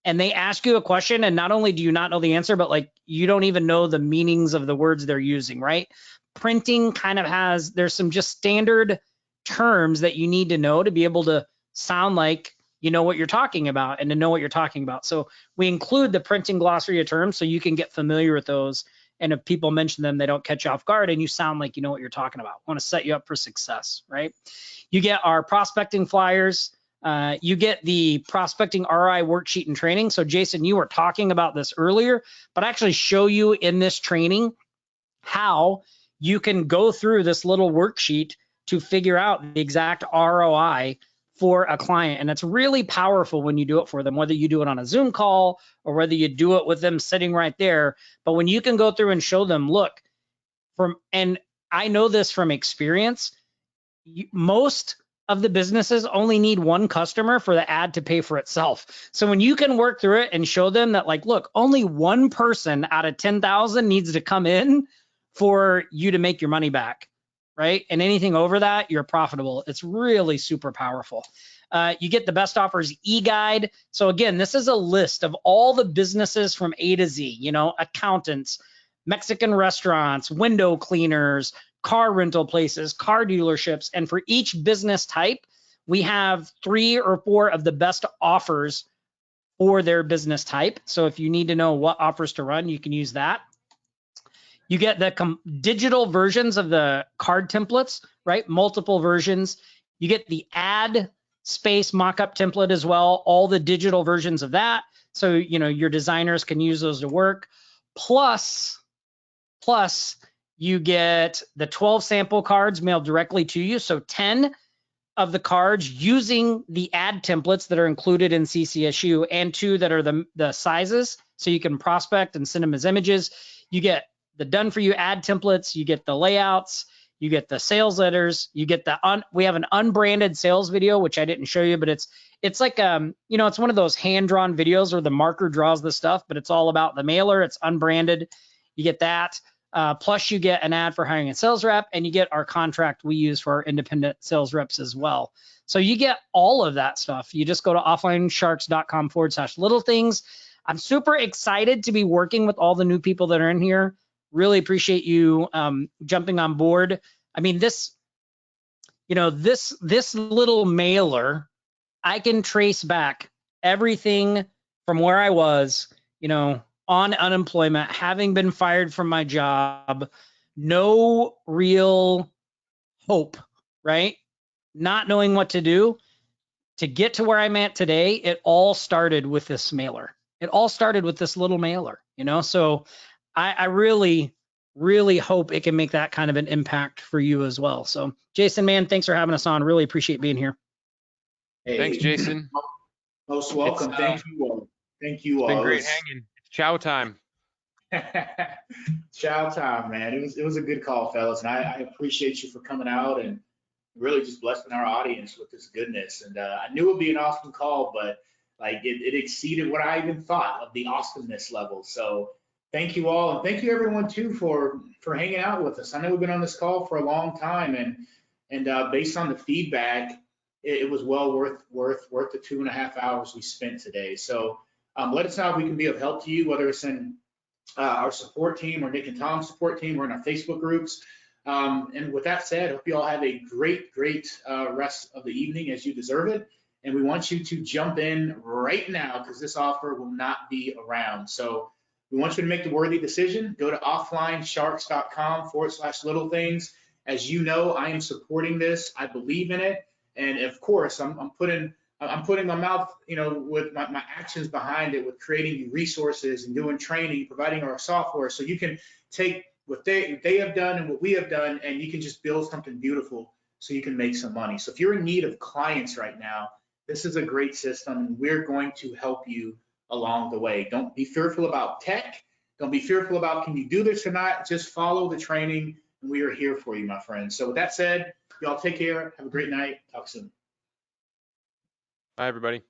And they ask you a question, and not only do you not know the answer, but like you don't even know the meanings of the words they're using, right? Printing kind of there's some just standard terms that you need to know to be able to sound like you know what you're talking about and to know what you're talking about. So we include the printing glossary of terms so you can get familiar with those. And if people mention them, they don't catch you off guard and you sound like you know what you're talking about. I want to set you up for success, right? You get our prospecting flyers. You get the prospecting ROI worksheet and training. So Jason, you were talking about this earlier, but I actually show you in this training how you can go through this little worksheet to figure out the exact ROI for a client. And it's really powerful when you do it for them, whether you do it on a Zoom call or whether you do it with them sitting right there. But when you can go through and show them, look, and I know this from experience, most of the businesses only need one customer for the ad to pay for itself. So when you can work through it and show them that, like, look, only one person out of 10,000 needs to come in for you to make your money back, right? And anything over that, you're profitable. It's really super powerful. You get the best offers e-guide. So again, this is a list of all the businesses from A to Z, you know, accountants, Mexican restaurants, window cleaners, car rental places, car dealerships. And for each business type, we have 3 or 4 of the best offers for their business type. So if you need to know what offers to run, you can use that. You get the digital versions of the card templates, right? Multiple versions. You get the ad space mockup template as well, all the digital versions of that. So, you know, your designers can use those to work. Plus, you get the 12 sample cards mailed directly to you. So 10 of the cards using the ad templates that are included in CCSU and 2 that are the sizes. So you can prospect and send them as images. You get the done for you ad templates, you get the layouts, you get the sales letters, you get we have an unbranded sales video, which I didn't show you, but it's like, you know, it's one of those hand-drawn videos where the marker draws the stuff, but it's all about the mailer. It's unbranded. You get that. Plus you get an ad for hiring a sales rep, and you get our contract we use for our independent sales reps as well. So you get all of that stuff. You just go to offlinesharks.com/little things. I'm super excited to be working with all the new people that are in here. Really appreciate you jumping on board. I mean, this little mailer, I can trace back everything from where I was, you know, on unemployment, having been fired from my job, no real hope, right? Not knowing what to do. To get to where I'm at today, it all started with this mailer. It all started with this little mailer, you know? So I really, really hope it can make that kind of an impact for you as well. So Jason, man, thanks for having us on. Really appreciate being here. Hey, Thanks, Jason. Most welcome. Thank you all. Thank you all. It's been great hanging. Chow time. Chow time, man. It was a good call, fellas, and I appreciate you for coming out and really just blessing our audience with this goodness. And I knew it would be an awesome call, but like it exceeded what I even thought of the awesomeness level. So thank you all, and thank you everyone too for hanging out with us. I know we've been on this call for a long time, and based on the feedback, it was well worth the 2.5 hours we spent today. So let us know if we can be of help to you, whether it's in our support team or Nick and Tom's support team or in our Facebook groups. And with that said, I hope you all have a great rest of the evening as you deserve it. And we want you to jump in right now because this offer will not be around. So we want you to make the worthy decision. Go to offlinesharks.com/little things. As you know, I am supporting this. I believe in it. And of course, I'm putting my mouth, with my actions behind it, with creating resources and doing training, providing our software, so you can take what they have done and what we have done, and you can just build something beautiful so you can make some money. So if you're in need of clients right now, this is a great system, and we're going to help you along the way. Don't be fearful about tech. Don't be fearful about, can you do this or not? Just follow the training, and we are here for you, my friends. So with that said, y'all take care. Have a great night. Talk soon. Bye, everybody.